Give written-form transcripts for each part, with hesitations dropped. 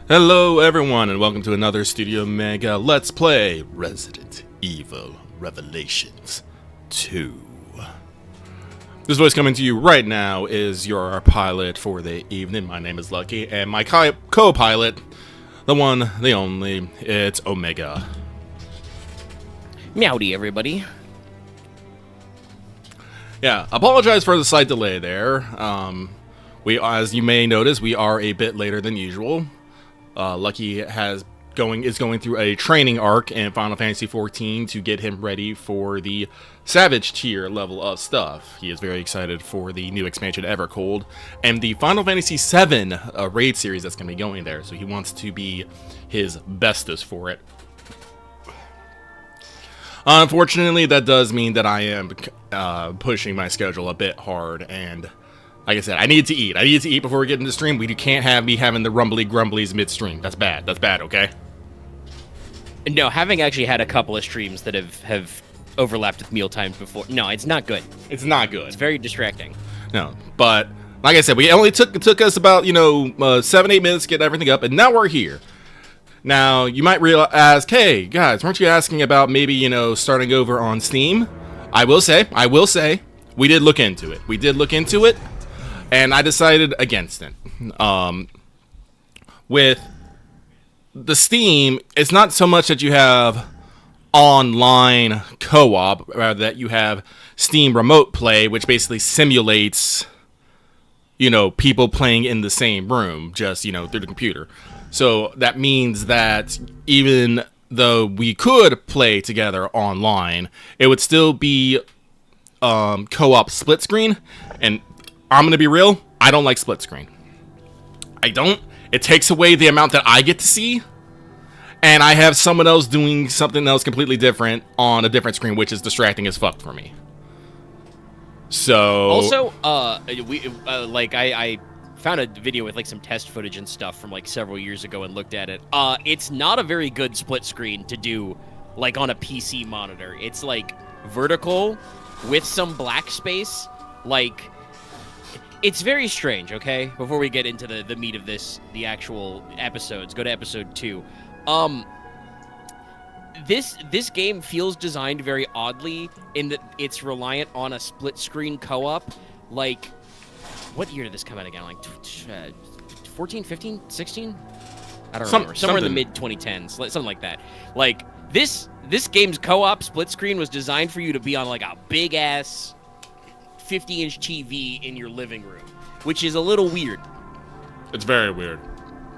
Hello everyone and welcome to another Studio Mega Let's Play Resident Evil Revelations 2. This voice coming to you right now is your pilot for the evening. My name is Lucky and my co-pilot, the one, the only, it's Omega. Meowdy, everybody. Yeah, apologize for the slight delay there. As you may notice, we are a bit later than usual. Lucky is going through a training arc in Final Fantasy XIV to get him ready for the Savage tier level of stuff. He is very excited for the new expansion Evercold and the Final Fantasy VII raid series that's going to be going there, so he wants to be his bestest for it. Unfortunately, that does mean that I am pushing my schedule a bit hard, and like I said, I need to eat. I need to eat before we get into stream. We can't have me having the rumbly grumblies mid-stream. That's bad. That's bad, okay? No, having actually had a couple of streams that have overlapped with meal times before. No, it's not good. It's not good. It's very distracting. No, but like I said, we only took us about 7-8 minutes to get everything up, and now we're here. Now you might ask, hey guys, weren't you asking about maybe starting over on Steam? I will say, we did look into it. And I decided against it. With the Steam, it's not so much that you have online co-op, rather that you have Steam Remote Play, which basically simulates, people playing in the same room, just, through the computer. So that means that even though we could play together online, it would still be co-op split screen, and I'm going to be real, I don't like split screen. I don't. It takes away the amount that I get to see, and I have someone else doing something else completely different on a different screen, which is distracting as fuck for me. So Also, I found a video with some test footage and stuff from several years ago and looked at it. It's not a very good split screen to do on a PC monitor. It's vertical with some black space. It's very strange, okay? Before we get into the meat of the actual episodes, go to episode 2. This game feels designed very oddly in that it's reliant on a split-screen co-op. What year did this come out again? 14, 15, 16? I don't remember. Somewhere in the mid-2010s, something like that. This game's co-op split-screen was designed for you to be on a big-ass 50-inch TV in your living room, which is a little weird. It's very weird.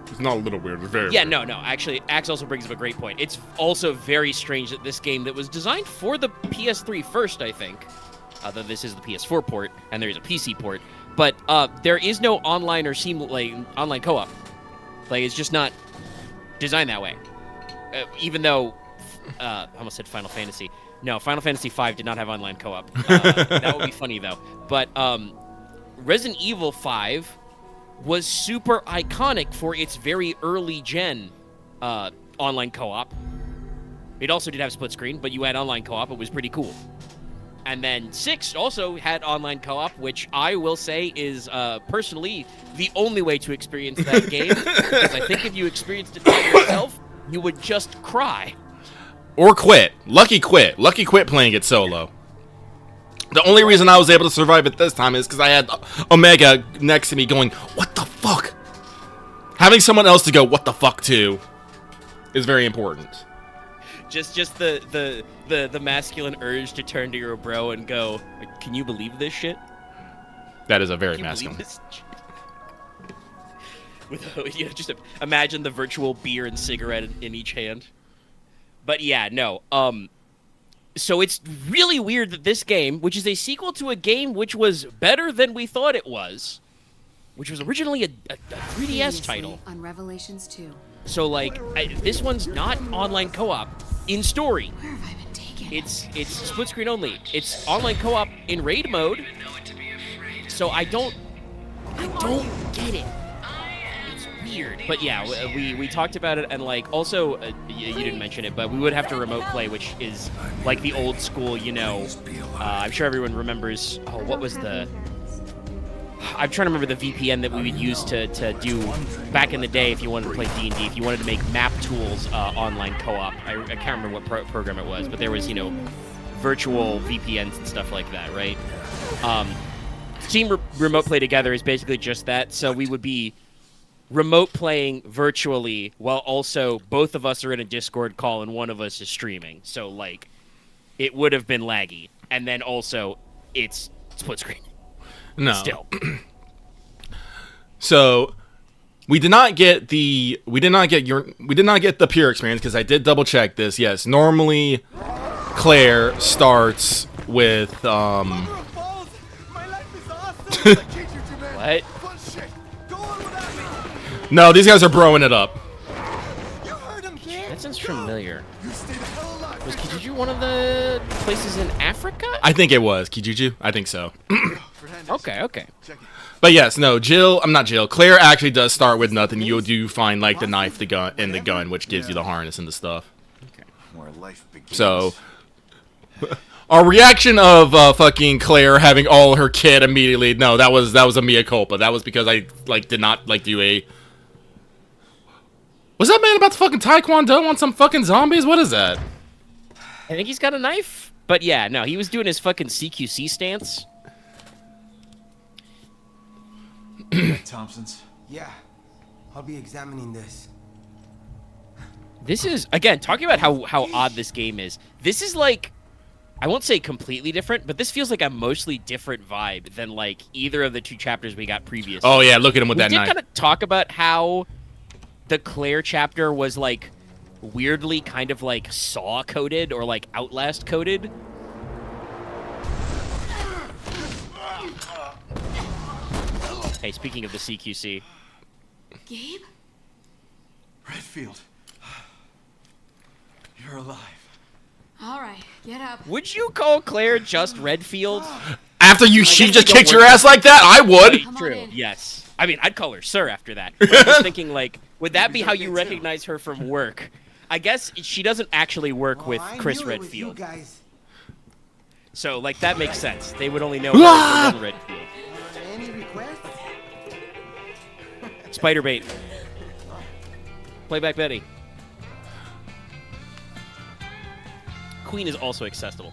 It's not a little weird, it's very weird. No. Actually, Axe also brings up a great point. It's also very strange that this game that was designed for the PS3 first, I think, though this is the PS4 port, and there's a PC port, but there is no online or online co-op. It's just not designed that way. Even though, I almost said Final Fantasy. No, Final Fantasy V did not have online co-op. That would be funny, though. But Resident Evil 5 was super iconic for its very early gen online co-op. It also did have split screen, but you had online co-op. It was pretty cool. And then 6 also had online co-op, which I will say is personally the only way to experience that game. Because I think if you experienced it by yourself, you would just cry. Or quit. Lucky quit. Lucky quit playing it solo. The only reason I was able to survive it this time is because I had Omega next to me going, what the fuck? Having someone else to go, what the fuck, too, is very important. Just the masculine urge to turn to your bro and go, can you believe this shit? That is a very masculine. Just imagine the virtual beer and cigarette in each hand. But yeah, no. So it's really weird that this game, which is a sequel to a game which was better than we thought it was, which was originally a 3DS title. On Revelations 2. So this one's not online co-op in story. Where have I been taken? It's split screen only. It's online co-op in raid mode. So I don't get it. Weird. But yeah, we talked about it, and also you didn't mention it, but we would have to remote play, which is the old school, I'm sure everyone remembers. Oh, what was the? I'm trying to remember the VPN that we would use to do back in the day if you wanted to play D&D, if you wanted to make map tools online co-op. I can't remember what program it was, but there was, virtual VPNs and stuff like that, right? Steam Remote Play Together is basically just that, so we would be remote playing virtually while also both of us are in a Discord call and one of us is streaming. So, like, it would have been laggy. And then also, it's split screen. No. Still. So we did not get the pure experience because I did double check this. Yes, normally Claire starts with What? No, these guys are broing it up. That sounds familiar. Was Kijiji one of the places in Africa? I think it was Kijiji. I think so. Okay. But yes, no, Claire actually does start with nothing. You do find like the knife, the gun, and the gun, which gives you the harness and the stuff. Where life begins. So, our reaction of fucking Claire having all her kit immediately. No, that was a mea culpa. That was because I did not do a. Was that man about to fucking taekwondo on some fucking zombies? What is that? I think he's got a knife. But yeah, no, he was doing his fucking CQC stance. Thompson's. Yeah, I'll be examining this. This is, again, talking about how odd this game is. This is like, I won't say completely different, but this feels like a mostly different vibe than like either of the two chapters we got previously. Oh yeah, look at him with that we knife. did kind of talk about how the Claire chapter was like weirdly kind of like Saw coded or like Outlast coded. Hey, speaking of the CQC. Gabe? Redfield. You're alive. All right, get up. Would you call Claire just Redfield? After she guess just they don't kicked your work ass like that, I would. Come on True. in. Yes. I mean, I'd call her Sir after that. But I'm just thinking, like, would that be how you recognize her from work? I guess she doesn't actually work with Chris Redfield. So, like, that makes sense. They would only know her as one Redfield. Any requests? Spider-bait. Playback Betty. Queen is also accessible.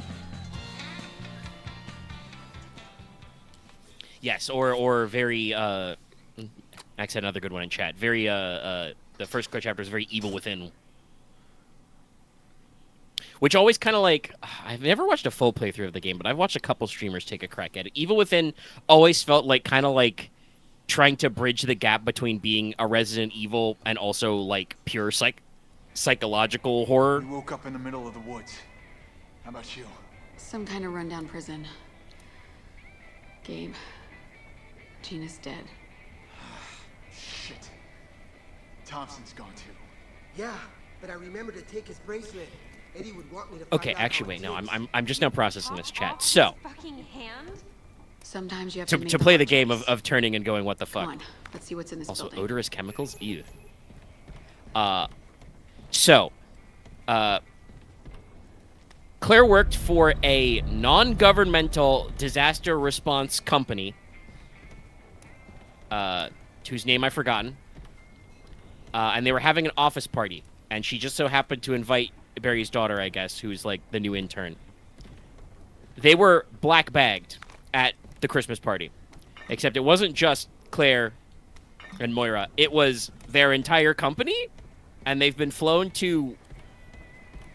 Yes, or very, Max had another good one in chat. Very, the first Claire chapter is very Evil Within. Which always kind of like, I've never watched a full playthrough of the game, but I've watched a couple streamers take a crack at it. Evil Within always felt like kind of like trying to bridge the gap between being a Resident Evil and also like pure psychological horror. We woke up in the middle of the woods. How about you? Some kind of rundown prison. Gabe. Gina's dead. Shit. Thompson's gone too. Yeah, but I remember to take his bracelet. Eddie would want me to Okay, find out actually, wait, how no, it is. I'm just now processing this chat. So, Fucking hand? Sometimes you have to make to play the hard game choice. of turning and going, what the Come fuck? on, let's see what's in this Also, building. odorous chemicals? Ew. Claire worked for a non-governmental disaster response company, whose name I've forgotten, and they were having an office party, and she just so happened to invite Barry's daughter, I guess, who's like the new intern. They were black-bagged at the Christmas party, except it wasn't just Claire and Moira. It was their entire company, and they've been flown to,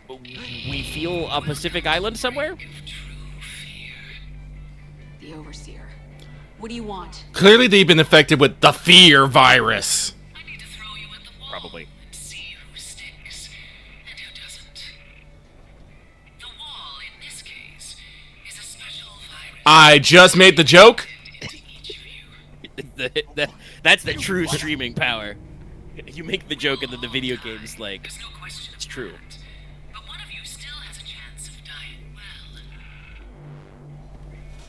we feel, a Pacific island somewhere? The Overseer. What do you want? Clearly, they've been infected with the fear virus. I need to throw you at the wall Probably. and see who sticks and who doesn't. The wall, in this case, is a special virus I just made the joke. into each of you. That's the true streaming power. You make the joke, and then the video game's like, There's no question it's true. about it. But one of you still has a chance of dying well.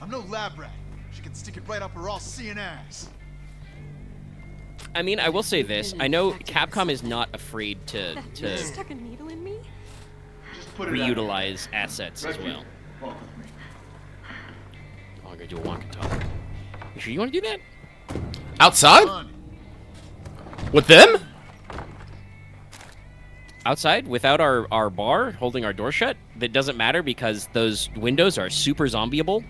I'm no lab rat. She can stick it right up her all-seeing ass. I mean, I will say this. I know Capcom is not afraid to You stuck a needle in me? reutilize assets as well. Oh, I'm gonna do a Wonka talk. You sure you want to do that? Outside? Run. With them? Outside, without our bar holding our door shut, that doesn't matter because those windows are super zombieable.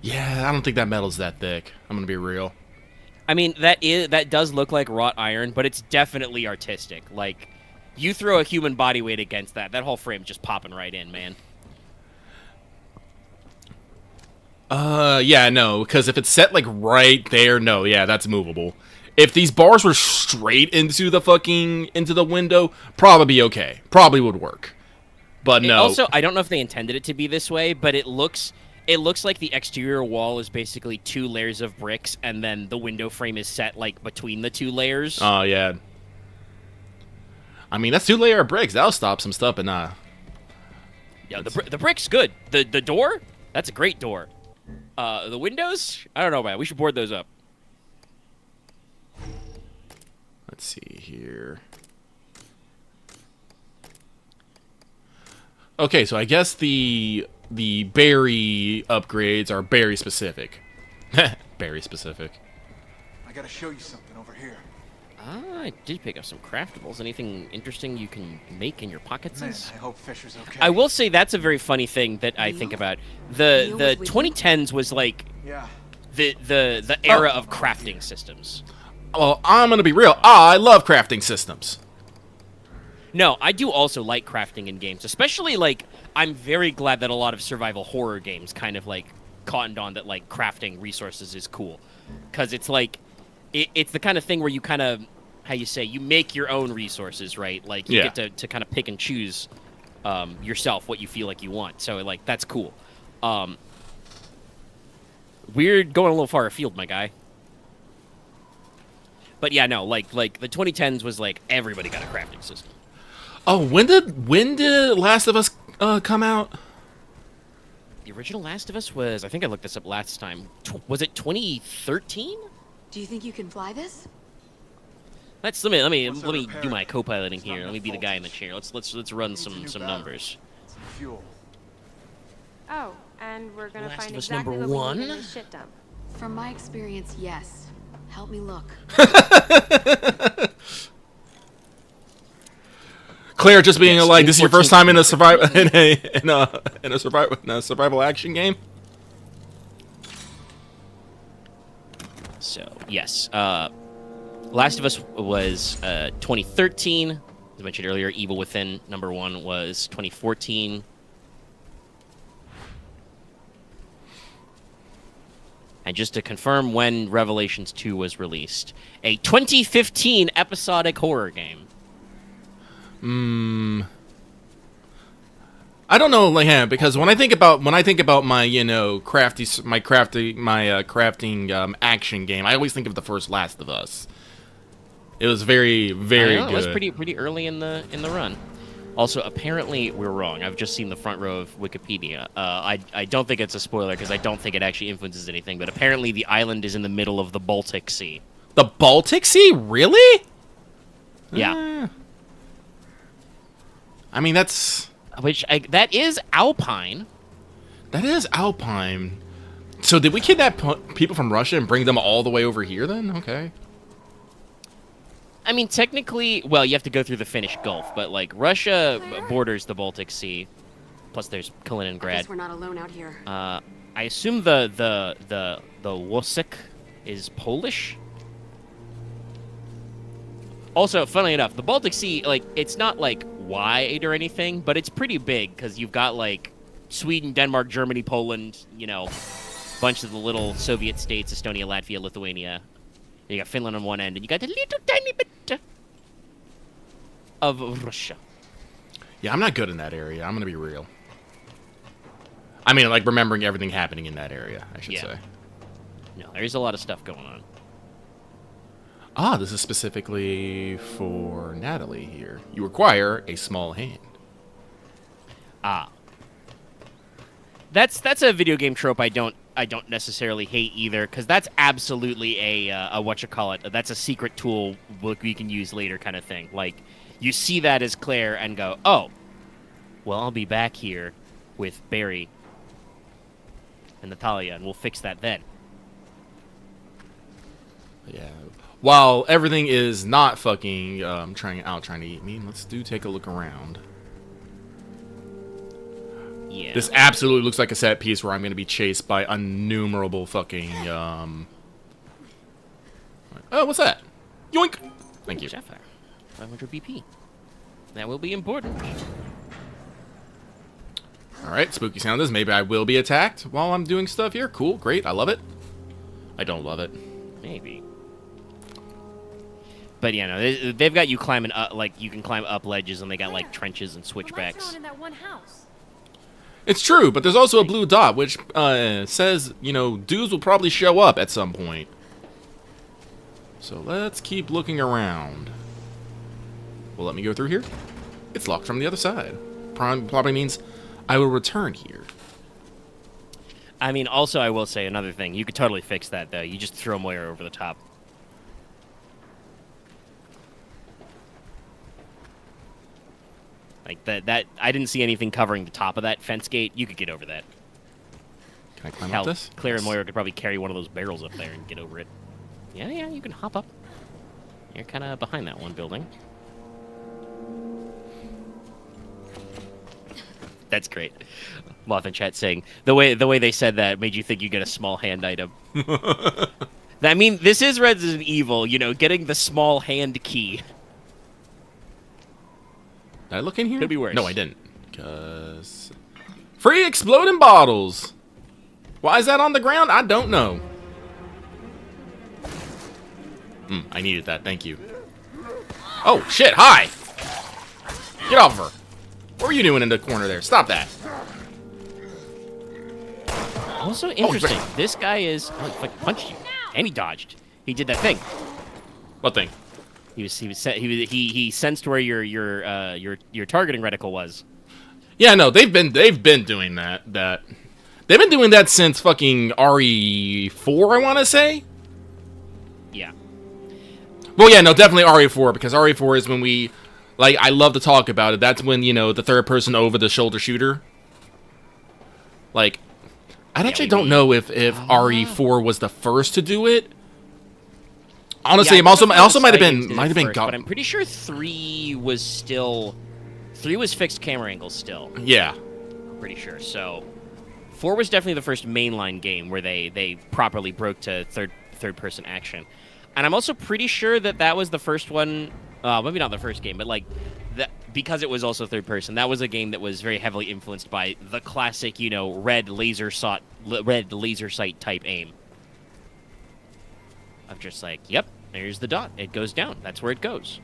Yeah, I don't think that metal's that thick. I'm gonna be real. I mean, that does look like wrought iron, but it's definitely artistic. Like, you throw a human body weight against that whole frame's just popping right in, man. Yeah, no, because if it's set like right there, no, yeah, that's movable. If these bars were straight into the window, probably be okay. Probably would work. But no. Also, I don't know if they intended it to be this way, but it looks like the exterior wall is basically 2 layers of bricks, and then the window frame is set like between the 2 layers. Oh yeah. I mean, that's 2-layer bricks. That'll stop some stuff, but nah. Yeah, the brick's good. The door, that's a great door. The windows, I don't know, man. We should board those up. Let's see here. Okay, so I guess the berry upgrades are berry specific. Berry specific. I gotta show you something over here. I did pick up some craftables. Anything interesting you can make in your pockets? Man, I hope Fisher's okay. I will say that's a very funny thing that I think about. The Neil was with 2010s was like Yeah. the era of crafting systems. Well, I'm gonna be real. I love crafting systems. No, I do also like crafting in games, especially like I'm very glad that a lot of survival horror games kind of like cottoned on that like crafting resources is cool, because it's like it's the kind of thing where you kind of, how you say, you make your own resources, right? Like you Yeah. get to kind of pick and choose yourself what you feel like you want. So like that's cool. Weird going a little far afield, my guy. But yeah, no, like the 2010s was like everybody got a crafting system. Oh, when did Last of Us come out? The original Last of Us was, I think I looked this up last time. Was it 2013? Do you think you can fly this? Let me What's our do repair? my co-piloting It's here. not Let me be the enough guy in the voltage. chair. Let's run Needs a some new some battery. numbers. Some fuel. Oh, and we're gonna Last find of Us exactly number what we need in one? this shit dump. From my experience, yes. Help me look. Claire just being Yes, like, this is your first 14. time in a survival action game. So yes, Last of Us was 2013. As I mentioned earlier, Evil Within number 1 was 2014. And just to confirm when Revelations 2 was released, a 2015 episodic horror game. I don't know, like, yeah, because when I think about my crafting action game, I always think of the first Last of Us. It was very, very I know, good. it was pretty early in the run. Also, apparently, we're wrong. I've just seen the front row of Wikipedia. I don't think it's a spoiler because I don't think it actually influences anything. But apparently, the island is in the middle of the Baltic Sea. The Baltic Sea, really? Yeah, I mean, that is Alpine. Alpine. So did we kidnap people from Russia and bring them all the way over here then? Okay. I mean, technically, well, you have to go through the Finnish Gulf, but like Russia borders the Baltic Sea. Plus, there's I Kaliningrad. guess we're not alone out here. I assume the Wosek is Polish. Also, funnily enough, the Baltic Sea, like, it's not like wide or anything, but it's pretty big because you've got like Sweden, Denmark, Germany, Poland, you know, a bunch of the little Soviet states, Estonia, Latvia, Lithuania. You got Finland on one end, and you got a little tiny bit of Russia. Yeah, I'm not good in that area. I'm gonna be real. I mean, like, remembering everything happening in that area, I should Yeah. say. No, there's a lot of stuff going on. Ah, this is specifically for Natalie here. You require a small hand. Ah. That's a video game trope I don't necessarily hate either, because that's absolutely a whatchamacallit, that's a secret tool we can use later kind of thing. Like, you see that as Claire and go, oh, well, I'll be back here with Barry. and Natalia, and we'll fix that then. Yeah. While everything is not fucking trying to eat me, let's take a look around. Yeah. This absolutely looks like a set piece where I'm going to be chased by innumerable fucking Oh, what's that? Yoink! Thank you. Sapphire. 500 BP. That will be important. Alright, spooky sound is. Maybe I will be attacked while I'm doing stuff here. Cool, great, I love it. I don't love it. Maybe. But yeah, no, they've got you climbing up, like you can climb up ledges, and they got like trenches and The switchbacks. lights are on in that one house. It's true, but there's also a blue dot, which says, you know, dudes will probably show up at some point. So let's keep looking around. Well, let me go through here. It's locked from the other side. Probably means I will return here. I mean, also, I will say another thing. You could totally fix that, though. You just throw Moira over the top. Like, that I didn't see anything covering the top of that fence gate. You could get over that. Can I climb Hell, up this? Claire and Moira could probably carry one of those barrels up there and get over it. Yeah, you can hop up. You're kind of behind that one building. That's great. Moth in chat saying the way they said that made you think you get a small hand item. I mean, this is Resident Evil, you know, getting the small hand key. Did I look in here? Could be worse. No, I didn't. Because... Free exploding bottles! Why is that on the ground? I don't know. I needed that, thank you. Oh, shit, hi! Get off of her. What were you doing in the corner there? Stop that. Also interesting, right. this guy is... Oh, he fucking punched you. And he dodged. He did that thing. What thing? He sensed where your targeting reticle was. Yeah, no, they've been doing that. They've been doing that since fucking RE4, I want to say. Yeah. Well, yeah, no, definitely RE4, because RE4 is when we, like, I love to talk about it. That's when, you know, the third person over the shoulder shooter. Like, I actually don't know if RE4 was the first to do it. Honestly, Yeah, it also might have Sightings been did it first, God. but I'm pretty sure 3 was fixed camera angle still. Yeah. Pretty sure. So 4 was definitely the first mainline game where they properly broke to third person action. And I'm also pretty sure that was the first one, maybe not the first game, but like that, because it was also third person. That was a game that was very heavily influenced by the classic, you know, red laser sight type aim. I'm just like, yep, there's the dot. It goes down. That's where it goes.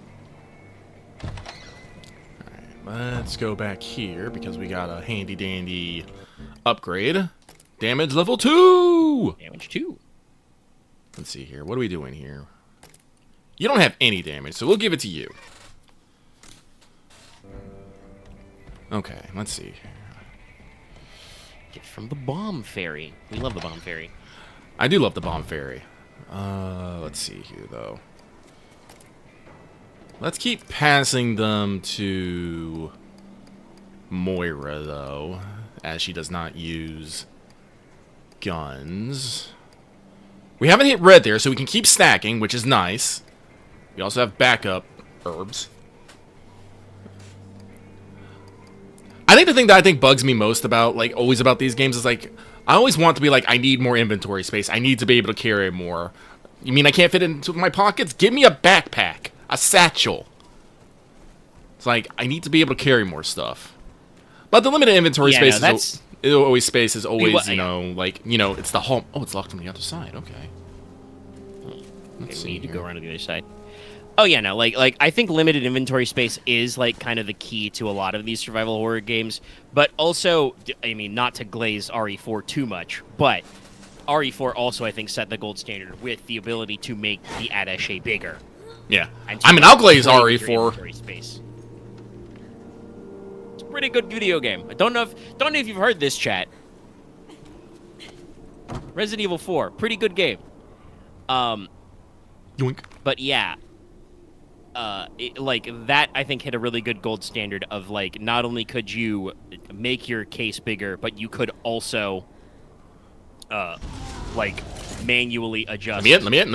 Let's go back here because we got a handy dandy upgrade. Damage level 2! Damage 2. Let's see here. What are we doing here? You don't have any damage, so we'll give it to you. Okay, let's see. Get from the bomb fairy. We love the bomb fairy. I do love the bomb fairy. Let's see here, though. Let's keep passing them to Moira, though, as she does not use guns. We haven't hit red there, so we can keep stacking, which is nice. We also have backup herbs. I think the thing that I think bugs me most about, like, always about these games is, like, I always want to be like, I need more inventory space. I need to be able to carry more. You mean I can't fit it into my pockets? Give me a backpack. A satchel. It's like, I need to be able to carry more stuff. But the limited inventory space is always you know, like, you know, it's the home. Oh, it's locked from the other side. Okay. Okay, we need to go around to the other side. Oh yeah, no, like I think limited inventory space is like kind of the key to a lot of these survival horror games, but also, I mean, not to glaze RE4 too much, but RE4 also I think set the gold standard with the ability to make the attaché bigger. Yeah. And to I mean, I'll glaze your RE4. inventory space. It's a pretty good video game. I don't know if you've heard this, chat. Resident Evil 4, pretty good game. Yoink. But yeah, like that I think hit a really good gold standard of like not only could you make your case bigger, but you could also like manually adjust. Let me in.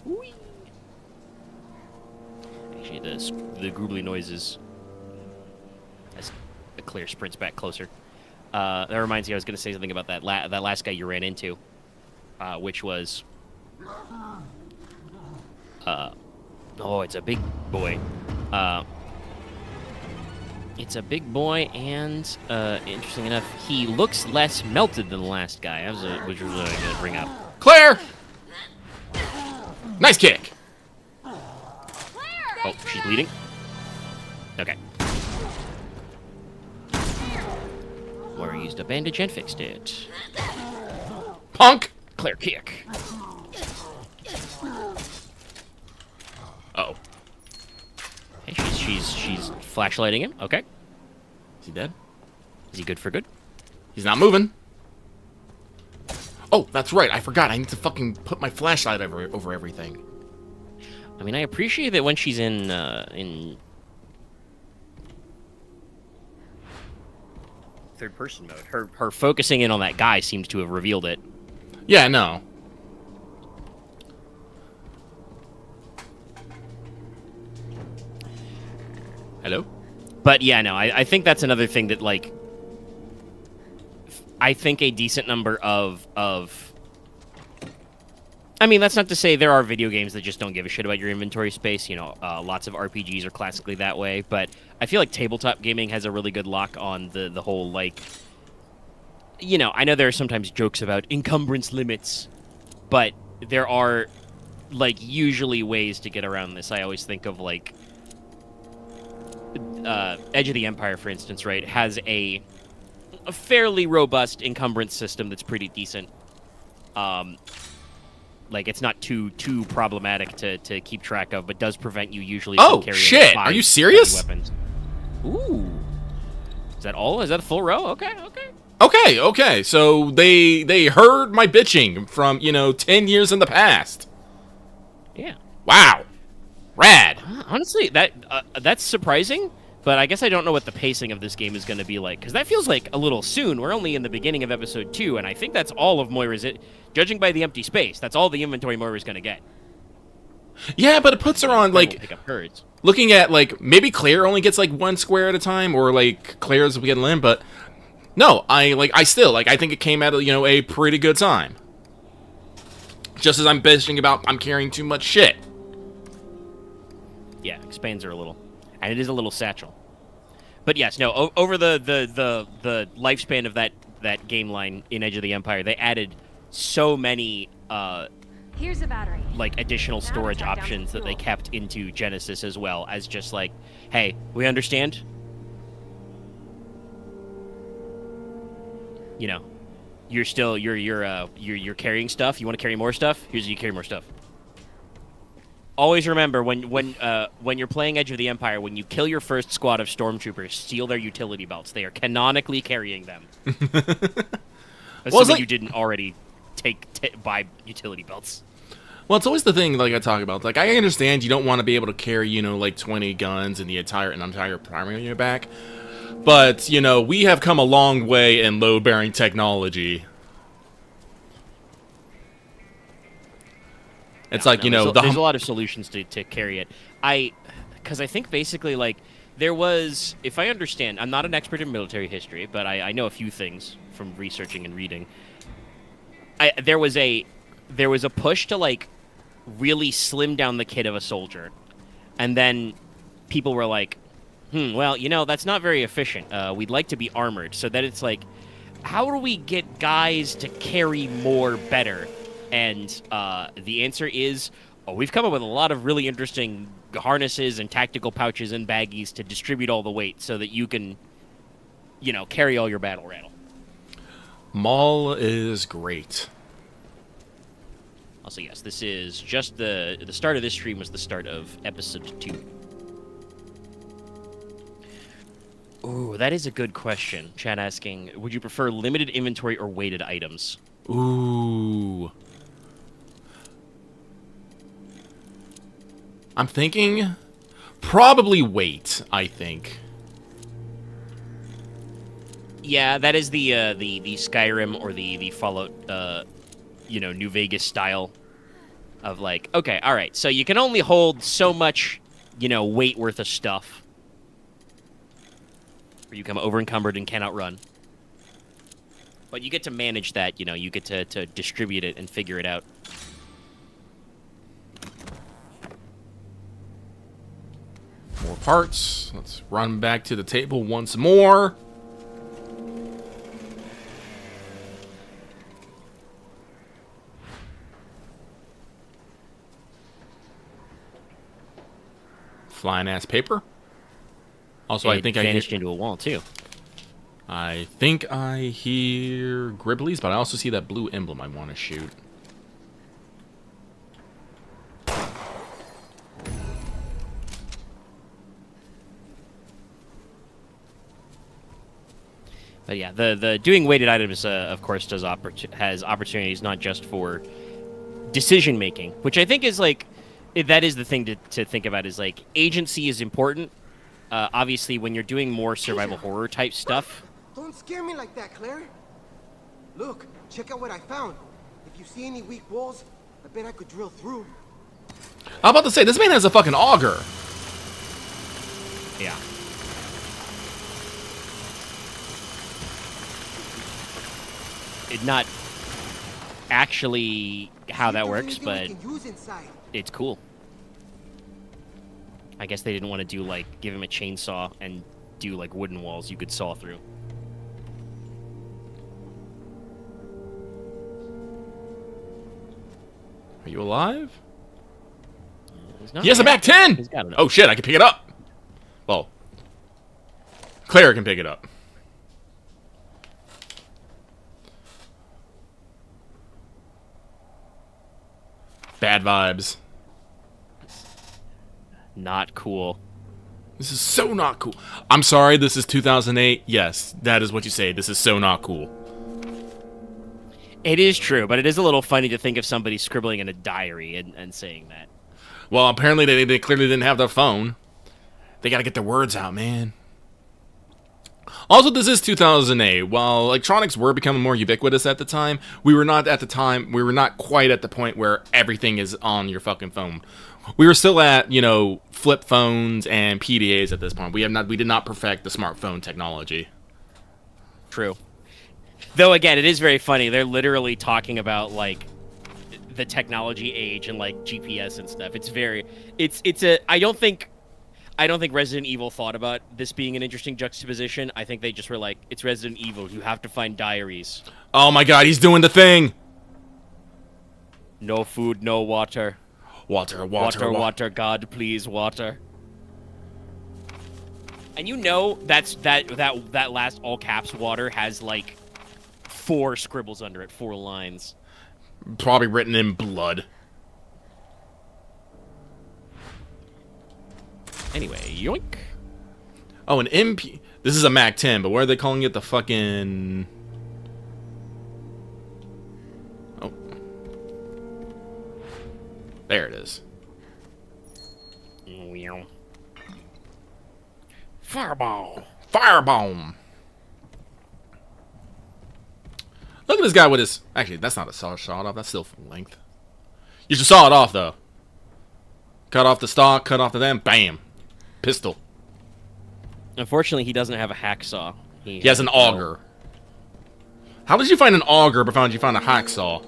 Whee! Actually, the groobly noises. As Claire sprints back closer. That reminds me, I was going to say something about that that last guy you ran into, which was. Oh, it's a big boy. It's a big boy, and interesting enough, he looks less melted than the last guy. Which was what I was going to bring up. Claire! Nice kick! Oh, she's bleeding? Okay. Moira used a bandage and fixed it. Punk! Claire kick. Uh-oh. Hey, she's flashlighting him. Okay. Is he dead? Is he good for good? He's not moving. Oh, that's right. I forgot. I need to fucking put my flashlight over everything. I mean, I appreciate that when she's in third-person mode, her focusing in on that guy seems to have revealed it. Yeah, no. Hello? But yeah, no, I think that's another thing that, like, I think a decent number of I mean, that's not to say there are video games that just don't give a shit about your inventory space. You know, lots of RPGs are classically that way, but I feel like tabletop gaming has a really good lock on the whole, like, you know, I know there are sometimes jokes about encumbrance limits, but there are, like, usually ways to get around this. I always think of, like, Edge of the Empire, for instance, right, has a fairly robust encumbrance system that's pretty decent. Like, it's not too problematic to keep track of, but does prevent you usually from carrying shit! 5 Are you serious? heavy weapons. Ooh. Is that all? Is that a full row? Okay. Okay. So they heard my bitching from, 10 years in the past. Yeah. Wow. Rad. Honestly, that's surprising, but I guess I don't know what the pacing of this game is going to be like, because that feels like a little soon. We're only in the beginning of episode 2, and I think that's all of Moira's... Judging by the empty space, that's all the inventory Moira's going to get. Yeah, but it puts her on, like... Pick up herds. Looking at, like, maybe Claire only gets, like, 1 square at a time, or, like, Claire's will get in, but... No, I think it came out of, a pretty good time. Just as I'm bitching about I'm carrying too much shit. Yeah, expands her a little. And it is a little satchel. But yes, no, over the lifespan of that game line in Edge of the Empire, they added so many Here's a battery. like additional Now storage to track down options some that they fuel. kept into Genesis as well, as just like, hey, we understand. You know, you're still you're carrying stuff. You want to carry more stuff? Here's you carry more stuff. Always remember when you're playing Edge of the Empire, when you kill your first squad of stormtroopers, steal their utility belts. They are canonically carrying them. Assuming like- you didn't already buy utility belts. Well, it's always the thing, like I talk about. Like, I understand you don't want to be able to carry, like 20 guns and an entire primary on your back. But, we have come a long way in load-bearing technology. It's like, there's a lot of solutions to carry it. Because I think basically, like, there was, if I understand, I'm not an expert in military history, but I know a few things from researching and reading. There was a push to, like, really slim down the kit of a soldier. And then people were like, well, that's not very efficient. We'd like to be armored. So then it's like, how do we get guys to carry more better? And the answer is, we've come up with a lot of really interesting harnesses and tactical pouches and baggies to distribute all the weight so that you can, carry all your battle rattle. Maul is great. Also, yes, this is just the start of this stream was the start of episode 2. Ooh, that is a good question. Chat asking, would you prefer limited inventory or weighted items? Ooh. I'm thinking probably weight, I think. Yeah, that is the Skyrim or the Fallout, New Vegas style of like, okay, all right, so you can only hold so much, weight worth of stuff, or you become over encumbered and cannot run. But you get to manage that, you get to distribute it and figure it out. More parts. Let's run back to the table once more. Flying ass paper. Also, I think I vanished into a wall too. I think I hear Gribblies, but I also see that blue emblem I want to shoot. But yeah, the doing weighted items, of course, has opportunities not just for decision making, which I think is like that is the thing to think about. Is like agency is important. Obviously, when you're doing more survival horror type stuff. Don't scare me like that, Claire. Look, check out what I found. If you see any weak walls, I bet I could drill through. I'm about to say, this man has a fucking auger. Yeah. It's not actually how that works, but it's cool. I guess they didn't want to do, like, give him a chainsaw and do, like, wooden walls you could saw through. Are you alive? Not He has a Mac 10! He's got it. Oh shit, I can pick it up! Well, Claire can pick it up. Bad vibes. Not cool. This is so not cool. I'm sorry, this is 2008. Yes, that is what you say. This is so not cool. It is true, but it is a little funny to think of somebody scribbling in a diary and saying that. Well, apparently they clearly didn't have their phone. They gotta get their words out, man. Also, this is 2008. While electronics were becoming more ubiquitous at the time, we were not quite at the point where everything is on your fucking phone. We were still at, flip phones and PDAs at this point. We did not perfect the smartphone technology. True. Though, again, it is very funny. They're literally talking about, like, the technology age and, like, GPS and stuff. I don't think Resident Evil thought about this being an interesting juxtaposition. I think they just were like, it's Resident Evil. You have to find diaries. Oh my god, he's doing the thing! No food, no water. Water. Water, God, please, water. And that last all caps water has, like, 4 scribbles under it, 4 lines. Probably written in blood. Anyway, yoink. Oh, an MP. This is a Mac 10, but why are they calling it the fucking... Oh. There it is. Fireball. Firebomb. Look at this guy with his... Actually, that's not a saw off. That's still full length. You should saw it off, though. Cut off the stock, cut off the them, bam. Pistol. Unfortunately, he doesn't have a hacksaw. He has an auger. How did you find an auger before you found a hacksaw?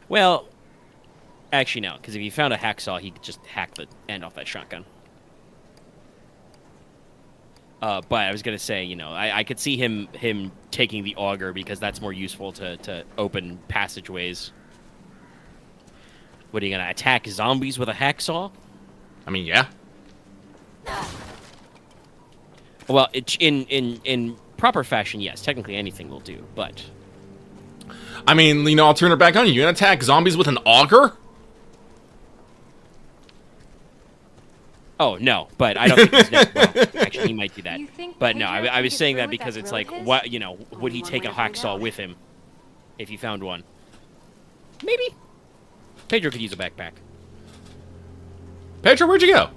Well, actually, no. Because if he found a hacksaw, he could just hack the end off that shotgun. But I was gonna say, I could see him taking the auger because that's more useful to open passageways. What, are you gonna attack zombies with a hacksaw? I mean, yeah. Well, in proper fashion, yes. Technically, anything will do. But I mean, I'll turn it back on you. You gonna attack zombies with an auger? oh no, but I don't think he's well, actually he might do that. You think But no, Pedro I was could saying get that through with because that it's drill like, of his? what would he Only take a one way to find hacksaw out. with him if he found one? Maybe. Pedro could use a backpack. Pedro, where'd you go?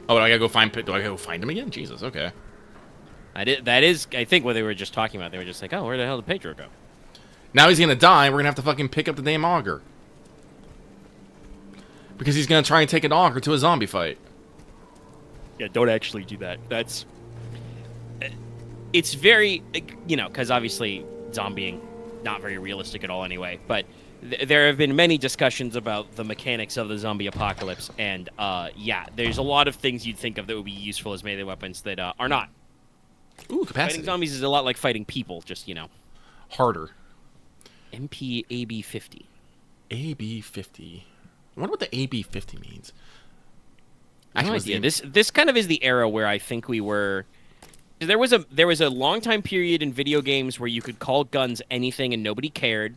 Oh, do I gotta go find him again? Jesus, okay. That is, I think, what they were just talking about. They were just like, oh, where the hell did Pedro go? Now he's gonna die, we're gonna have to fucking pick up the damn auger. Because he's gonna try and take an auger to a zombie fight. Yeah, don't actually do that. That's... It's very, you know, because obviously zombieing, not very realistic at all anyway, but there have been many discussions about the mechanics of the zombie apocalypse, and yeah, there's a lot of things you'd think of that would be useful as melee weapons that are not. Ooh, capacity. Fighting zombies is a lot like fighting people, just, you know. Harder. MP AB50. AB50. I wonder what the AB50 means. No idea. This kind of is the era where I think we were... There was a long time period in video games where you could call guns anything and nobody cared.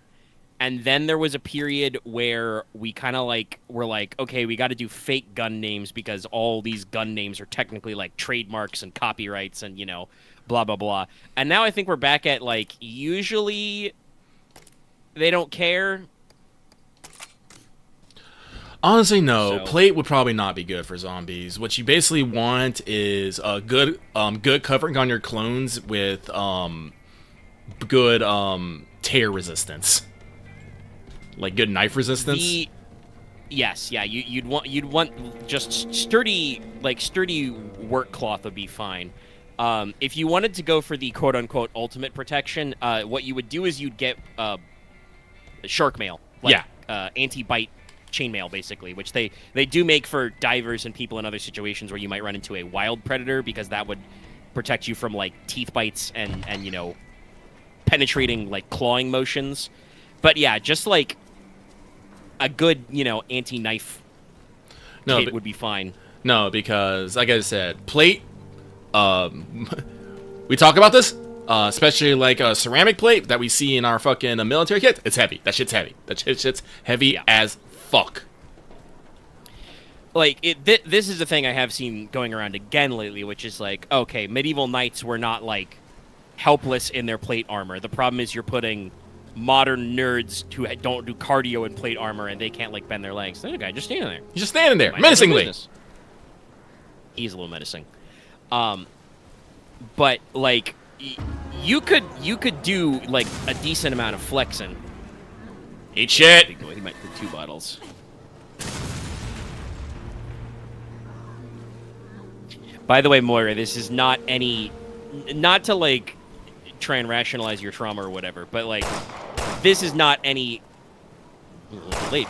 And then there was a period where we kind of like were like, okay, we got to do fake gun names because all these gun names are technically like trademarks and copyrights and, you know, blah, blah, blah. And now I think we're back at like, usually they don't care. Honestly, no. So- Plate would probably not be good for zombies. What you basically want is a good covering on your clones with good tear resistance, like good knife resistance. Yes, yeah. You'd want just sturdy work cloth would be fine. If you wanted to go for the quote unquote ultimate protection, what you would do is you'd get shark mail, anti-bite chainmail, basically, which they do make for divers and people in other situations where you might run into a wild predator, because that would protect you from like teeth bites and you know, penetrating like clawing motions. But yeah, just like a good, you know, anti-knife kit would be fine. No, because like I said, plate. We talk about this, especially like a ceramic plate that we see in our fucking military kit. It's heavy. That shit's heavy. That shit's heavy as fuck. Like, this is a thing I have seen going around again lately, which is like, okay, medieval knights were not, like, helpless in their plate armor. The problem is you're putting modern nerds who don't do cardio in plate armor, and they can't, like, bend their legs. There's a guy just standing there. He's just standing there, Mind his own menacingly. business. He's a little menacing. But, like, you could do, like, a decent amount of flexing. Eat shit. He might put 2 bottles. By the way, Moira, this is not to, like, try and rationalize your trauma or whatever, but, like, this is not any... late.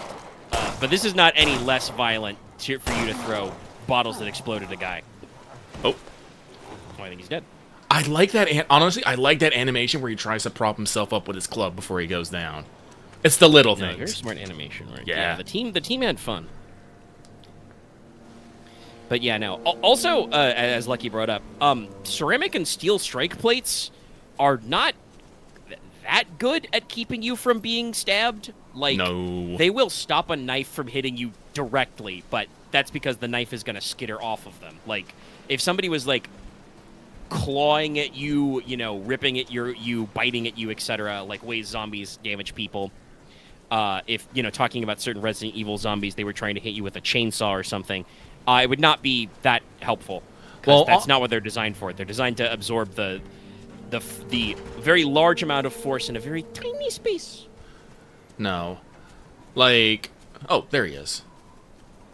But this is not any less violent for you to throw bottles that exploded a guy. Oh, I think he's dead. I like that. Honestly, I like that animation where he tries to prop himself up with his club before he goes down. It's the little Very things. smart animation, right? Yeah. The team had fun. But yeah, no. Also, as Lucky brought up, ceramic and steel strike plates are not that good at keeping you from being stabbed. Like, No. they will stop a knife from hitting you directly, but that's because the knife is going to skitter off of them. Like, if somebody was, like, clawing at you, you know, ripping at you, biting at you, etc., like ways zombies damage people. If, you know, talking about certain Resident Evil zombies, they were trying to hit you with a chainsaw or something, it would not be that helpful. Well, that's not what they're designed for. They're designed to absorb the very large amount of force in a very tiny space. No. Like, oh, there he is.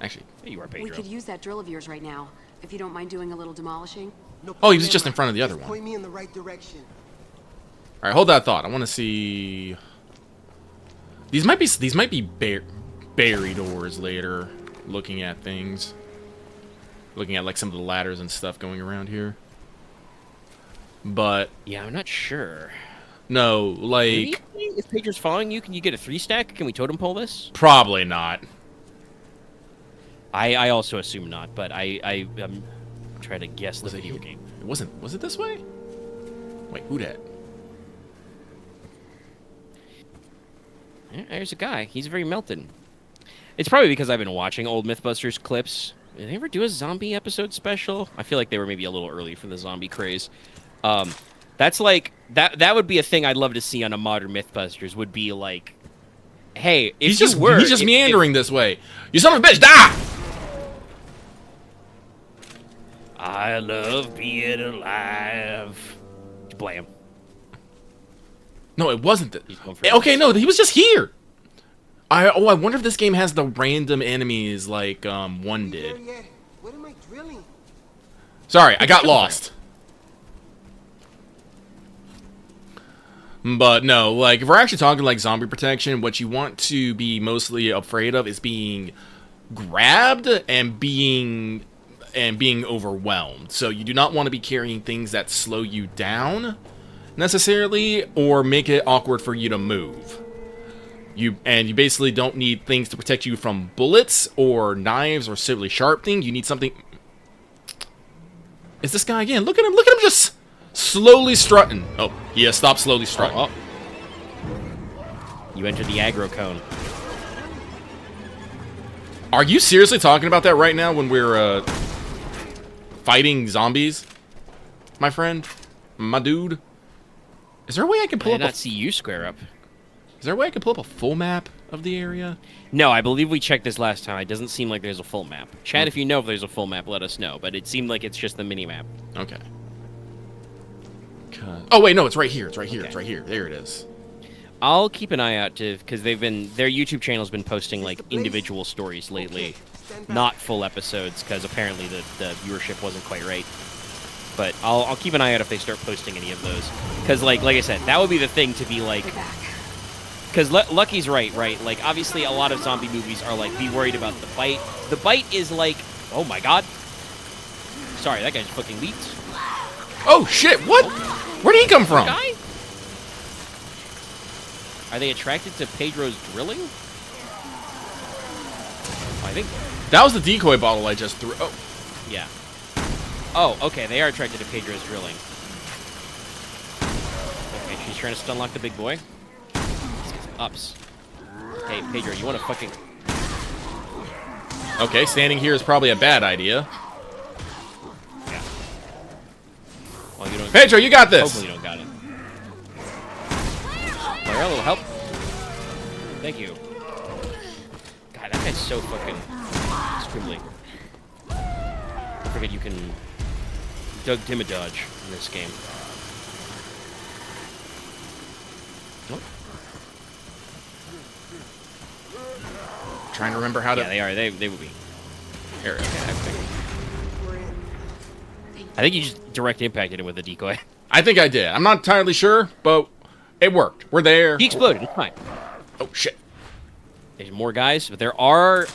Actually. There you are, Pedro. We could use that drill of yours right now, if you don't mind doing a little demolishing. No Oh, he was problema. just in front of the other Just one. Point me in the right direction. All right, hold that thought. I want to see. These might be buried doors later. Looking at things, looking at like some of the ladders and stuff going around here. But Yeah, I'm not sure. no, like Maybe if Pedro's following you, can you get a 3-stack? Can we totem pole this? probably not. I also assume not, but I try to guess the Was it video here? game. It wasn't. Was it this way? Wait, who dat? Yeah, there's a guy. He's very melted. It's probably because I've been watching old Mythbusters clips. Did they ever do a zombie episode special? I feel like they were maybe a little early for the zombie craze. That's like that would be a thing I'd love to see on a modern Mythbusters. Would be like, hey, if He's just you were, he's just if- meandering this way. You son of a bitch, die! I love being alive. Blam. No, it wasn't. He's going for Okay, no, he was just here. I wonder if this game has the random enemies like one There did. yet? What am I drilling? Sorry, I got lost. But no, like if we're actually talking like zombie protection, what you want to be mostly afraid of is being grabbed and being overwhelmed. So you do not want to be carrying things that slow you down necessarily or make it awkward for you to move. You basically don't need things to protect you from bullets or knives or silly sharp things. You need something. Is this guy again? Look at him just slowly strutting. Oh, he has stopped slowly strutting. Oh. You entered the aggro cone. Are you seriously talking about that right now when we're fighting zombies? My friend? My dude? Is there a way I can I pull did up not see you square up. Is there a way I can pull up a full map of the area? No, I believe we checked this last time. It doesn't seem like there's a full map. Chad, if you know if there's a full map, let us know. But it seemed like it's just the mini map. Okay. Oh wait, no, it's right here. It's right here. Okay. It's right here. There it is. I'll keep an eye out because their YouTube channel's been posting like individual stories lately, not full episodes because apparently the viewership wasn't quite right. But I'll keep an eye out if they start posting any of those because like I said, that would be the thing to be like. We're back. Because Lucky's right? Like, obviously, a lot of zombie movies are like, be worried about the bite. The bite is like, oh my god. Sorry, that guy just fucking leaped. Oh shit! What? Where did he come from? Guy? Are they attracted to Pedro's drilling? I think, That was the decoy bottle I just threw. Oh, yeah. Oh, okay, they are attracted to Pedro's drilling. Okay, she's trying to stun lock the big boy. Ups. Hey, Pedro, you want to fucking... okay. Standing here is probably a bad idea. Yeah. Well, you don't... Pedro, you got this. Hopefully you don't got it. Claire, a little help. Thank you. God, that guy's so fucking scribbly. I forget you can Doug Dimmadodge in this game. Oh, Trying to remember how to. yeah, they are. They would be. Here, okay. I think you just direct impacted him with the decoy. I think I did. I'm not entirely sure, but it worked. We're there. He exploded. It's fine. Oh shit. There's more guys, but there are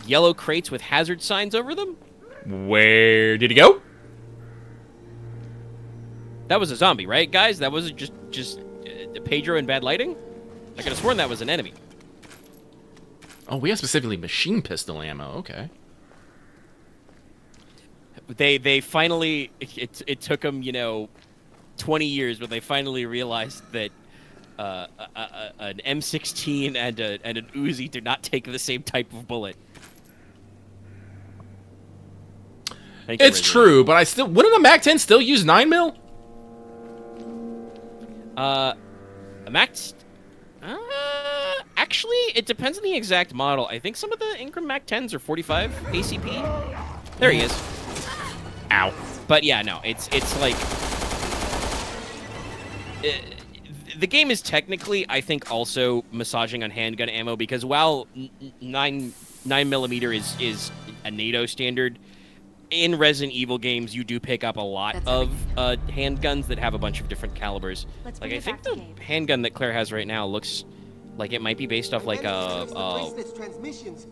yellow crates with hazard signs over them. Where did he go? That was a zombie, right, guys? That wasn't just Pedro in bad lighting? I could have sworn that was an enemy. Oh, we have specifically machine pistol ammo. Okay. They finally it took them 20 years, but they finally realized that an M16 and an Uzi do not take the same type of bullet. Thank you, It's Resident true, but I still wouldn't a MAC-10 still use 9mm? A Max. Actually, it depends on the exact model. I think some of the Ingram Mac 10s are 45 ACP. There he is. Ow. But yeah, no, it's like the game is technically, I think, also massaging on handgun ammo because while 9mm is a NATO standard, in Resident Evil games you do pick up a lot That's of handguns that have a bunch of different calibers. Let's Like bring I it think back the to Gabe. handgun that Claire has right now looks like it might be based off like bracelet's transmissions.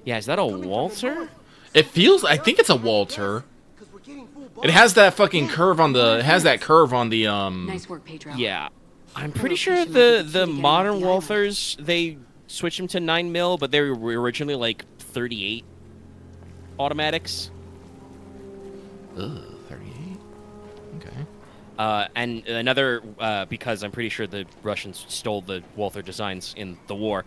yeah, is that a Walter? It feels. I think it's a Walter. 'Cause we're getting full It has that fucking curve on the. It has that curve on the. Nice work, Pedro. Yeah, I'm pretty location sure might be the key to getting modern off the island. Walthers they switched them to 9mm, but they were originally like 38 automatics. Ugh, 38. Okay. And another because I'm pretty sure the Russians stole the Walther designs in the war.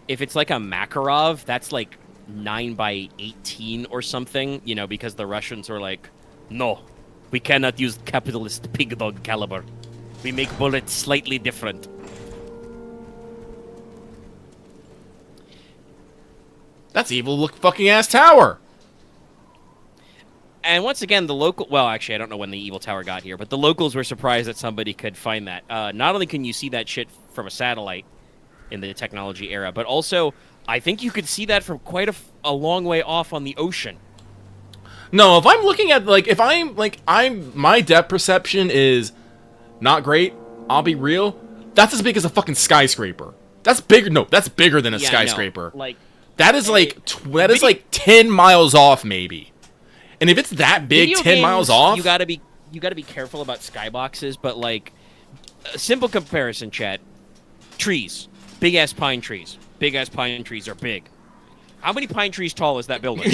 If it's like a Makarov, that's like 9x18 or something, because the Russians were like, no, we cannot use capitalist pig dog caliber. We make bullets slightly different. That's evil look fucking ass tower. And once again, the local... Well, actually, I don't know when the evil tower got here, but the locals were surprised that somebody could find that. Not only can you see that shit from a satellite in the technology era, but also, I think you could see that from quite a long way off on the ocean. No, if I'm looking at, like, if I'm, like, my depth perception is not great, I'll be real, that's as big as a fucking skyscraper. That's bigger, no, that's bigger than a Yeah, skyscraper. No, like... That is like, that is like 10 miles off, maybe. And if it's that big, Video 10 miles games, off... You gotta be careful about skyboxes, but, like, a simple comparison, chat. Trees. Big-ass pine trees. Big-ass pine trees are big. How many pine trees tall is that building?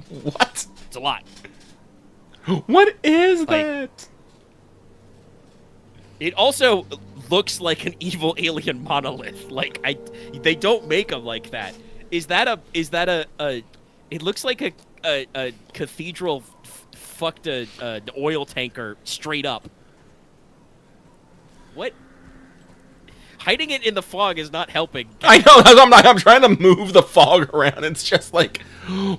What? It's a lot. What is that? It also looks like an evil alien monolith. Like, they don't make them like that. Is that a it looks like a cathedral fucked an oil tanker straight up. What? Hiding it in the fog is not helping. I know. I'm trying to move the fog around. It's just like,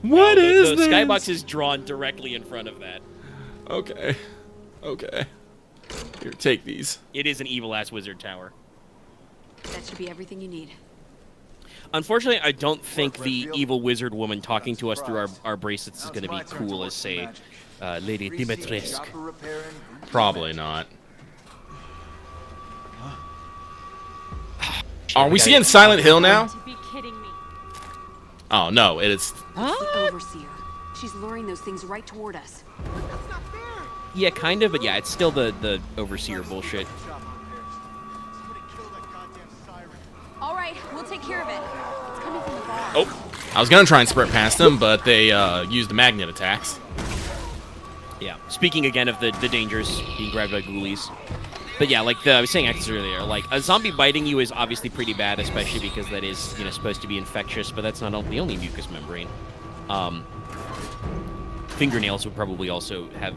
what is the this? skybox is drawn directly in front of that. Okay. Okay. Here, take these. It is an evil-ass wizard tower. That should be everything you need. Unfortunately, I don't think the evil wizard woman talking to us through our bracelets is going to be cool as, say, Lady Dimitrescu. Probably not. Are we seeing Silent Hill now? To be kidding me. Oh, no, it is... The Overseer. She's luring those things right toward us. That's not fair. Yeah, kind of, but yeah, it's still the overseer bullshit. All right, we'll take care of it. It's coming from the bar. Oh, I was going to try and sprint past them, but they used the magnet attacks. Yeah. Speaking again of the dangers, being grabbed by ghoulies. But yeah, like I was saying earlier, like a zombie biting you is obviously pretty bad, especially because that is, supposed to be infectious, but that's not the only mucous membrane. Fingernails would probably also have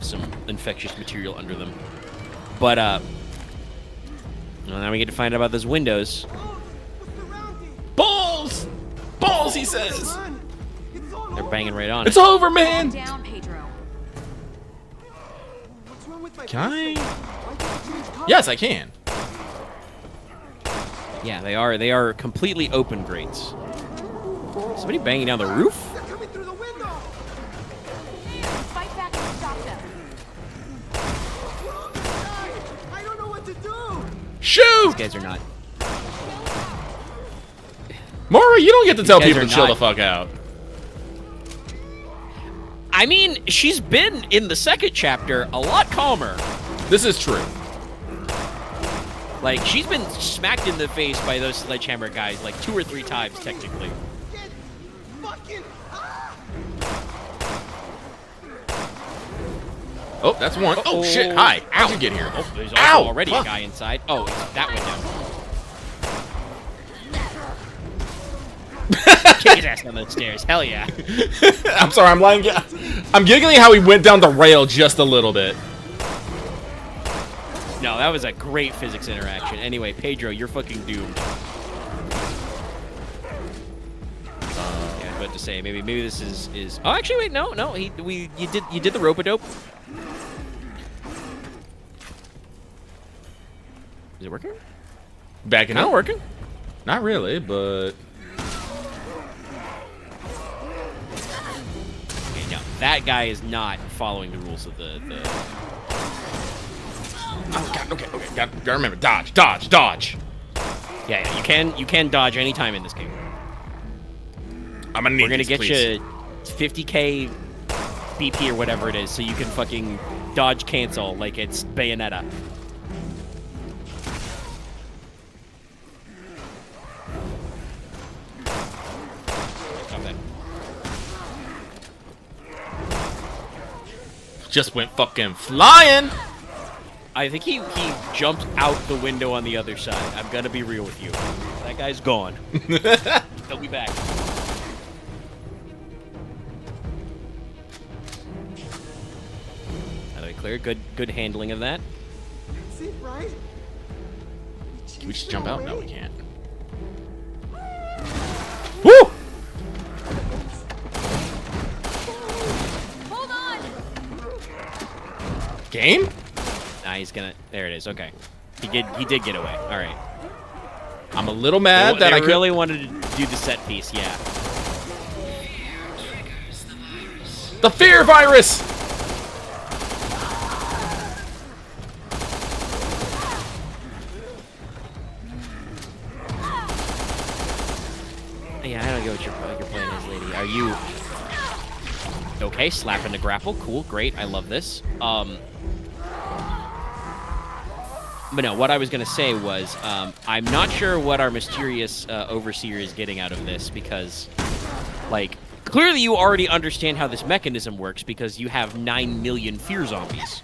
some infectious material under them. But well, now we get to find out about those windows. Balls! Balls, he says! They're banging right on It's it. over, Calm man! down, Pedro. Can I? Yes, I can. Yeah, they are completely open grates. Somebody banging down the roof? They're coming through the window. Fight back and stop them. I don't know what to do. Shoot! These guys are not. Mara, you don't get to tell guys people are to chill the not- fuck out. I mean, she's been in the second chapter a lot calmer. This is true. Like, she's been smacked in the face by those sledgehammer guys like 2 or 3 times, technically. Get fucking. Oh, that's one. Oh, shit. Hi. How'd you get here? Oh, there's also Ow! already Fuck. a guy inside. Oh, it's that window. Kick his ass down those stairs. Hell yeah. I'm sorry, I'm lying. I'm giggling how he went down the rail just a little bit. No, that was a great physics interaction. Anyway, Pedro, you're fucking doomed. Yeah, I was about to say maybe this is. Oh, actually, wait, no. You did the rope-a-dope. Is it working? Backing Not up. working. Not really, but... Okay, no, that guy is not following the rules of the. Oh, God, okay. Gotta remember. Dodge, dodge, dodge. Yeah, you can dodge anytime in this game. I'm gonna need We're gonna these, get please. you 50k BP or whatever it is, so you can fucking dodge cancel like it's Bayonetta. Stop that. Just went fucking flying. I think he jumped out the window on the other side. I'm gonna be real with you. That guy's gone. He'll be back. Clear. Good handling of that. That's it, right? Can we just jump out? No, we can't. Woo! Game? Nah, he's gonna. There it is. Okay, he did get away. All right. I'm a little mad that They I could. really wanted to do the set piece. Yeah. The fear virus. Yeah, I don't get what your plan is, lady. Are you okay? Slap into grapple. Cool, great. I love this. But no, what I was gonna say was, I'm not sure what our mysterious overseer is getting out of this because, like, clearly you already understand how this mechanism works because you have 9 million fear zombies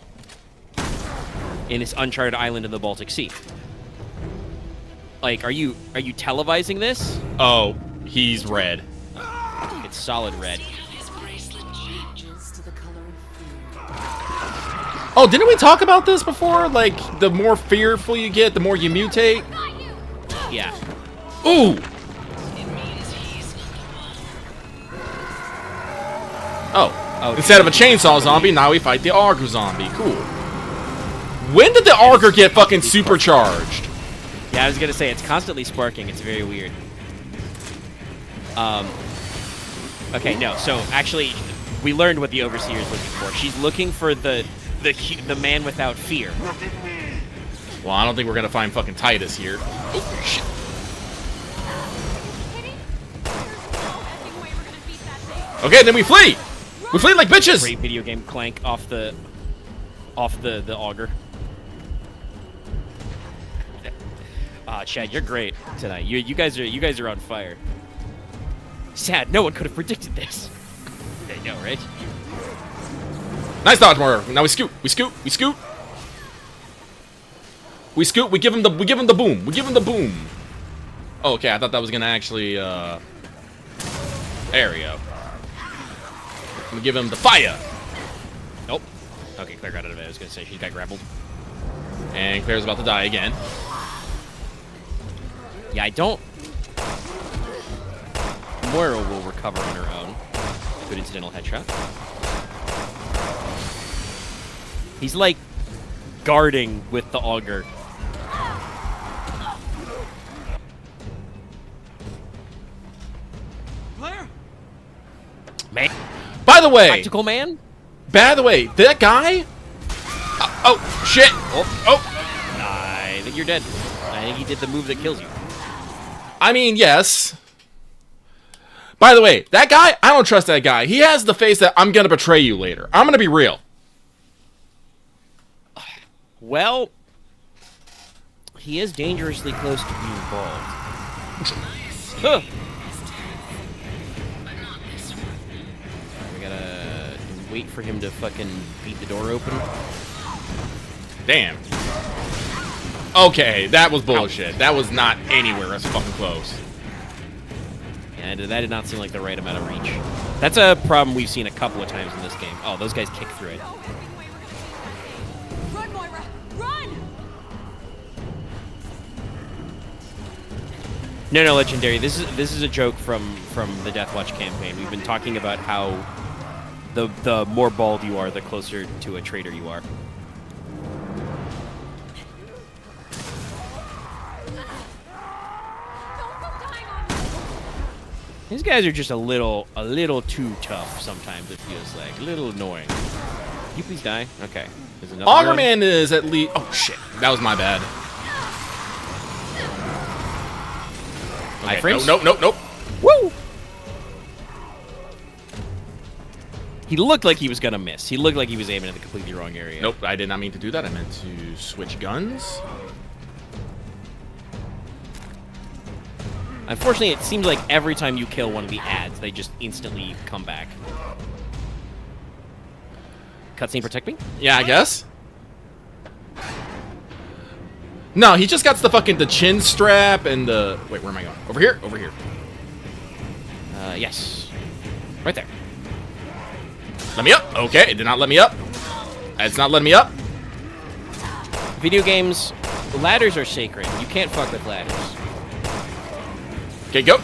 in this uncharted island in the Baltic Sea. Like, are you televising this? Oh, he's red. It's solid red. His bracelet changes to the color of fear. Oh, didn't we talk about this before? Like, the more fearful you get, the more you mutate. Yeah. Ooh. Oh, instead of a chainsaw zombie, now we fight the auger zombie. Cool. When did the auger get fucking supercharged? Yeah, I was gonna say it's constantly sparking. It's very weird. Okay, no. So actually, we learned what the overseer is looking for. She's looking for the man without fear. Well, I don't think we're gonna find fucking Titus here. Oh shit. Kitty? There's no effing way we're gonna beat that thing. Okay, then we flee. We flee like bitches. Great video game clank off the auger. Chad, you're great tonight. You guys are on fire. Sad, no one could have predicted this. I know, right? Nice dodge, Mario. Now we scoot. We scoot. We scoot. We scoot. We give him the boom. We give him the boom. Oh, okay, I thought that was gonna actually. There we go. We give him the fire. Nope. Okay, Claire got out of it. I was gonna say she got grappled. And Claire's about to die again. Yeah, I don't. Moira will recover on her own. Good incidental headshot. He's like guarding with the auger. Claire? Man, By the way, tactical man. that guy. Oh shit. Oh. I think you're dead. I think he did the move that kills you. I mean, yes. By the way, that guy, I don't trust that guy. He has the face that I'm gonna betray you later. I'm gonna be real. Well, he is dangerously close to being bald. Huh. We gotta wait for him to fucking beat the door open. Damn. Okay, that was bullshit. That was not anywhere as fucking close. Yeah, that did not seem like the right amount of reach. That's a problem we've seen a couple of times in this game. Oh, those guys kick through it. No effing way we're gonna beat that thing. Run, Moira! Run! No, Legendary. This is a joke from the Deathwatch campaign. We've been talking about how the more bald you are, the closer to a traitor you are. Don't go dying on me! These guys are just a little too tough sometimes, it feels like. A little annoying. Can you please die? Okay. There's another one. Augerman is at least. Oh shit, that was my bad. Okay, Iframes? Nope. Woo! He looked like he was gonna miss. He looked like he was aiming at the completely wrong area. Nope, I did not mean to do that. I meant to switch guns. Unfortunately, it seems like every time you kill one of the ads, they just instantly come back. Cutscene protect me? Yeah, I guess. No, he just got the chin strap and the. Wait, where am I going? Over here. Over here. Yes. Right there. Let me up. Okay, it did not let me up. It's not letting me up. Video games, ladders are sacred. You can't fuck with ladders. Okay, go.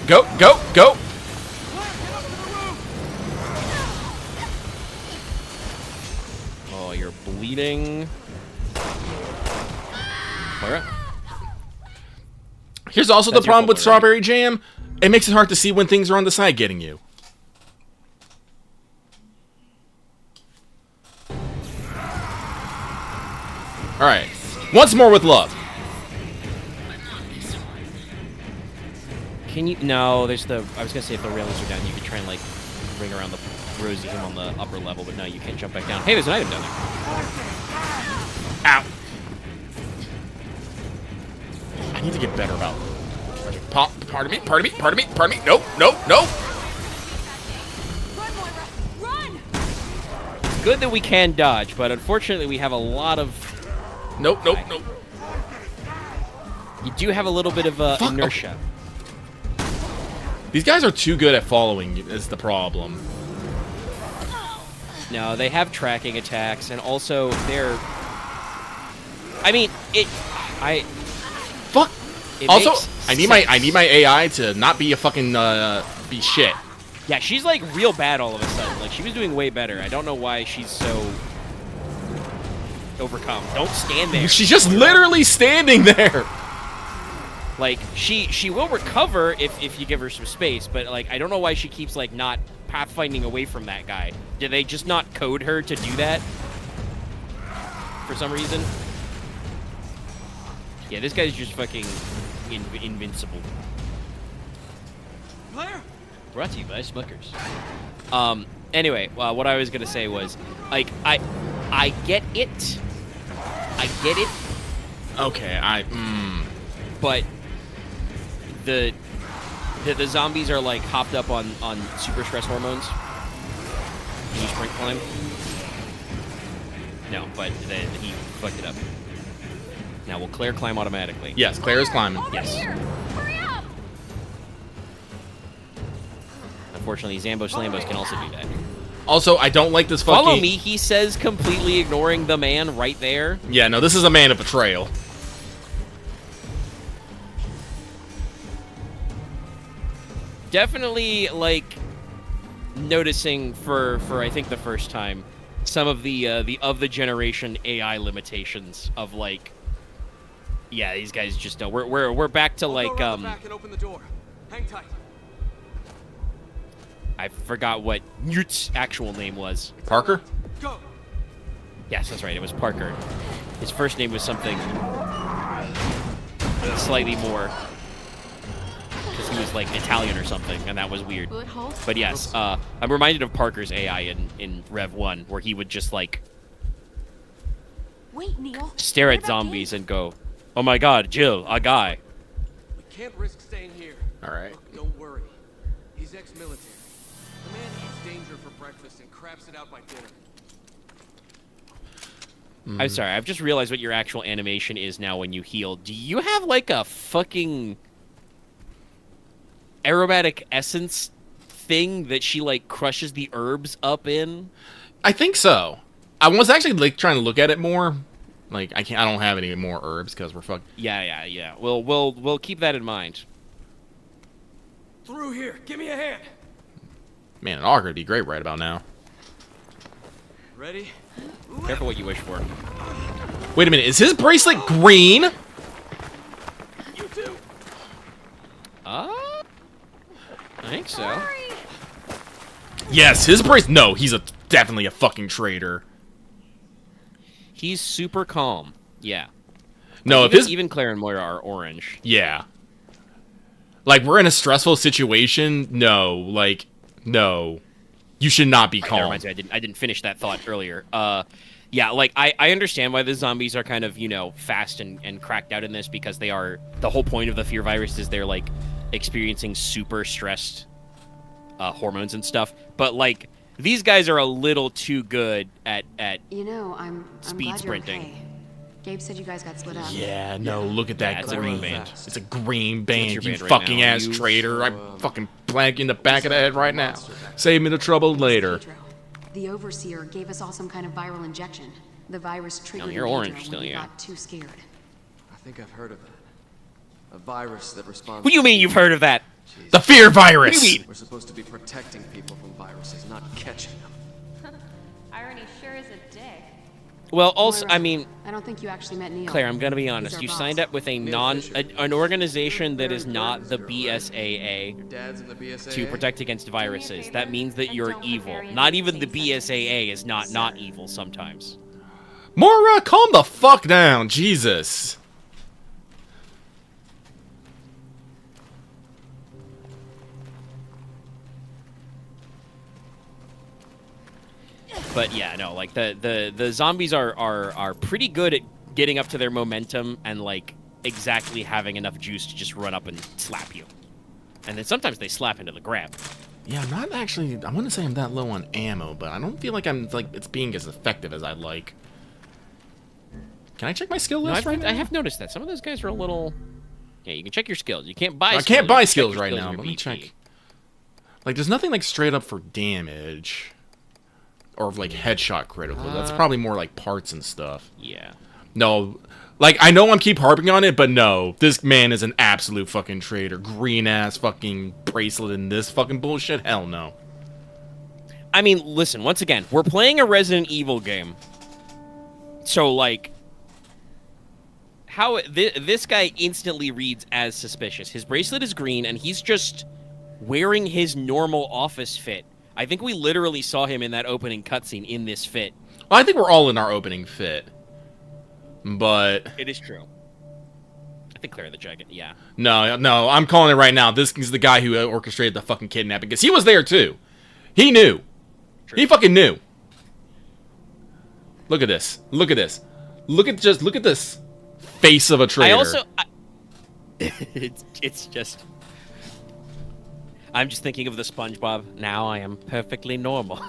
Oh, you're bleeding. Clara? Here's also That's the your problem with fault, right? strawberry jam. It makes it hard to see when things are on the side getting you. Alright. Once more with love. Can you? No, there's the. I was gonna say if the railings are down, you could try and like ring around the Rosie him on the upper level, but no, you can't jump back down. Hey, there's an item down there. Ow. I need to get better about. Pardon me. Nope. Run, Moira! Run! It's good that we can dodge, but unfortunately we have a lot of. Nope. You do have a little bit of inertia. These guys are too good at following you, is the problem. No, they have tracking attacks, and also they're. I mean, it. Fuck. It Also, makes I need sense. my AI to not be a fucking be shit. Yeah, she's like real bad all of a sudden. Like she was doing way better. I don't know why she's so overcome. Don't stand there. She's just literally standing there. Like she will recover if you give her some space, but like I don't know why she keeps like not pathfinding away from that guy. Did they just not code her to do that for some reason? Yeah, this guy's just fucking invincible. Claire? Brought to you by Smuckers. Anyway, what I was gonna say was, like, I get it. I get it, Okay, but the zombies are like hopped up on super stress hormones. Can you sprint climb? No, but he fucked it up. Now will Claire climb automatically? Yes, Claire is climbing. Over Yes. here! Hurry up! Unfortunately, Zambos Lambos can also do that. Also, I don't like this fucking... Follow me, he says, completely ignoring the man right there. Yeah, no, this is a man of betrayal. Definitely, like, noticing for I think the first time some of the of the generation AI limitations of like, yeah, these guys just don't. We're back to like Back and open the door. Hang tight. I forgot what Newt's actual name was. Parker? Go. Yes, that's right. It was Parker. His first name was something slightly more, because he was like Italian or something, and that was weird. Bullet hole? But yes, I'm reminded of Parker's AI in Rev 1, where he would just like Wait, Neil. stare What at about zombies Gabe? and go, "Oh my God, Jill, a guy." We can't risk staying here. Alright. Look, don't worry. He's ex-military. The man eats danger for breakfast and craps it out by dinner. I'm sorry, I've just realized what your actual animation is now when you heal. Do you have like a fucking aromatic essence thing that she like crushes the herbs up in? I think so. I was actually like trying to look at it more. Like I don't have any more herbs because we're fucked. Yeah. We'll keep that in mind. Through here. Give me a hand. Man, an auger would be great right about now. Ready? Careful what you wish for. Wait a minute, is his bracelet green? You too. I think so. Hurry! Yes, his bracelet. No, he's definitely a fucking traitor. He's super calm. Yeah. No, if Even, his even Claire and Moira are orange. yeah. Like we're in a stressful situation. No, like no, you should not be That calm. reminds me, I didn't finish that thought earlier. Yeah, like I understand why the zombies are kind of, you know, fast and cracked out in this, because they are, the whole point of the fear virus is they're like experiencing super stressed hormones and stuff. But like these guys are a little too good at You know, I'm Speed glad sprinting. You're okay. Gabe said you guys got split up. Yeah, no, look at that it's a green green band. It's a green band, your you band right fucking now? ass You- traitor. I'm fucking blank in the back of the head right now. Save me the trouble later. Pedro, the overseer gave us all some kind of viral injection. The virus triggered you're in orange Pedro still, when he yeah. got too scared. I think I've heard of that. A virus that responds. What do you mean you've heard of that? The fear virus. What do you mean? We're supposed to be protecting people from viruses, not catching them. Irony sure is a dick. Well, also, Moira, I mean, I don't think you actually met Neil. Claire, I'm gonna be He's honest. our You boss. signed up with an organization that is not the BSAA Dad's in the BSAA. to protect against viruses. That means that and you're don't evil. bury Not any even the things that BSAA is not evil sometimes. Moira, calm the fuck down. Jesus. But yeah, no, like the zombies are pretty good at getting up to their momentum and like exactly having enough juice to just run up and slap you. And then sometimes they slap into the ground. Yeah, I'm not actually. I want to say I'm that low on ammo, but I don't feel like it's being as effective as I'd like. Can I check my skill No, list right now? I have noticed that some of those guys are a little. Yeah, you can check your skills. You can't buy. I skills, can't you buy can check skills your right skills now. in Let your me BP. check. Like, there's nothing like straight up for damage. Or like headshot critical. That's probably more like parts and stuff. Yeah. No, like I know I'm keep harping on it, but no, this man is an absolute fucking traitor. Green ass fucking bracelet in this fucking bullshit. Hell no. I mean, listen. Once again, we're playing a Resident Evil game, so like, how this guy instantly reads as suspicious. His bracelet is green, and he's just wearing his normal office fit. I think we literally saw him in that opening cutscene in this fit. Well, I think we're all in our opening fit, but It is true. I think Claire the Dragon. Yeah. no, I'm calling it right now. This is the guy who orchestrated the fucking kidnapping because he was there too. He knew. True. He fucking knew. Look at this. Look at this. Look at this face of a traitor. It's just. I'm just thinking of the SpongeBob. Now I am perfectly normal.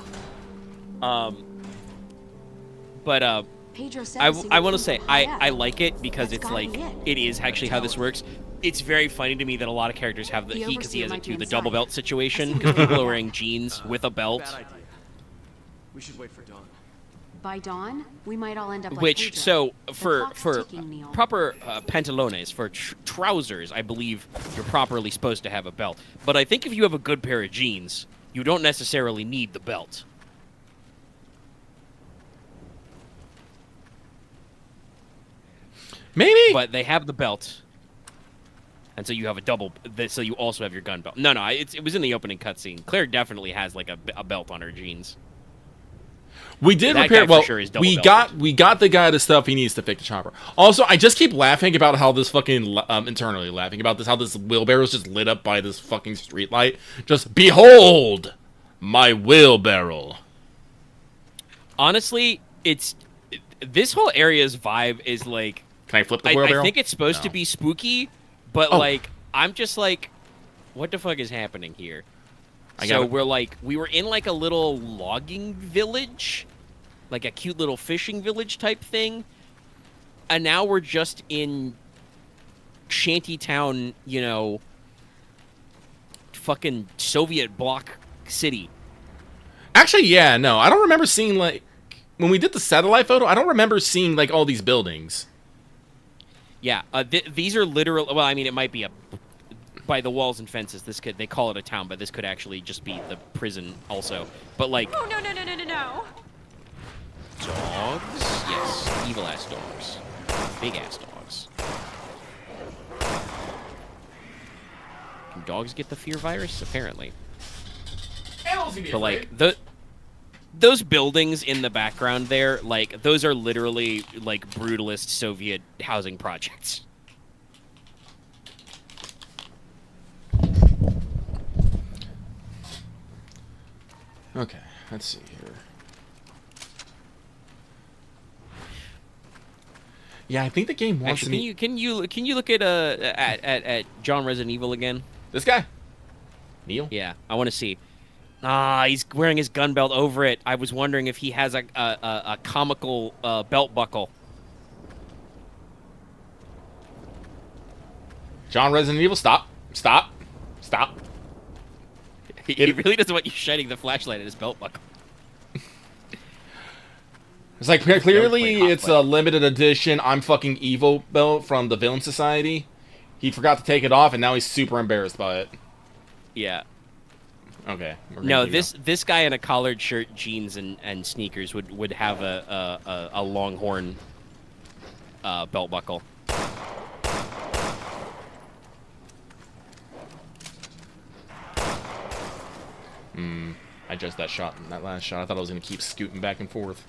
But Pedro said I the want to signature's say high I up. like it because That's it's gotta like be it is actually how this works. It's very funny to me that a lot of characters have The because he overseer has it might too, be the inside. double belt I situation see because him. people are wearing jeans with a belt. Bad idea. We should wait for dawn. By dawn, we might all end up like Which Pedro. so The for clock's for ticking, Neil. proper pantalones for trousers, I believe you're properly supposed to have a belt. But I think if you have a good pair of jeans, you don't necessarily need the belt. Maybe. But they have the belt, and so you have a double. So you also have your gun belt. No, it was in the opening cutscene. Claire definitely has like a belt on her jeans. We did That repair. guy for Well, sure is we double-belted. got the guy the stuff he needs to fix the chopper. Also, I just keep laughing about how this fucking internally laughing about this how this wheelbarrow is just lit up by this fucking street light. Just behold my wheelbarrow. Honestly, this whole area's vibe is like. Can I flip the I wheelbarrow? think it's supposed to No. be spooky, but Oh. like I'm just like, what the fuck is happening here? I got So it. we were in like a little logging village, like a cute little fishing village type thing, and now we're just in shantytown, fucking Soviet bloc city. Actually, yeah, no, I don't remember seeing like when we did the satellite photo. I don't remember seeing like all these buildings. Yeah, these are literal. Well, I mean, it might be by the walls and fences. They call it a town, but this could actually just be the prison also. But like Oh, no. dogs, yes, evil ass dogs, big ass dogs. Can dogs get the fear virus? Apparently. But like those buildings in the background there, like those are literally like brutalist Soviet housing projects. Okay, let's see here. Yeah, I think the game wants Actually, me. can you look at John Resident Evil again? This guy, Neil. Yeah, I want to see. He's wearing his gun belt over it. I was wondering if he has a comical belt buckle. John Resident Evil. Stop. He really doesn't want you shining the flashlight at his belt buckle. It's like clearly Hot it's Plate. a limited edition I'm fucking evil belt from the Villain Society. He forgot to take it off and now he's super embarrassed by it. Yeah. Okay. we're gonna No, keep this guy in a collared shirt, jeans, and sneakers would have a Longhorn belt buckle. going. I just that last shot. I thought I was gonna keep scooting back and forth.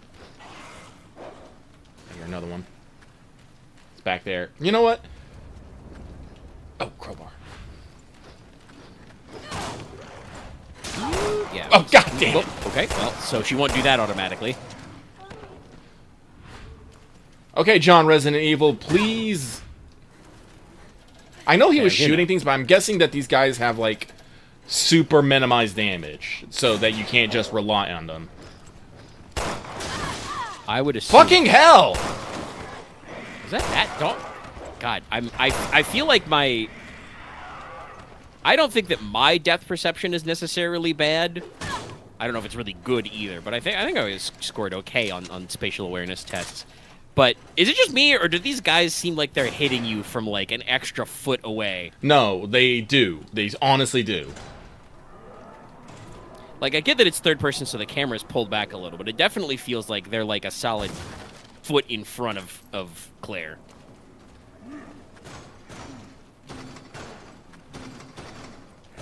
I hear another one. It's back there. You know what? Oh, crowbar. Yeah. Oh, god damn it. Okay. Well, so she won't do that automatically. Okay, John Resident Evil, please. I know he was you know. shooting things, but I'm guessing that these guys have, like, super minimized damage, so that you can't just rely on them. I would assume. Fucking hell! Is that dog? God, I feel like my. I don't think that my depth perception is necessarily bad. I don't know if it's really good either, but I think I scored okay on spatial awareness tests. But is it just me, or do these guys seem like they're hitting you from like an extra foot away? No, they do. They honestly do. Like, I get that it's third person, so the camera's pulled back a little, but it definitely feels like they're like a solid foot in front of Claire.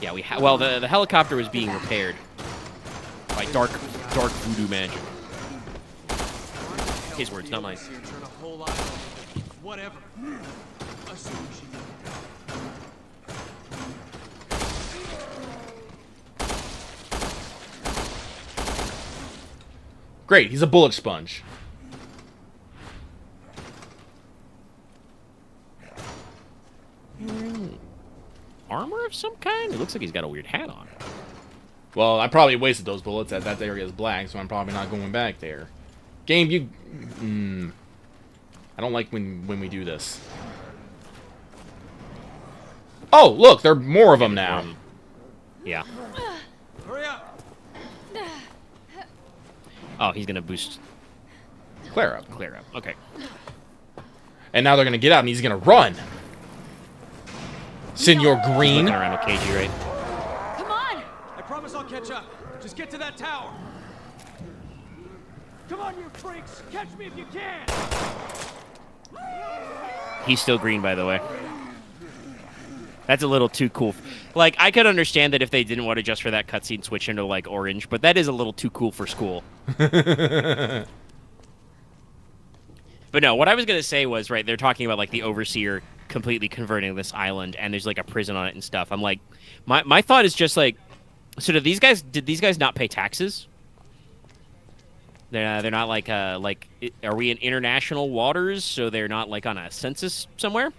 Yeah, well, the helicopter was being repaired by dark voodoo magic. His words, not mine. Here, turn a whole lot of whatever. Assuming she did. Great, he's a bullet sponge. Armor of some kind? It looks like he's got a weird hat on. Well, I probably wasted those bullets. That area is black, so I'm probably not going back there. Game, you... I don't like when we do this. Oh, look, there are more of them now. Yeah. Hurry up! Oh, he's gonna boost Claire up. Claire up. Okay. And now they're gonna get out and he's gonna run. Senor Green. Looking around with KG, right? Come on! I promise I'll catch up. Just get to that tower. Come on, you freaks! Catch me if you can! He's still green, by the way. That's a little too cool. Like, I could understand that if they didn't want to just for that cutscene switch into, like, orange, but that is a little too cool for school. But no, what I was going to say was, right, they're talking about, like, the Overseer completely converting this island, and there's, like, a prison on it and stuff. I'm like, my thought is just, like, so did these guys not pay taxes? They're not, like, are we in international waters, so they're not, like, on a census somewhere?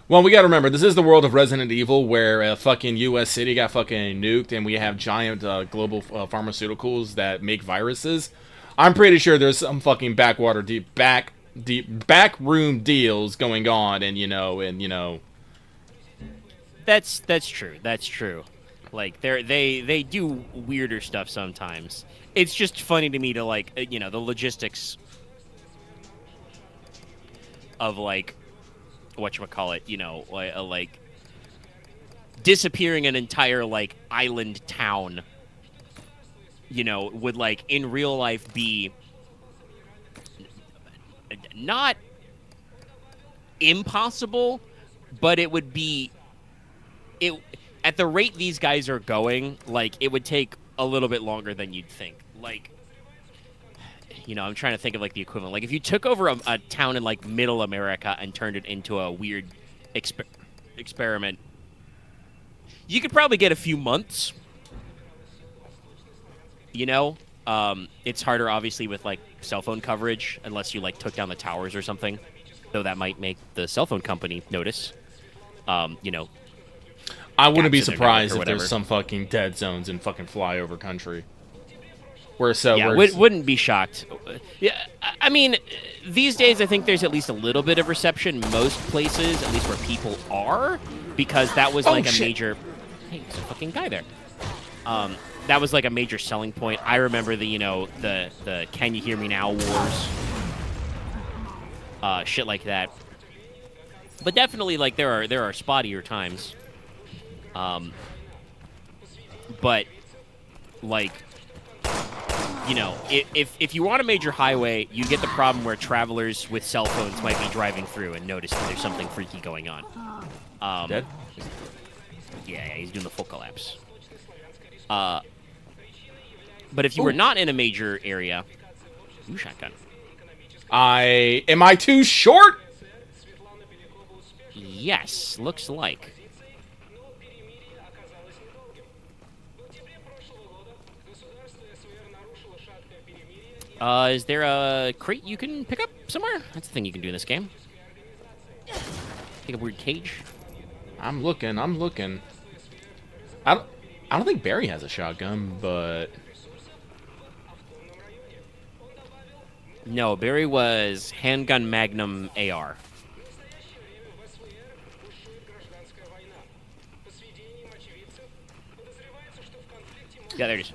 Well, we gotta remember, this is the world of Resident Evil, where a fucking U.S. city got fucking nuked, and we have giant global pharmaceuticals that make viruses. I'm pretty sure there's some fucking backroom deals going on, and That's true. That's true. Like they do weirder stuff sometimes. It's just funny to me to like the logistics of like whatchamacallit, like disappearing an entire like island town, would like in real life be not impossible, but it would be at the rate these guys are going, like it would take a little bit longer than you'd think. Like, I'm trying to think of like the equivalent. Like if you took over a town in like middle America and turned it into a weird experiment, you could probably get a few months. It's harder obviously with like cell phone coverage unless you like took down the towers or something, though that might make the cell phone company notice. I wouldn't be gaps in their surprised network or if there's whatever. some fucking dead zones in fucking flyover country. Wouldn't be shocked. Yeah, I mean, these days I think there's at least a little bit of reception most places, at least where people are, because that was like a major. Hey, there's a fucking guy there. That was like a major selling point. I remember the the Can You Hear Me Now wars, shit like that. But definitely, like there are spottier times. but like, you know, if you were on a major highway, you get the problem where travelers with cell phones might be driving through and notice that there's something freaky going on. Dead? Yeah, he's doing the full collapse. But if you were not in a major area, ooh, shotgun. Am I too short? Yes, looks like. Is there a crate you can pick up somewhere? That's the thing you can do in this game. Pick up a weird cage. I'm looking. I don't think Barry has a shotgun, but No, Barry was handgun Magnum AR. Yeah, there it is.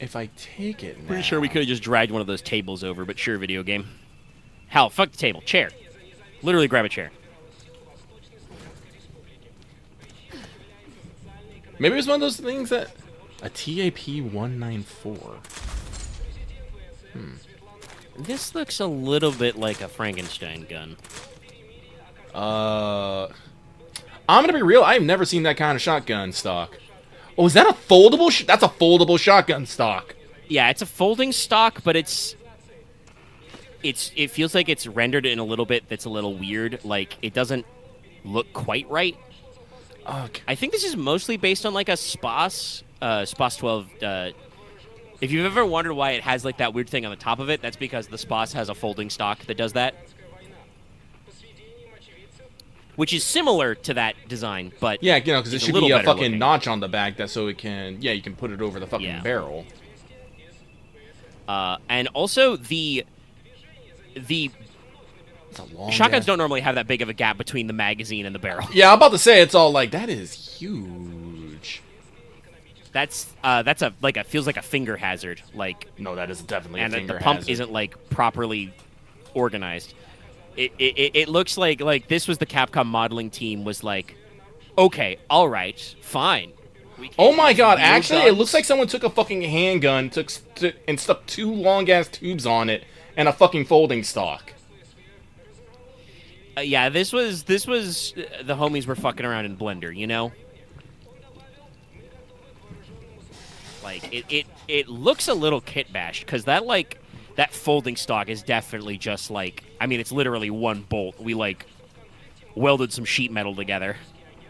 if I take it now... Pretty sure we could have just dragged one of those tables over, but sure, video game. Hell, fuck the table. Chair. Literally grab a chair. Maybe it was one of those things that... A TAP-194. This looks a little bit like a Frankenstein gun. I'm gonna be real, I've never seen that kind of shotgun stock. Oh, is that a foldable? That's a foldable shotgun stock. Yeah, it's a folding stock, but it feels like it's rendered in a little bit that's a little weird. Like, it doesn't look quite right. Okay. I think this is mostly based on, like, a SPAS 12. If you've ever wondered why it has, like, that weird thing on the top of it, that's because the SPAS has a folding stock that does that. Which is similar to that design, but Yeah, you know, because it it's should little be a better fucking looking. notch on the back that so it can... Yeah, you can put it over the fucking Yeah. barrel. And also the It's a long shotguns ass- don't normally have that big of a gap between the magazine and the barrel. Yeah, I'm about to say, it's all like, that is huge. That's feels like a finger hazard, like, No, that is definitely and a finger the pump hazard. isn't like properly organized. It looks like this was the Capcom modeling team was like, okay, all right, fine. We Oh can't my use god, real actually, it guns. looks like someone took a fucking handgun, and stuck 2 long-ass tubes on it, and a fucking folding stock. Yeah, this was the homies were fucking around in Blender, you know. Like it looks a little kit bashed because that folding stock is definitely just like, I mean, it's literally one bolt. We like welded some sheet metal together.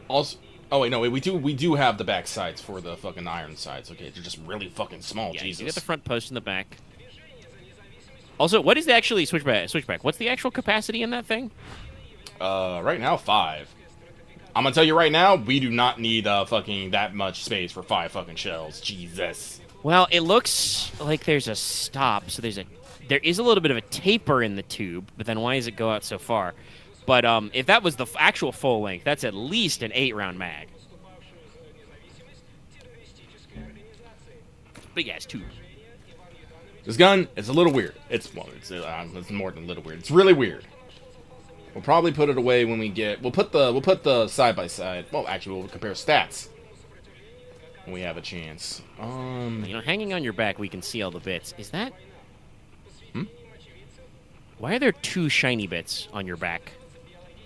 Also, oh wait, no, wait, we do have the back sides for the fucking iron sides. Okay, they're just really fucking small. Yeah, Jesus. you get the front post in the back. Also, what is the actually switchback? What's the actual capacity in that thing? Right now 5. I'm gonna tell you right now, we do not need fucking that much space for 5 fucking shells. Jesus. Well, it looks like there's a stop, so there is a little bit of a taper in the tube, but then why does it go out so far? But if that was the actual full length, that's at least an 8-round mag. Big ass tube. This gun is a little weird. It's more than a little weird. It's really weird. We'll probably put it away when we get. We'll put the side by side. Well, actually, we'll compare stats when we have a chance. You know, hanging on your back, we can see all the bits. Is that? Why are there 2 shiny bits on your back?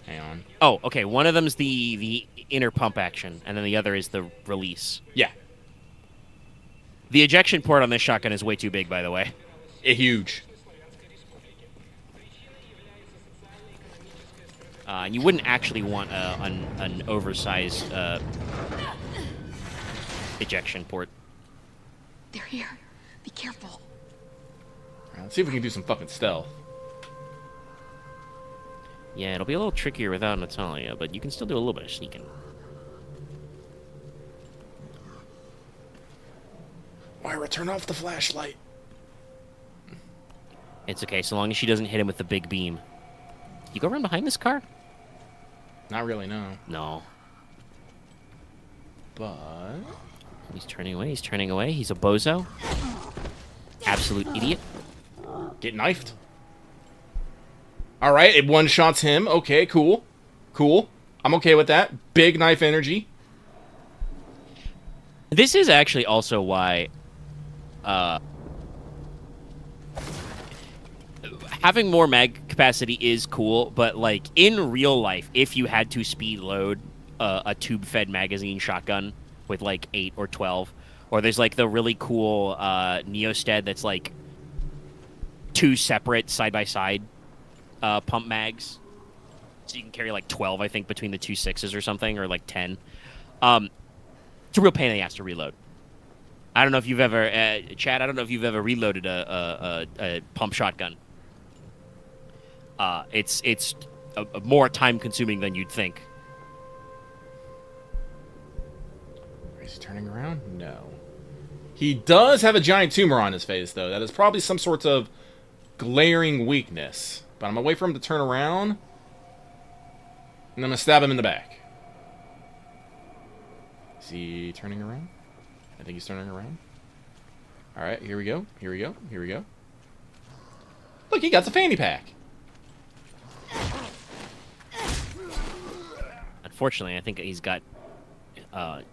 Hang on. Oh, okay. One of them's the inner pump action, and then the other is the release. Yeah, The ejection port on this shotgun is way too big, by the way. huge. And you wouldn't actually want an oversized ejection port. They're here. Be careful. Let's see if we can do some fucking stealth. Yeah, it'll be a little trickier without Natalia, but you can still do a little bit of sneaking. Moira, turn off the flashlight. It's okay, so long as she doesn't hit him with the big beam. You go around behind this car? Not really, no. No. But He's turning away, he's turning away. He's a bozo. Absolute idiot. get knifed. All right, it one shots him. Okay, cool, cool. I'm okay with that. Big knife energy. This is actually also why having more mag capacity is cool, but like in real life, if you had to speed load a tube-fed magazine shotgun with like 8 or 12, or there's like the really cool Neosted that's like 2 separate side-by-side pump mags, so you can carry like 12, I think, between the 2 6s or something, or like 10. It's a real pain in the ass to reload. I don't know if you've ever, Chad. I don't know if you've ever reloaded a pump shotgun. It's a more time consuming than you'd think. Is he turning around? No. He does have a giant tumor on his face, though. That is probably some sort of glaring weakness. But I'm gonna wait for him to turn around, and I'm gonna stab him in the back. Is he turning around? I think he's turning around. Alright, here we go. Here we go. Here we go. Look, he got the fanny pack. Unfortunately, I think he's got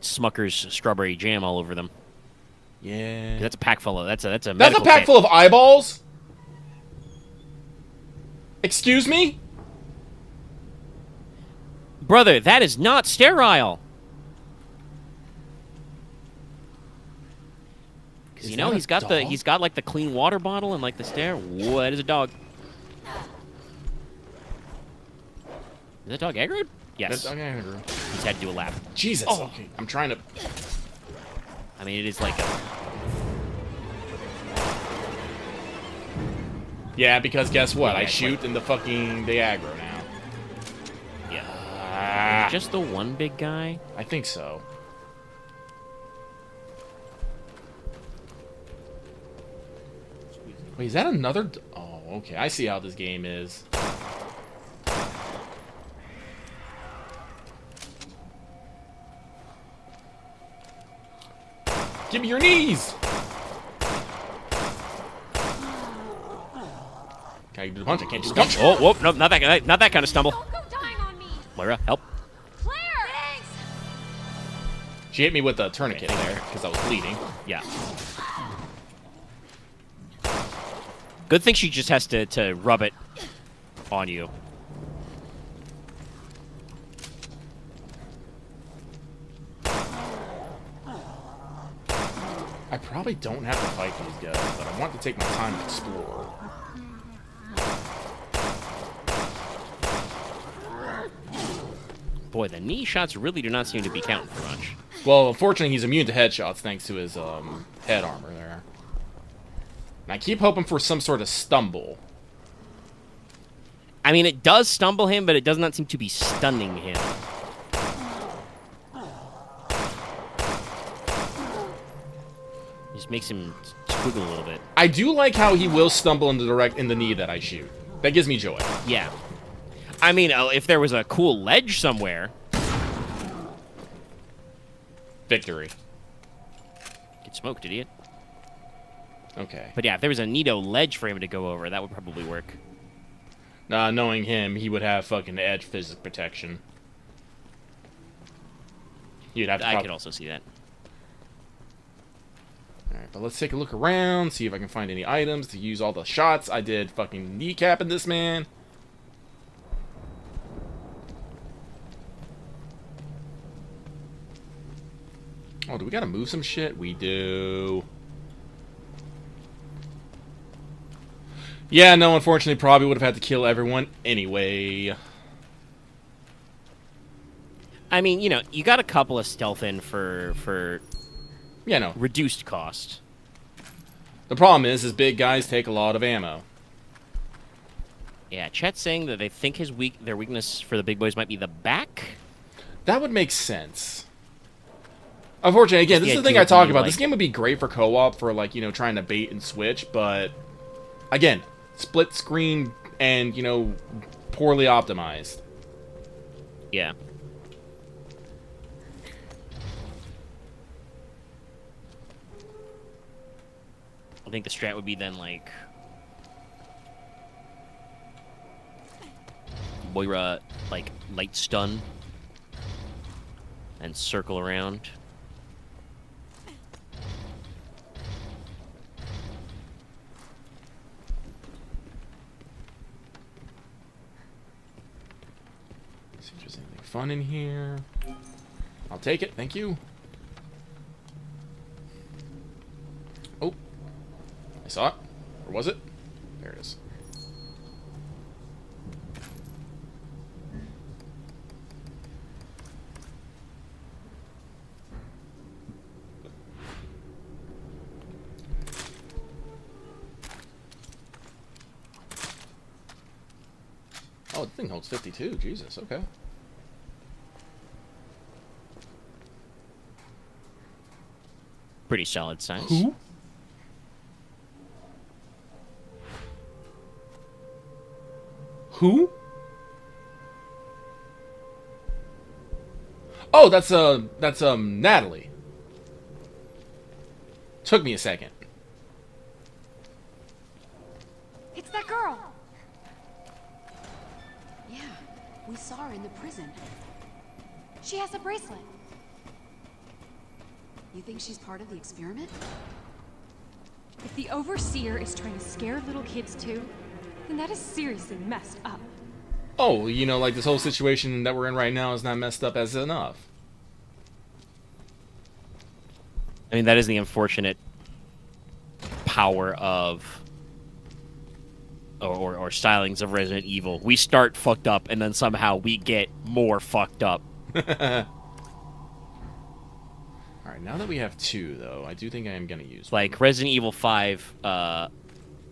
Smucker's strawberry jam all over them. Yeah. That's a pack full of. That's a That's a medical pack kit. full of eyeballs? Excuse me? Brother, that is not sterile. Because Is you know that a he's dog? got like the clean water bottle and like the stair. Whoa, that is a dog. Is that dog aggroed? Yes. Okay. He's had to do a lap. Jesus. Oh. Okay. I'm trying to... I mean, it is like a... Yeah, because guess what? Yeah, I it's shoot and the fucking... They aggro now. Yeah. Ah, Just the one big guy? I think so. Wait, is that another... Oh, okay. I see how this game is. Give me your knees! Can I do the punch? I can't do the punch. Oh, whoop, no, not that kind of stumble. Don't go dying on me! Moira, help. Claire! Thanks! She hit me with a tourniquet there, because I was bleeding. Yeah. Good thing she just has to rub it on you. I probably don't have to fight these guys, but I want to take my time to explore. Boy, the knee shots really do not seem to be counting for much. Well, unfortunately, he's immune to headshots thanks to his head armor there. And I keep hoping for some sort of stumble. I mean, it does stumble him, but it does not seem to be stunning him. Just makes him squiggle a little bit. I do like how he will stumble in the knee that I shoot. That gives me joy. Yeah. I mean, if there was a cool ledge somewhere... Victory. Get smoked, idiot. Okay. But yeah, if there was a neato ledge for him to go over, that would probably work. Knowing him, he would have fucking edge physics protection. You'd have to I could also see that. Alright, but let's take a look around, see if I can find any items to use all the shots. I did fucking kneecapping this man. Oh, do we gotta move some shit? We do. Yeah, no, unfortunately, probably would have had to kill everyone anyway. I mean, you know, you got a couple of stealth in for Yeah, no. reduced cost. The problem is big guys take a lot of ammo. Yeah, Chet's saying that they think their weakness for the big boys might be the back. That would make sense. Unfortunately, again, this is the thing I talk about. This game would be great for co-op for, like, you know, trying to bait and switch, but, again, split screen and, you know, poorly optimized. Yeah. I think the strat would be then, like... Moira, like, light stun. And circle around. fun in here? I'll take it, thank you. Oh. I saw it. Or was it? There it is. Oh, the thing holds 52. Jesus, okay. Pretty solid size. Who? Who? Oh, that's Natalie. Took me a second. It's that girl. Yeah, we saw her in the prison. She has a bracelet. You think she's part of the experiment? If the Overseer is trying to scare little kids too, then that is seriously messed up. Oh, you know, like this whole situation that we're in right now is not messed up as enough. I mean, that is the unfortunate power of or stylings of Resident Evil. We start fucked up, and then somehow we get more fucked up. Alright, now that we have 2, though, I do think I am going to use one. Like, Resident Evil 5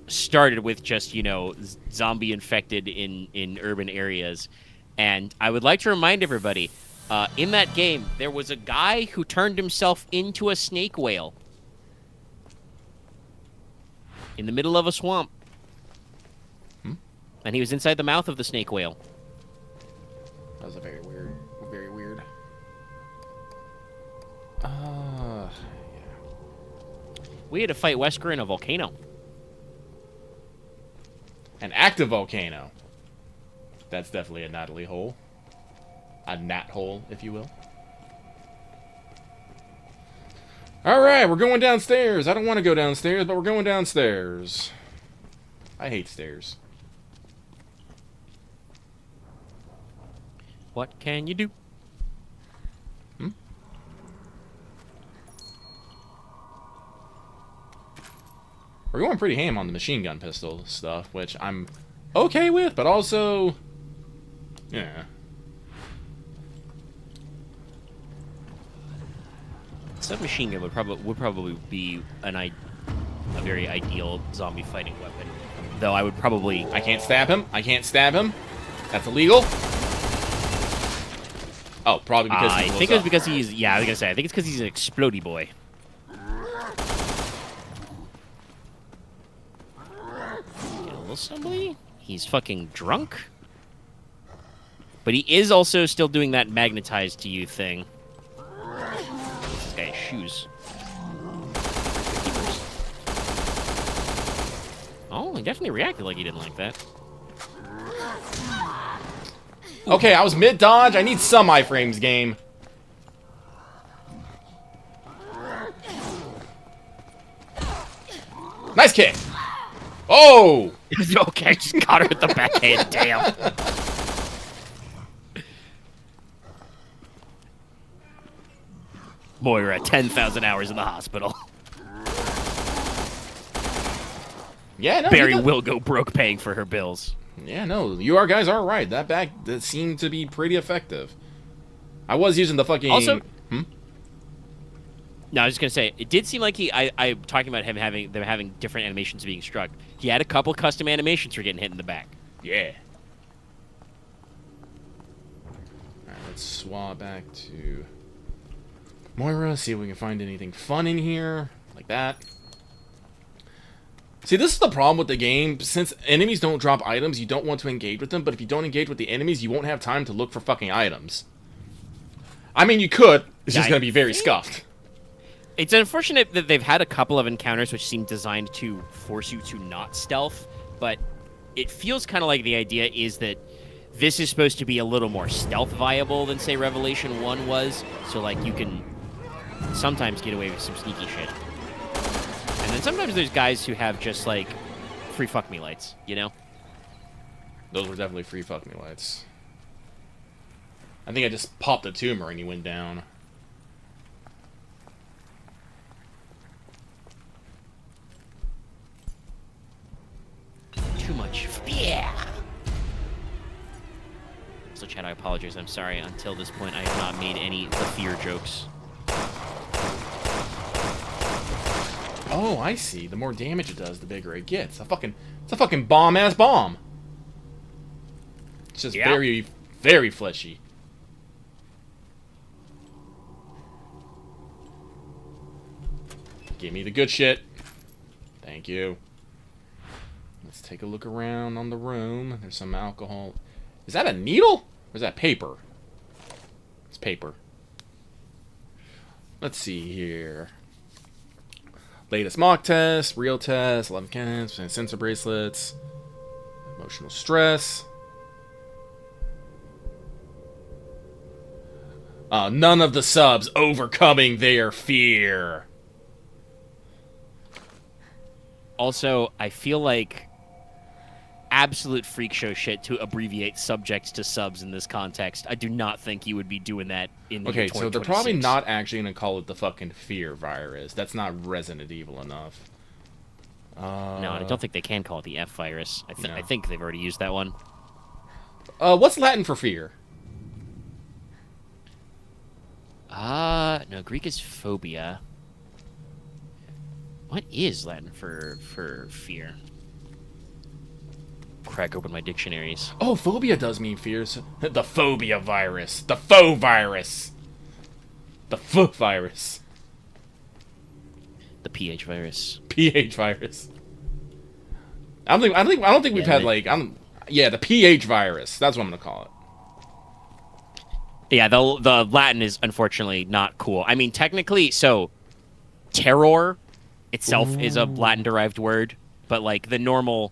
started with just, you know, zombie infected in urban areas. And I would like to remind everybody, in that game, there was a guy who turned himself into a snake whale. In the middle of a swamp. And he was inside the mouth of the snake whale. That was a very weird. Yeah. We had to fight Wesker in a volcano. An active volcano. That's definitely a Natalie hole. A Nat hole, if you will. Alright, we're going downstairs. I don't want to go downstairs, but we're going downstairs. I hate stairs. What can you do? We're going pretty ham on the machine gun pistol stuff, which I'm okay with, but also, yeah. Submachine gun would probably be a very ideal zombie fighting weapon. Though I would probably... I can't stab him. I can't stab him. That's illegal. Oh, probably because he I blows think it was up. because he's... Yeah, I was gonna say. I think it's because he's an explodey boy. Get a little somebody. He's fucking drunk. But he is also still doing that magnetized to you thing. This guy has shoes. Oh, he definitely reacted like he didn't like that. Okay, I was mid-dodge. I need some iframes, game. Nice kick. Oh! Okay, I just got her with the backhand. Damn. Boy, we're at 10,000 hours in the hospital. Yeah, no. Barry will go broke paying for her bills. Yeah, no. You guys are right. That seemed to be pretty effective. I was using the fucking... Also... No, I was just gonna say, it did seem like I'm talking about them having different animations being struck. He had a couple custom animations for getting hit in the back. Yeah. Alright, let's swap back to Moira, see if we can find anything fun in here. Like that. See, this is the problem with the game. Since enemies don't drop items, you don't want to engage with them, but if you don't engage with the enemies, you won't have time to look for fucking items. I mean, you could. It's just gonna be very scuffed. It's unfortunate that they've had a couple of encounters which seem designed to force you to not stealth, but it feels kind of like the idea is that this is supposed to be a little more stealth viable than, say, Revelation 1 was, so, like, you can sometimes get away with some sneaky shit. And then sometimes there's guys who have just, like, free fuck me lights, you know? Those were definitely free fuck me lights. I think I just popped a tumor and he went down. Too much. Yeah. So, Chad, I apologize. I'm sorry. Until this point, I have not made any the fear jokes. Oh, I see. The more damage it does, the bigger it gets. It's a fucking bomb-ass bomb. It's just very, very fleshy. Give me the good shit. Thank you. Let's take a look around on the room. There's some alcohol. Is that a needle? Or is that paper? It's paper. Let's see here. Latest mock test, real test, 11 cans, sensor bracelets, emotional stress. None of the subs overcoming their fear. Also, I feel like absolute freak show shit to abbreviate subjects to subs in this context. I do not think you would be doing that in the year Okay, so they're 2026. probably not actually going to call it the fucking fear virus. That's not Resident Evil enough. No, I don't think they can call it the F virus. I think they've already used that one. What's Latin for fear? No, Greek is phobia. What is Latin for fear? Crack open my dictionaries. Oh, phobia does mean fears. The phobia virus. The faux virus. The faux virus. The PH virus. PH virus. I don't think we've had the PH virus. That's what I'm gonna call it. Yeah, the Latin is unfortunately not cool. I mean, technically, so terror itself is a Latin-derived word, but like the normal.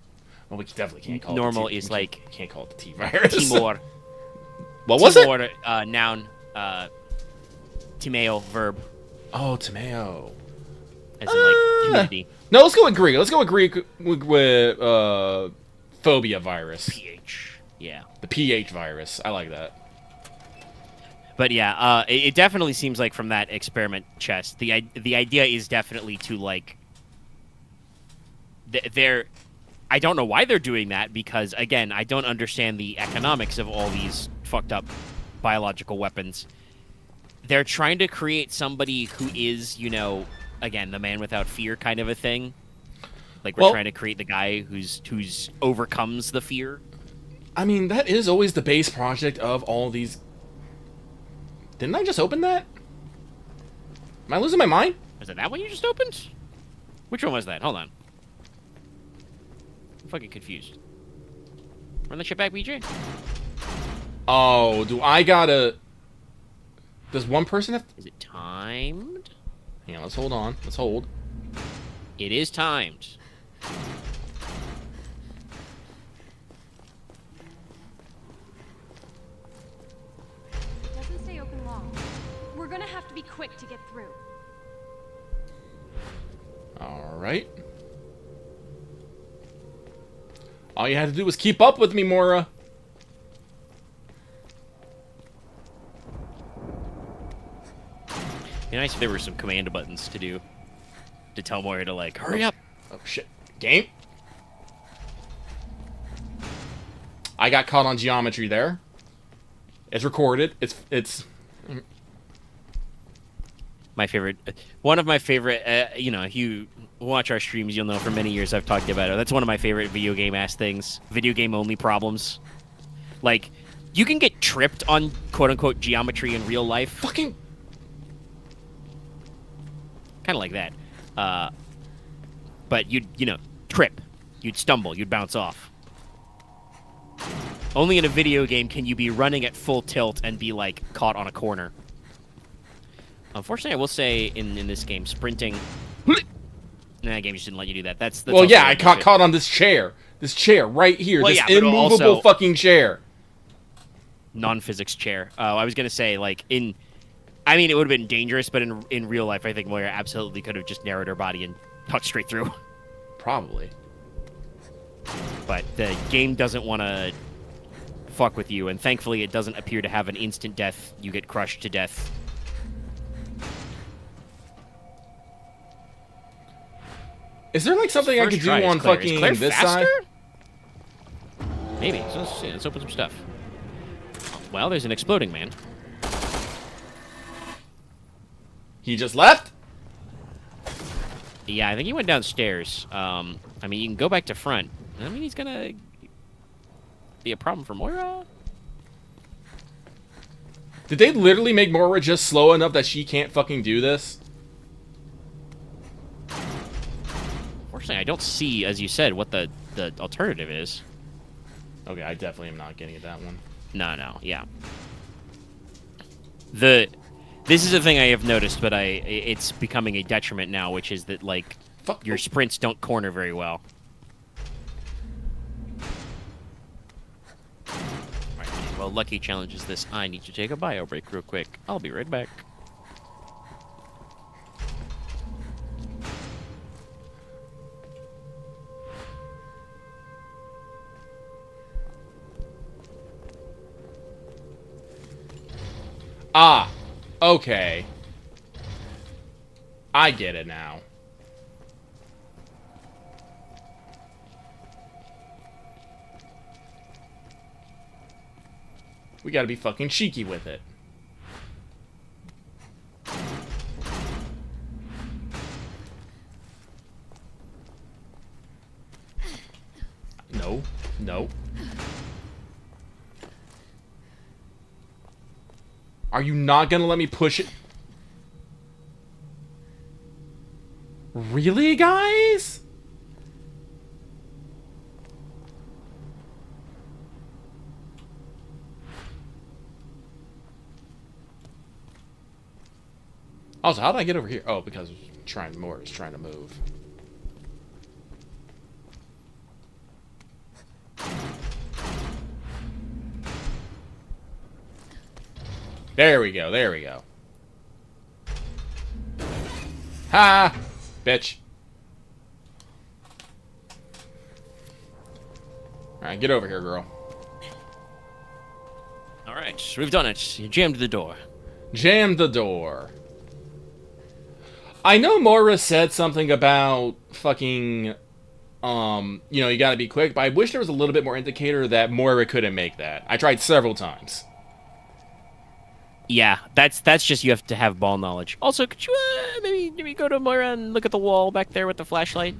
Well, we definitely can't call normal it the T. is like We can't call it the T virus. Timor. What was it? Timor, noun. Timeo, verb. Oh, Timeo. As in like humidity. No, let's go with Greek. Let's go with Greek with phobia virus. PH. Yeah. The PH virus. I like that. But yeah, it definitely seems like from that experiment chest, the idea is definitely to like. They're. I don't know why they're doing that because again, I don't understand the economics of all these fucked up biological weapons. They're trying to create somebody who is, again, the man without fear kind of a thing. Like we're trying to create the guy who's overcomes the fear. I mean, that is always the base project of all these. Didn't I just open that? Am I losing my mind? Was it that one you just opened? Which one was that? Hold on. I'm fucking confused. Run the shit back, BJ. Oh, do I gotta... Does one person have... Is it timed? Hang on, let's hold on. Let's hold. It is timed. It doesn't stay open long. We're gonna have to be quick to get through. Alright. All you had to do was keep up with me, Mora. It'd be nice if there were some command buttons to do. To tell Moira to, like, hurry up. Oh, shit. Game? I got caught on geometry there. It's recorded. It's... My favorite... One of my favorite... if you watch our streams, you'll know for many years I've talked about it. That's one of my favorite video game-ass things. Video game-only problems. Like, you can get tripped on quote-unquote geometry in real life. Fucking... Kind of like that. But you'd, trip. You'd stumble. You'd bounce off. Only in a video game can you be running at full tilt and be, like, caught on a corner. Unfortunately, I will say in this game, sprinting... Nah, game just didn't let you do that. That's well, yeah, I got caught on this chair. This chair right here. Well, this yeah, but immovable also- fucking chair. Non-physics chair. I was going to say, like, I mean, it would have been dangerous, but in real life, I think Moira absolutely could have just narrowed her body and tucked straight through. Probably. But the game doesn't want to fuck with you, and thankfully it doesn't appear to have an instant death. You get crushed to death. Is there like something I First could do try is on Claire. Is fucking Claire this faster? side? Maybe. So let's open some stuff. Well, there's an exploding man. He just left? Yeah, I think he went downstairs. I mean, you can go back to front. I mean, he's gonna be a problem for Moira. Did they literally make Moira just slow enough that she can't fucking do this? Fortunately, I don't see, as you said, what the alternative is. Okay, I definitely am not getting at that one. No, yeah. This is a thing I have noticed, but it's becoming a detriment now, which is that, like, Fuck. your sprints don't corner very well. Alright, well, Lucky challenges this. I need to take a bio break real quick. I'll be right back. Ah, okay. I get it now. We gotta be fucking cheeky with it. No, no. Are you not gonna let me push it? Really, guys? Also, how did I get over here? Oh, because Moira's trying to move. There we go, there we go. Ha! Bitch. Alright, get over here, girl. Alright, we've done it. You jammed the door. Jammed the door. I know Moira said something about fucking, you know, you gotta be quick, but I wish there was a little bit more indicator that Moira couldn't make that. I tried several times. Yeah, that's just you have to have ball knowledge. Also, could you maybe go to Moira and look at the wall back there with the flashlight?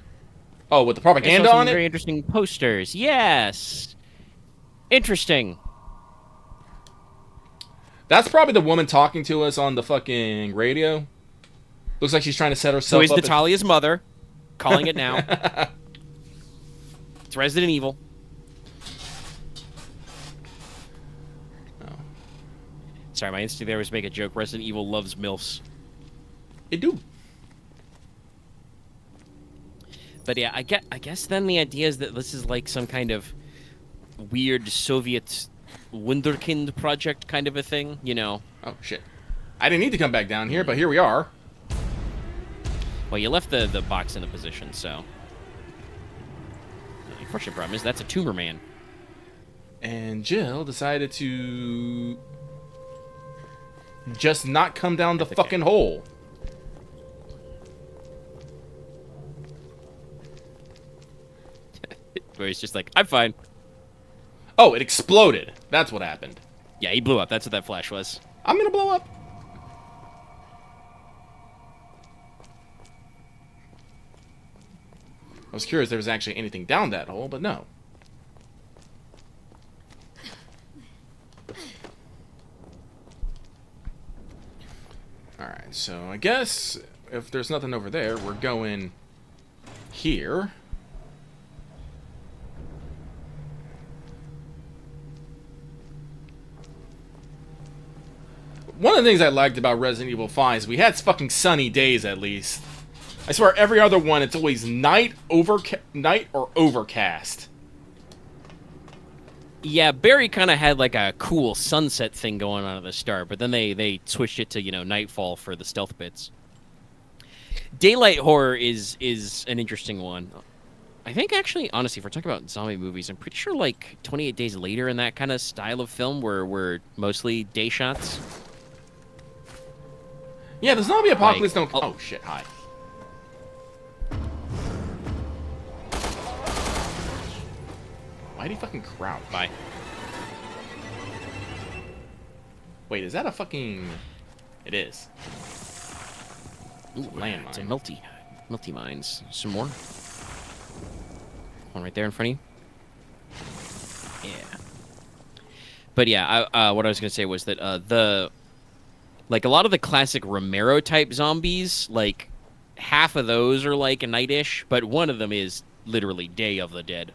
Oh, with the I saw propaganda some on very it? interesting posters. Yes. Interesting. That's probably the woman talking to us on the fucking radio. Looks like she's trying to set herself So is up. Natalia's mother. Calling it now. It's Resident Evil. Sorry, my instinct there was to make a joke. Resident Evil loves MILFs. It do. But yeah, I guess then the idea is that this is like some kind of weird Soviet Wunderkind project kind of a thing, you know. Oh, shit. I didn't need to come back down here, but here we are. Well, you left the box in a position, so... The unfortunate problem is that's a tumor man. And Jill decided to just not come down the fucking hole. Where he's just like, I'm fine. Oh, it exploded. That's what happened. Yeah, he blew up. That's what that flash was. I'm gonna blow up. I was curious if there was actually anything down that hole, but no. Alright, so I guess if there's nothing over there, we're going here. One of the things I liked about Resident Evil 5 is we had fucking sunny days at least. I swear every other one it's always night or overcast. Yeah, Barry kind of had like a cool sunset thing going on at the start, but then they switched it to, you know, nightfall for the stealth bits. Daylight horror is an interesting one. I think actually, honestly, if we're talking about zombie movies, I'm pretty sure like 28 Days Later and that kind of style of film were mostly day shots. Yeah, the zombie apocalypse Like, don't. Oh shit! Hi. Why'd he fucking crouch? Bye. Wait, is that a fucking? It is. Ooh, landmine. it's a multi mines. Some more. One right there in front of you. Yeah. But yeah, what I was gonna say was that like a lot of the classic Romero type zombies, like half of those are like a night-ish, but one of them is literally Day of the Dead.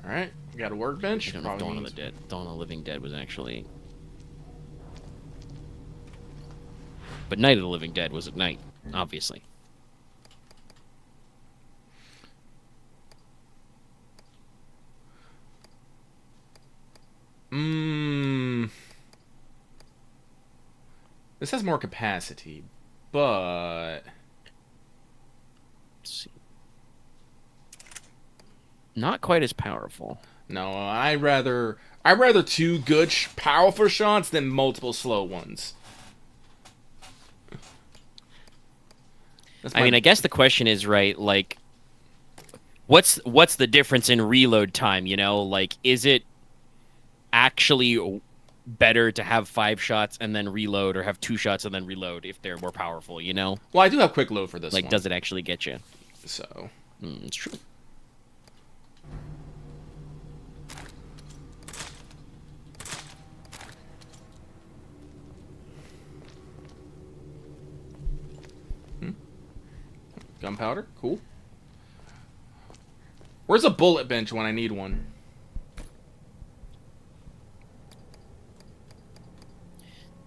All right, we got a workbench. I don't know if Probably Dawn of means- the Dead, Dawn of the Living Dead was actually, but Night of the Living Dead was at night, obviously. This has more capacity, but Let's see. Not quite as powerful. no, I'd rather two good, powerful shots than multiple slow ones. That's I mean, I guess the question is, right, like, what's the difference in reload time, you know? Like, is it actually better to have 5 shots and then reload, or have 2 shots and then reload if they're more powerful, you know? well, I do have quick load for this Like, one. does it actually get you? So It's true. gunpowder, cool. Where's a bullet bench when I need one?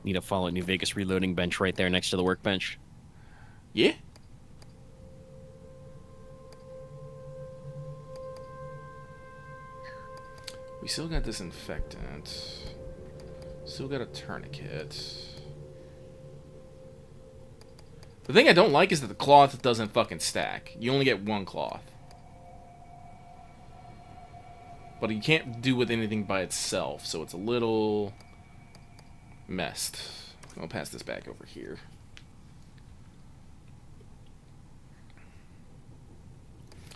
Need a Fallout New Vegas reloading bench right there next to the workbench. Yeah. We still got disinfectant. Still got a tourniquet. The thing I don't like is that the cloth doesn't fucking stack. You only get 1 cloth. But you can't do with anything by itself, so it's a little messed. I'll pass this back over here.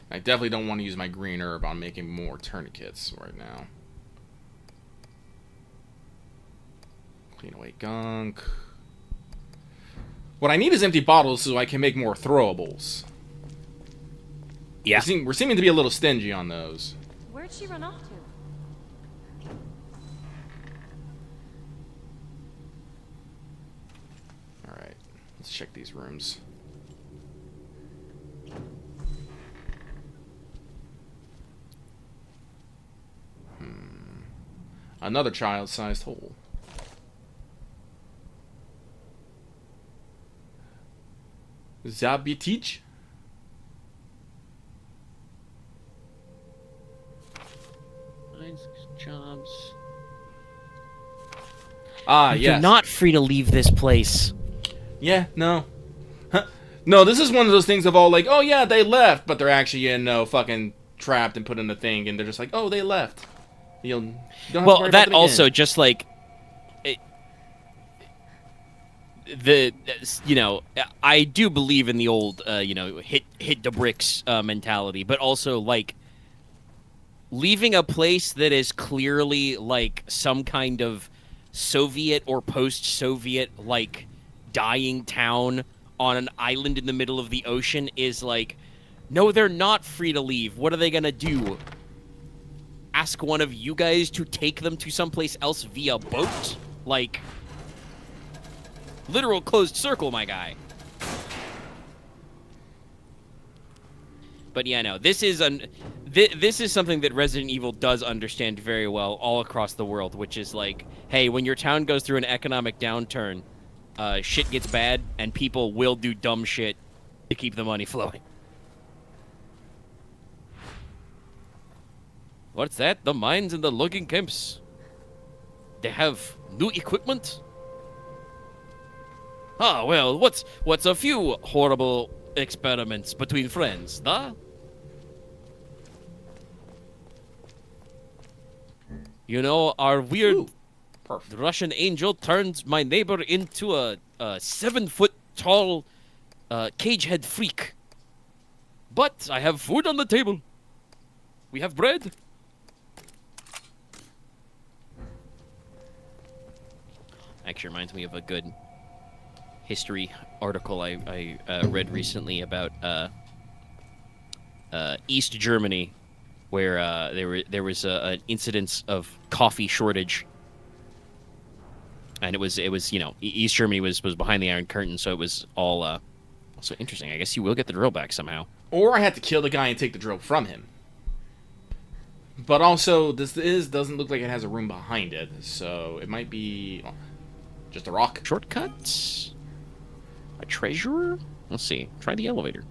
I definitely don't want to use my green herb on making more tourniquets right now. Clean away gunk. What I need is empty bottles so I can make more throwables. Yeah. We're seeming to be a little stingy on those. Where'd she run off to? Alright, let's check these rooms. Another child-sized hole. Zabitic? Nice jobs. Ah, You're yes. not free to leave this place. Yeah, no. Huh. No, this is one of those things of all like, oh yeah, they left, but they're actually fucking trapped and put in the thing, and they're just like, oh, they left. You don't have to Well, worry that about them also again. just like I do believe in the old hit the bricks mentality, but also like leaving a place that is clearly like some kind of Soviet or post-Soviet like dying town on an island in the middle of the ocean is like, no, they're not free to leave. What are they gonna do? Ask one of you guys to take them to someplace else via boat? Like, literal closed circle, my guy. But yeah, no, this is this is something that Resident Evil does understand very well all across the world, which is like, hey, when your town goes through an economic downturn, shit gets bad, and people will do dumb shit to keep the money flowing. What's that? The mines and the logging camps. They have new equipment? Ah, well, what's a few horrible experiments between friends, da? You know, our weird Ooh, perfect. Russian angel turned my neighbor into a 7-foot-tall cage-head freak. But I have food on the table. We have bread. Actually reminds me of a good history article I read recently about East Germany, where there was an incidence of coffee shortage, and it was East Germany was behind the Iron Curtain, so it was all also interesting. I guess you will get the drill back somehow. Or I had to kill the guy and take the drill from him. But also, doesn't look like it has a room behind it, so it might be just a rock. Shortcuts? A treasurer? Let's see. Try the elevator.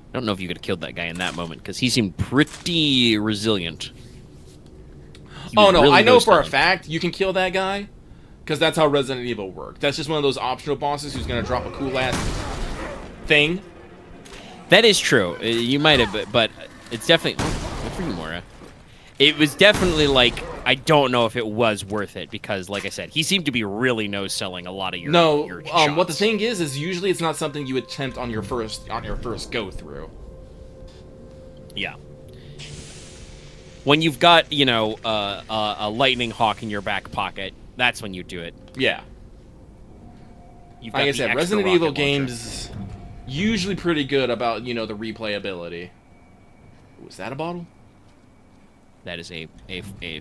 I don't know if you could have killed that guy in that moment, because he seemed pretty resilient. He Oh was no, really I know for a no-selling. fact you can kill that guy, because that's how Resident Evil worked. That's just one of those optional bosses who's gonna drop a cool ass thing. That is true. You might have, but it's definitely... Oh, good for you, Mora. It was definitely like, I don't know if it was worth it, because, like I said, he seemed to be really no-selling a lot of your No, shots. what the thing is usually it's not something you attempt on your first go through. Yeah. When you've got, a lightning hawk in your back pocket, that's when you do it. Yeah. You've got Like I the said, extra Resident rocket Evil launcher. games usually pretty good about, the replayability. Was that a bottle? That is a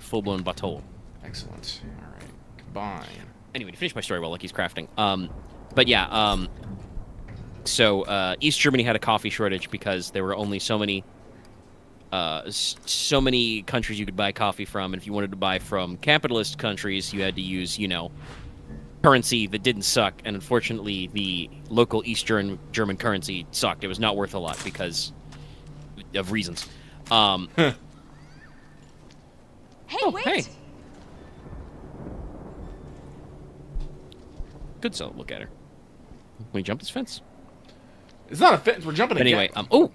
full-blown bottle. Excellent. Alright. Combine. Anyway, to finish my story while Lucky's crafting. But yeah, so East Germany had a coffee shortage because there were only so many countries you could buy coffee from, and if you wanted to buy from capitalist countries, you had to use, currency that didn't suck, and unfortunately, the local East German currency sucked. It was not worth a lot because of reasons. Hey, Oh, wait! hey. Good so look at her. When you jump this fence. It's not a fence, we're jumping But again. anyway, oh!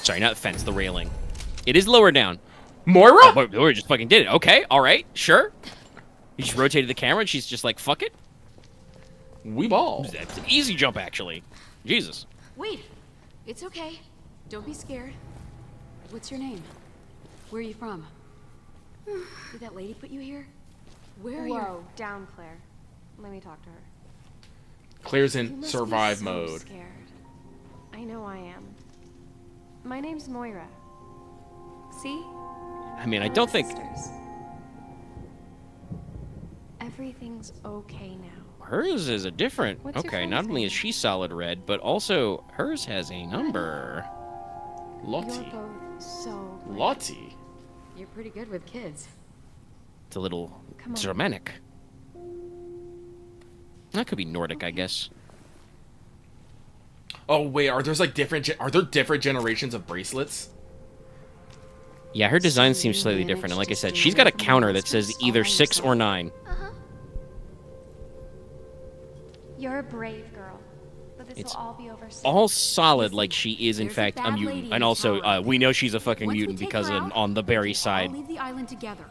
Sorry, not the fence, the railing. It is lower down. Moira? Oh, but Laura just fucking did it. Okay, alright, sure. You just rotated the camera and she's just like, fuck it. We ball. That's an easy jump, actually. Jesus. Wait. It's okay. Don't be scared. What's your name? Where are you from? Did that lady put you here? Where are you? Whoa, down, Claire. Let me talk to her. Claire's You in must survive be so mode. Scared. I know I am. My name's Moira. See? I mean, I don't think... Sisters. Everything's okay now. Hers is a different... What's your Okay, friend's not only name? is she solid red, but also hers has a number. You're Lottie. both so great. Lottie? You're pretty good with kids. It's a little Come on. Germanic. That could be Nordic, I guess. Oh wait, are there different generations of bracelets? Yeah, her design seems slightly different, and like I said, she's got a counter that says either 6 or 9. You're a brave girl. But this It's will all be over soon. All solid, like she is in There's a fact a bad mutant, lady and in also town. we know she's a fucking Once we mutant take because her on out, the Barry we can side. all leave the island together.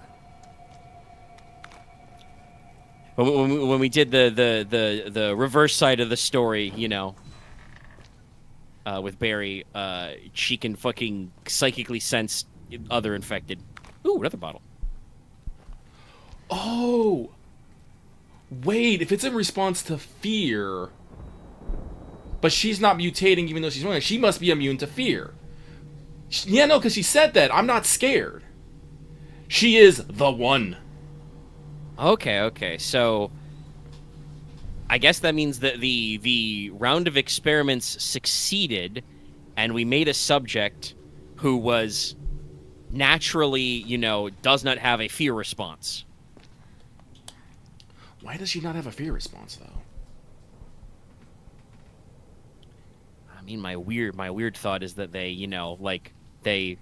When we did the reverse side of the story, with Barry, she can fucking psychically sense other infected. Ooh, another bottle. Oh! Wait, if it's in response to fear... But she's not mutating even though she's running, she must be immune to fear. Yeah, no, because she said that. I'm not scared. She is the one. Okay, so I guess that means that the round of experiments succeeded, and we made a subject who was naturally, does not have a fear response. Why does she not have a fear response, though? I mean, my weird thought is that they, they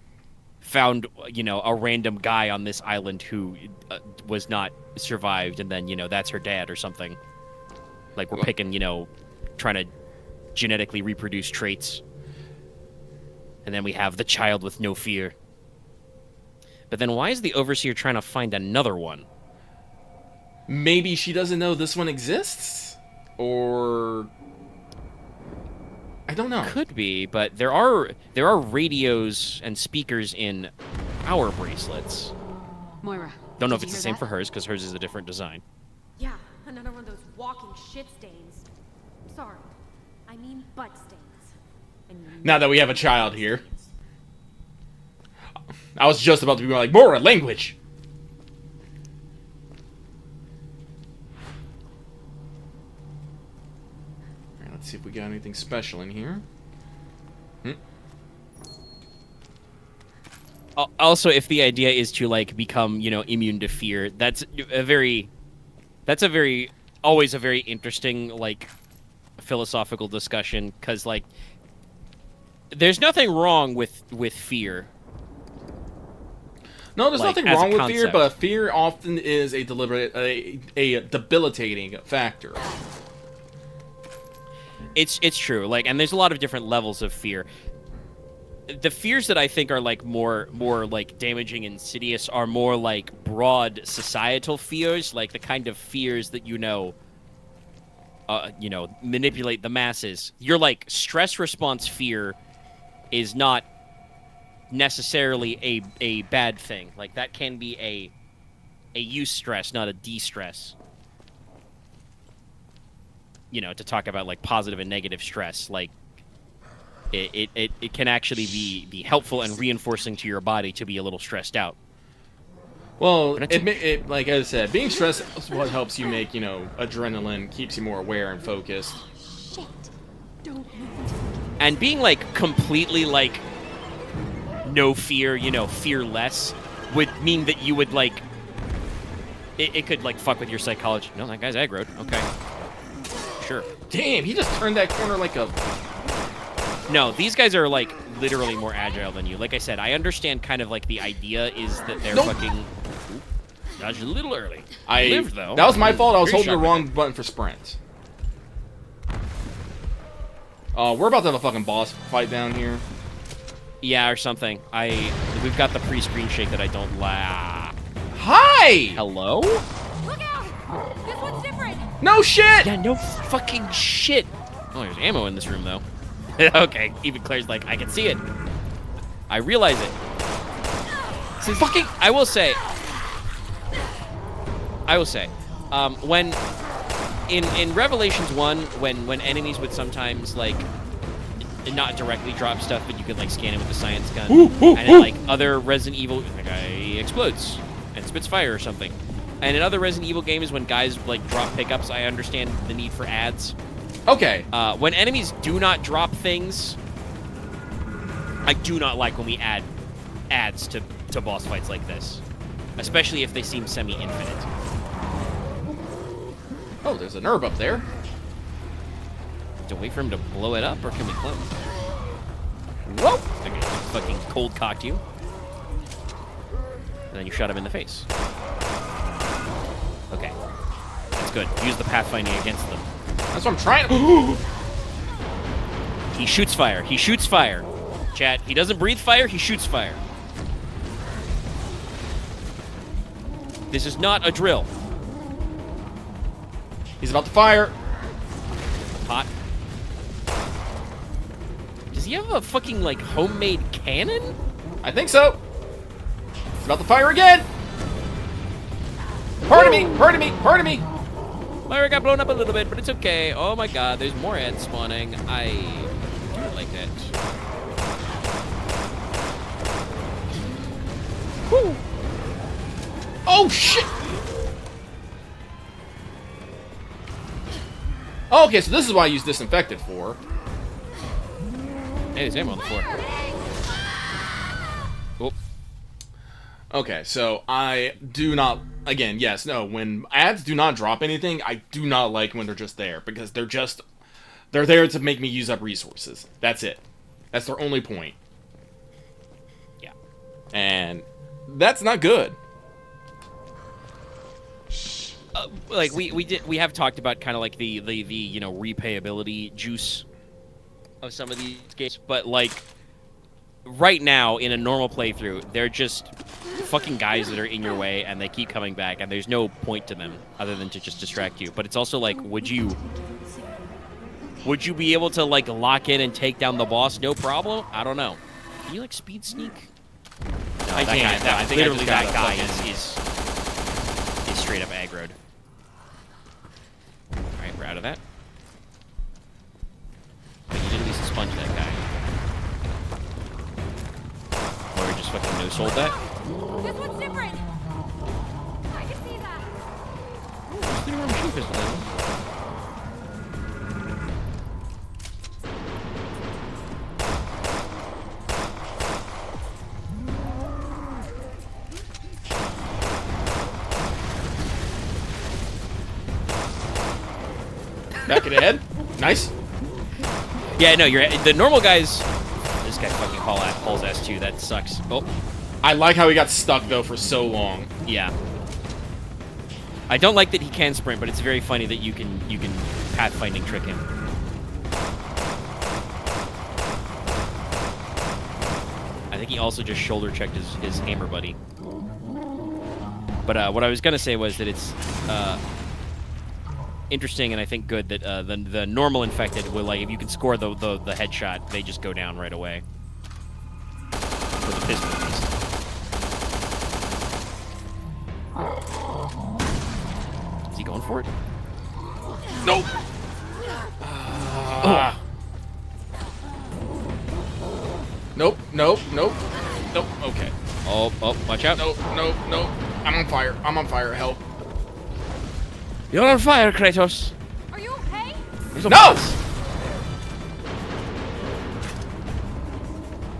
found, a random guy on this island who was not survived, and then, that's her dad or something. Like we're picking, trying to genetically reproduce traits. And then we have the child with no fear. But then why is the Overseer trying to find another one? Maybe she doesn't know this one exists? Or... I don't know. Could be, but there are radios and speakers in our bracelets. Moira. Don't know if did it's you the hear same for that? hers, because hers is a different design. Yeah, another one of those walking shit stains. Sorry, I mean butt stains. And you Now that we have a child here. I was just about to be like, Mora, language! Alright, let's see if we got anything special in here. Also, if the idea is to like become, immune to fear, that's always a very interesting like philosophical discussion, because like there's nothing wrong with fear. No, there's Like, nothing as a wrong with fear, concept. but fear often is a deliberate, a debilitating factor. It's true. Like, and there's a lot of different levels of fear. The fears that I think are like more like damaging and insidious are more like broad societal fears, like the kind of fears that manipulate the masses. Your like stress response fear is not necessarily a bad thing. Like that can be a use stress, not a de-stress. To talk about like positive and negative stress, like it can actually be helpful and reinforcing to your body to be a little stressed out. Well, like I said, being stressed is what helps you make, adrenaline, keeps you more aware and focused. shit. Don't move until And being like completely like no fear, fearless, would mean that you would like it could like fuck with your psychology. No, that guy's aggroed. Okay. Sure. Damn, he just turned that corner like a... No, these guys are like literally more agile than you. Like I said, I understand kind of like the idea is that they're Nope. fucking dodged a little early. Lived though. That was my fault. I was Very holding the sharp. wrong button for sprint. We're about to have a fucking boss fight down here. Yeah, or something. We've got the pre-screen shake that I don't like. Hi! Hello? Look out! This one's different! No shit! Yeah, no fucking shit. Oh, there's ammo in this room though. Okay, even Claire's like, I can see it. I realize it. So fucking, I will say, when in Revelations 1, when enemies would sometimes like not directly drop stuff, but you could like scan it with the science gun, and in like other Resident Evil, the guy explodes and spits fire or something. And in other Resident Evil games, when guys like drop pickups, I understand the need for ads. Okay. When enemies do not drop things, I do not like when we add ads to boss fights like this, especially if they seem semi-infinite. Oh, there's an herb up there. To wait for him to blow it up, or can we clone? Whoa! Okay, fucking cold cocked you, and then you shot him in the face. Okay, that's good. Use the pathfinding against them. That's what I'm trying to... He shoots fire. He shoots fire. Chat, he doesn't breathe fire, he shoots fire. This is not a drill. He's about to fire. Hot. Does he have a fucking, like, homemade cannon? I think so. He's about to fire again. Pardon me, pardon me, pardon me. Myra got blown up a little bit, but it's okay. Oh my god, there's more ants spawning. I do like that. Woo. Oh, shit. Okay, so this is what I use disinfectant for. Hey, there's ammo on the floor. Oh. Okay, so I do not... Again, yes, no, when ads do not drop anything, I do not like when they're just there, because they're there to make me use up resources. That's it. That's their only point. Yeah. And that's not good. like we have talked about kind of like the you know, repayability juice of some of these games, but like right now in a normal playthrough, they're just fucking guys that are in your way and they keep coming back, and there's no point to them other than to just distract you. But it's also like, would you be able to like lock in and take down the boss no problem? I don't know. Can you like speed sneak? No, I can't. I think I literally just that gotta guy fucking- is straight up aggroed. All right, we're out of that. But you did at least sponge that guy. Or we just fucking no-sold that. This one's different. I can see that. What's the machine pistol then? Back of the head. Nice. Yeah, no, you're the normal guys. This guy fucking hauls ass too. That sucks. Oh, I like how he got stuck though for so long. yeah. I don't like that he can sprint, but it's very funny that you can pathfinding trick him. I think he also just shoulder checked his hammer buddy. But what I was gonna say was that it's interesting and I think good that the normal infected will, like, if you can score the headshot, they just go down right away. For the pistol at least. Is he going for it? Nope. Nope. Nope. Nope. Nope. Okay. Oh, watch out. Nope. Nope. Nope. I'm on fire. I'm on fire. Help. You're on fire, Kratos. Are you okay? There's a No! boss.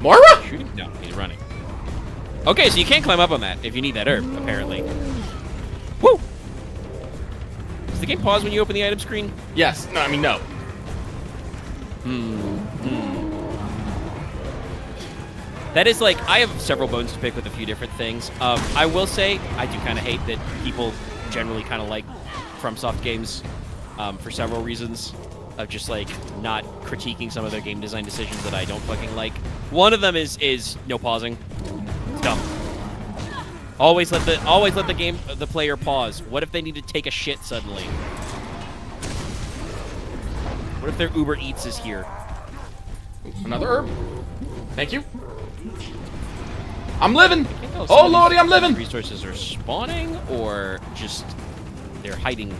Moira? Shoot him? No, he's running. Okay, so you can't climb up on that if you need that herb, apparently. Woo! Does the game pause when you open the item screen? Yes. No. I mean no. That is like, I have several bones to pick with a few different things. I will say, I do kind of hate that people generally kind of like FromSoft games for several reasons of just like not critiquing some of their game design decisions that I don't fucking like. One of them is no pausing. It's dumb. Always let the player pause. What if they need to take a shit suddenly? What if their Uber Eats is here? Another herb. Thank you. I'm living. I can't tell if Oh some of lordy, these I'm living. Resources are spawning or just they're hiding.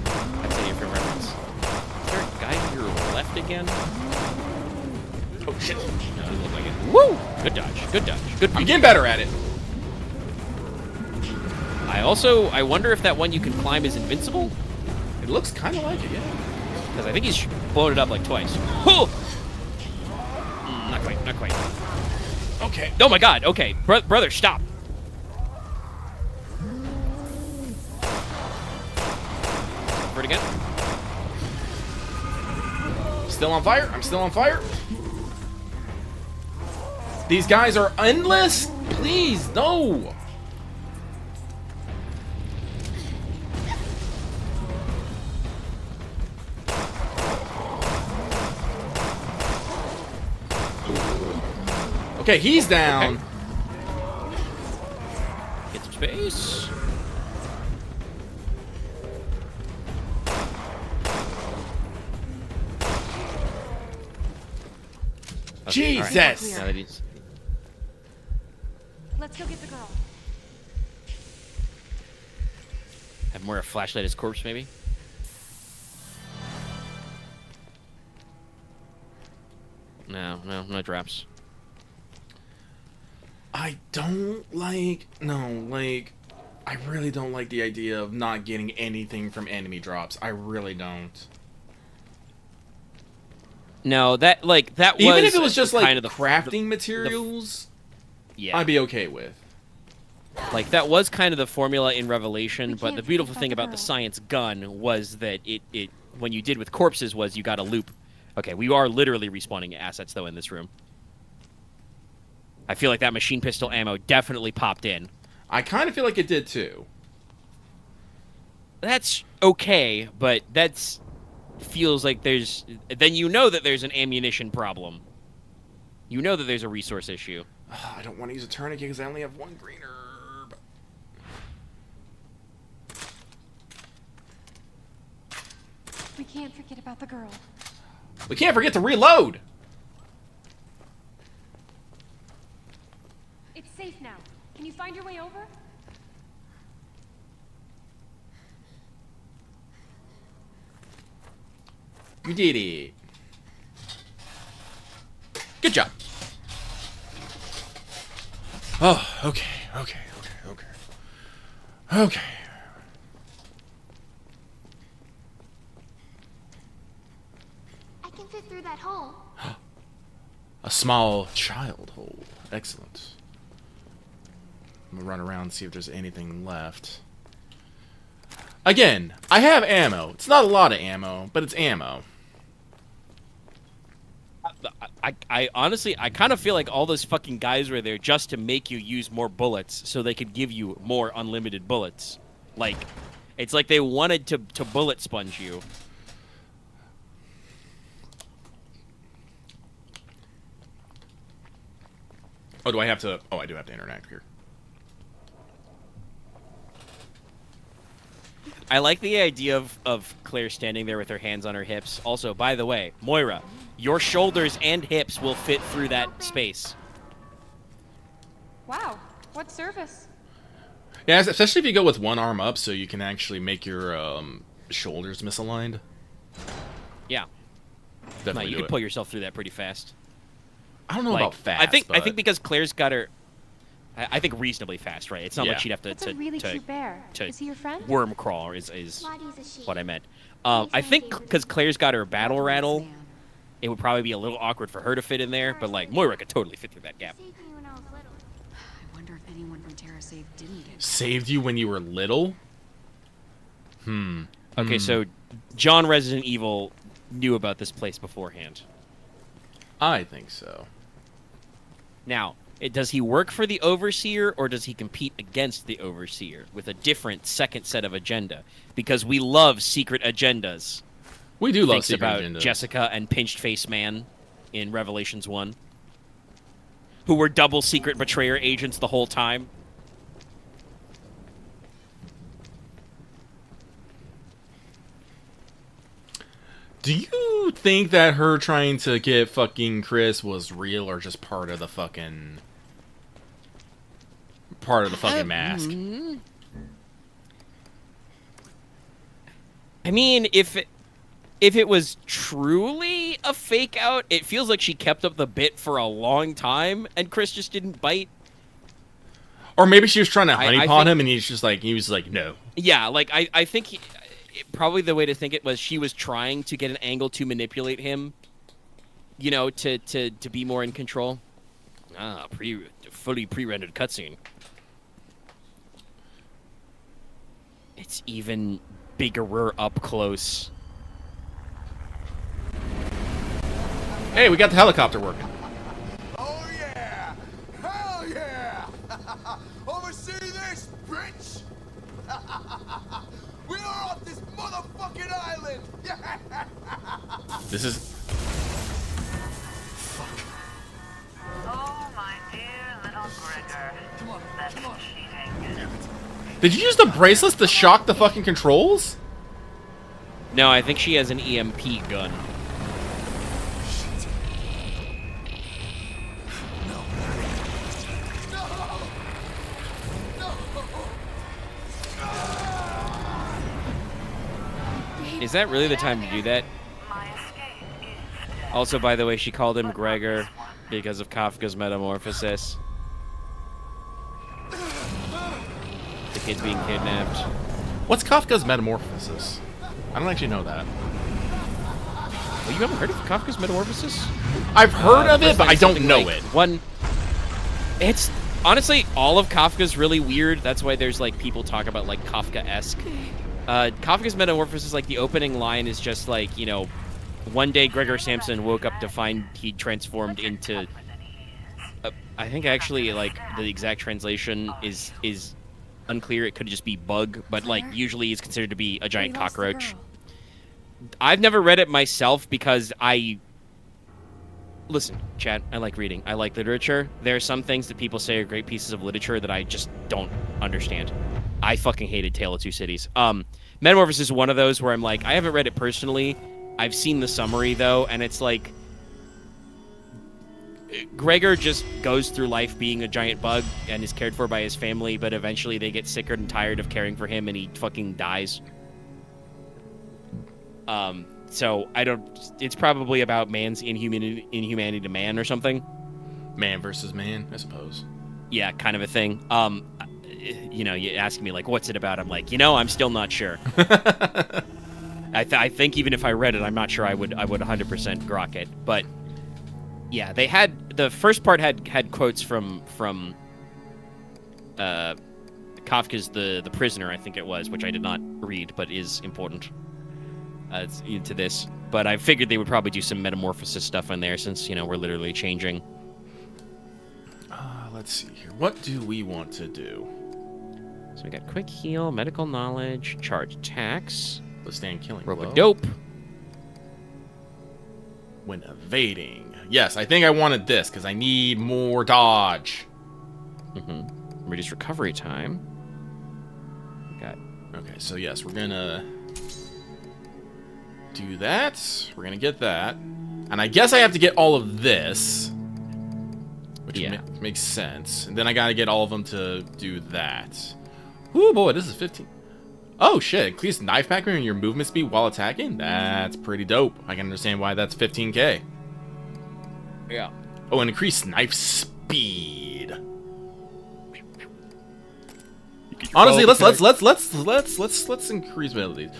I'd say for reference. Is there a guy to your left again? Oh shit. No, it doesn't look like it. Woo! Good dodge. Good dodge. Good. I'm getting better at it. I wonder if that one you can climb is invincible, It looks kind of like it, yeah. because I think he's blown it up like twice. Oh! Not quite. Not quite. Okay. Oh my God. Okay, brother, stop. For it again. Still on fire. I'm still on fire. These guys are endless. Please, no. Okay, he's down. Okay. Get some space. Okay, all right. Jesus. Now that he's- Let's go get the girl. Have more flashlight his corpse, maybe? No drops. I don't like, I really don't like the idea of not getting anything from enemy drops. I really don't. No, that was Even if it was just like kind of the crafting materials, yeah, I'd be okay with. like that was kind of the formula in Revelation. But can't the beautiful forget thing about about the the girl. science gun was that it when you did with corpses was you got a loop. Okay, we are literally respawning assets though in this room. I feel like that machine pistol ammo definitely popped in. I kind of feel like it did too. that's okay, but that's feels like there's then you know that there's an ammunition problem. You know that there's a resource issue. I don't want to use a tourniquet because I only have one green herb. We can't forget about the girl. We can't forget to reload. It's safe now. Can you find your way over? You did it. Good job. Oh, okay. Okay. I can fit through that hole. A small child hole. Excellent. I'm gonna run around and see if there's anything left. Again, I have ammo. It's not a lot of ammo, but it's ammo. I honestly, I kind of feel like all those fucking guys were there just to make you use more bullets so they could give you more unlimited bullets. Like, it's like they wanted to bullet sponge you. Oh, do I have to... Oh, I do have to interact here. I like the idea of Claire standing there with her hands on her hips. Also, by the way, Moira, your shoulders and hips will fit through that space. Wow, what service? Yeah, especially if you go with one arm up, so you can actually make your shoulders misaligned. Yeah. Definitely No, you do can it. pull yourself through that pretty fast. I don't know Like, about fast. I think but... because Claire's got her. I think reasonably fast, right? It's not Yeah. like she'd have to That's a really to cute bear. to Is he your friend? worm crawl is Lottie's a she. what I meant. I think because Claire's got her battle rattle, it would probably be a little awkward for her to fit in there. But like Moira could totally fit through that gap. Saved me when I was little. I wonder if anyone from TerraSave didn't get Saved you when you were little? Okay, so John Resident Evil knew about this place beforehand. I think so. Now, does he work for the Overseer, or does he compete against the Overseer with a different second set of agenda? Because we love secret agendas. We do love Thinks secret about agendas. Jessica and Pinched Face Man in Revelations 1, who were double secret betrayer agents the whole time. Do you think that her trying to get fucking Chris was real or just part of the fucking mask? I mean, if it was truly a fake out, it feels like she kept up the bit for a long time, and Chris just didn't bite. Or maybe she was trying to honeypot think- him, and he was like, no. Yeah, like I think probably the way to think it was she was trying to get an angle to manipulate him, you know, to be more in control. Fully pre-rendered cutscene. It's even bigger up close. Hey, we got the helicopter working. Oh yeah! Hell yeah! Oversee this, bitch! We are off this motherfucking island! This is... Oh, my dear little Gregor. That's cheating. Did you use the bracelets to shock the fucking controls? No, I think she has an EMP gun. Is that really the time to do that? My escape is dead. Also, by the way, she called him Gregor because of Kafka's Metamorphosis. The kid's being kidnapped. What's Kafka's Metamorphosis? I don't actually know that. Oh, you haven't heard of Kafka's Metamorphosis? I've heard of it, but I don't Something know like it. It's honestly all of Kafka's really weird. That's why there's like people talk about like Kafka-esque. Kafka's Metamorphosis, like the opening line is just like, you know, one day Gregor Samson woke up to find he transformed into. I think actually like the exact translation is unclear. It could just be bug, but like usually it's considered to be a giant We lost the cockroach. girl. I've never read it myself because listen, Chad, I like reading. I like literature. There are some things that people say are great pieces of literature that I just don't understand. I fucking hated Tale of Two Cities. Metamorphosis is one of those where I'm like, I haven't read it personally. I've seen the summary though, and it's like Gregor just goes through life being a giant bug and is cared for by his family, but eventually they get sicker and tired of caring for him and he fucking dies. So I don't. It's probably about man's inhumanity to man or something. Man versus man, I suppose. Yeah, kind of a thing. You ask me like, what's it about? I'm like, I'm still not sure. I think even if I read it, I'm not sure I would 100% grok it. But yeah, they had the first part had quotes from Kafka's the Prisoner, I think it was, which I did not read, but is important. It's into this, but I figured they would probably do some metamorphosis stuff in there since we're literally changing. Let's see here. What do we want to do? So we got quick heal, medical knowledge, charge attacks, Withstand killing rope blow. a dope. When evading. Yes, I think I wanted this because I need more dodge. Reduce recovery time. Got Okay, so yes, we're gonna do that. We're gonna get that. And I guess I have to get all of this. Which makes sense. And then I gotta get all of them to do that. Ooh, boy, this is 15. Oh, shit. Increase knife packer and your movement speed while attacking? That's pretty dope. I can understand why that's 15k. yeah. Oh, and increase knife speed. Honestly, let's increase abilities.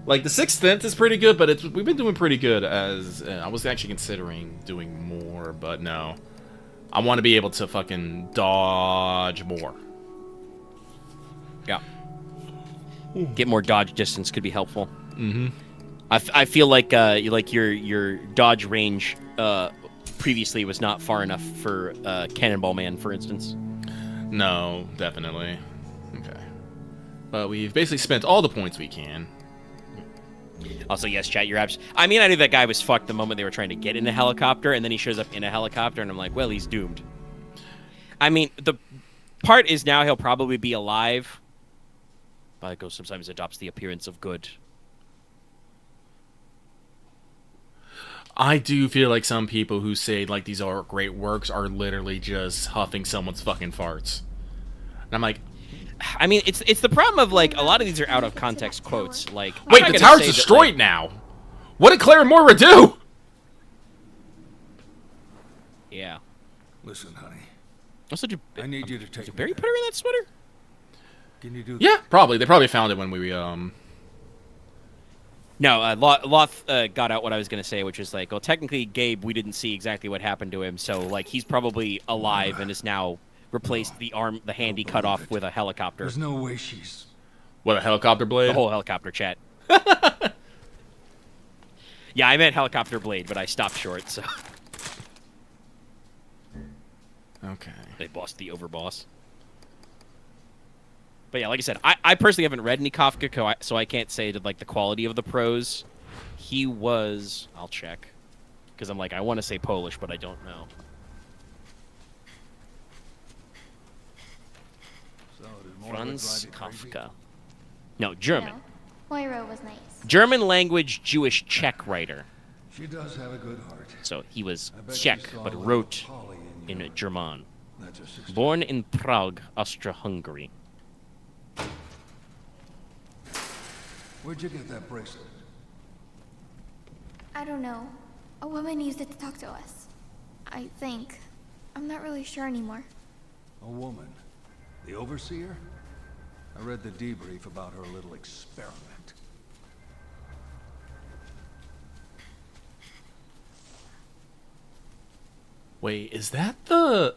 Like the Sixth Sense is pretty good, but we've been doing pretty good. As I was actually considering doing more, but no, I want to be able to fucking dodge more. Yeah. Get more dodge distance could be helpful. I feel like your dodge range previously was not far enough for Cannonball Man, for instance. No, definitely. Okay, but we've basically spent all the points we can. Also, yes, chat, you're I mean, I knew that guy was fucked the moment they were trying to get in a helicopter, and then he shows up in a helicopter, and I'm like, well, he's doomed. I mean, the part is now he'll probably be alive. But Ghost sometimes adopts the appearance of good. I do feel like some people who say like these are great works are literally just huffing someone's fucking farts. And I'm like, I mean, it's the problem of like a lot of these are out of context quotes. Like, wait, the tower's destroyed now. What did Claire and Moira do? Yeah. Listen, honey. Also, I need you to take did Barry put her in that sweater? Can you do that? Yeah, probably. They probably found it when we No, Loth got out what I was going to say, which is like, well, technically, Gabe, we didn't see exactly what happened to him, so like he's probably alive and has now replaced the hand he cut off with a helicopter. There's no way she's... What, a helicopter blade? The whole helicopter, chat. Yeah, I meant helicopter blade, but I stopped short, so... Okay. They bossed the overboss. But yeah, like I said, I personally haven't read any Kafka, so I can't say like the quality of the prose. He was... I'll check. Because I'm like, I want to say Polish, but I don't know. So, did Moira Franz drive you crazy? Kafka. No, German. No. Moira was nice. German language Jewish Czech writer. She does have a good heart. So he was I bet Czech, you saw but a little wrote Polly in your- German. That's her sister. Born in Prague, Austria-Hungary. Where'd you get that bracelet? I don't know. A woman used it to talk to us. I think. I'm not really sure anymore. A woman? The Overseer? I read the debrief about her little experiment. Wait, is that the...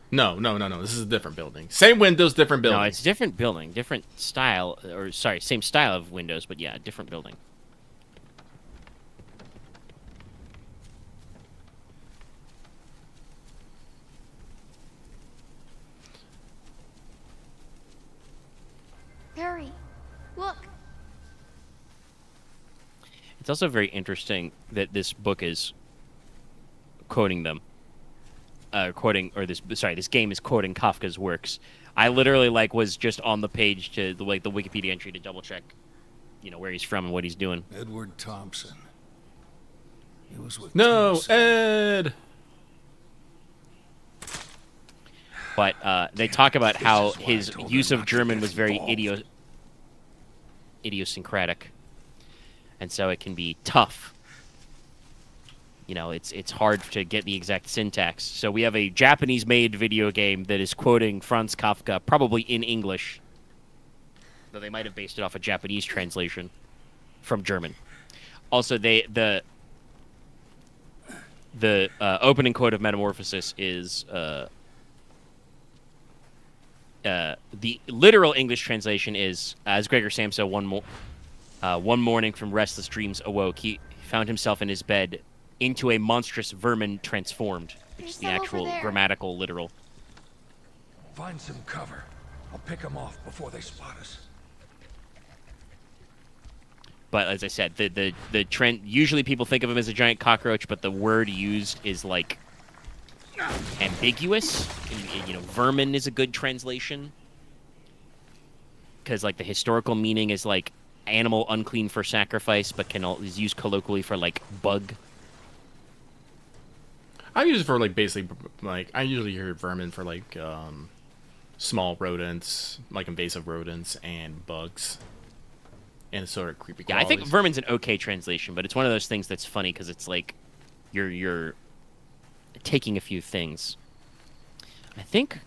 No. This is a different building. Same windows, different building. No, it's a different building, different style, or sorry, same style of windows, but yeah, different building. It's also very interesting that this book is quoting them. This game is quoting Kafka's works. I literally was just on the page to the Wikipedia entry to double check, where he's from and what he's doing. Edward Thompson. He was with No, Thompson. Ed. But they talk about how his use of German was very idiosyncratic, and so it can be tough. It's hard to get the exact syntax. So we have a Japanese-made video game that is quoting Franz Kafka, probably in English, though they might have based it off a Japanese translation from German. Also, the opening quote of Metamorphosis is the literal English translation is, as Gregor Samsa one morning from restless dreams awoke, he found himself in his bed into a monstrous vermin transformed, which is the actual grammatical literal. Find some cover. I'll pick them off before they spot us. But as I said, the trend, usually people think of him as a giant cockroach, but the word used is ambiguous. Vermin is a good translation, because the historical meaning is animal unclean for sacrifice, but is used colloquially for bug. I use it for basically I usually hear vermin for small rodents, invasive rodents and bugs, and sort of creepy. Yeah, I think vermin's an okay translation, but it's one of those things that's funny because it's you're taking a few things. I think,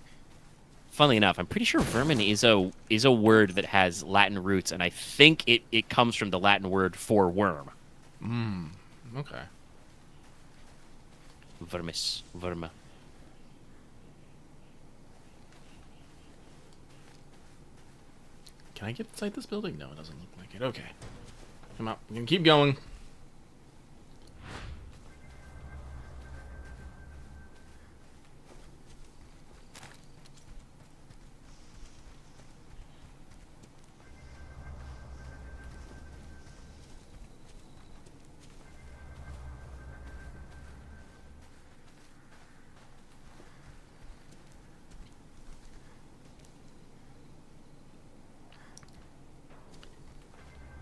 funnily enough, I'm pretty sure vermin is a word that has Latin roots, and I think it comes from the Latin word for worm. Okay. Vermis. Verma. Can I get inside this building? No, it doesn't look like it. Okay. Come on. We can keep going.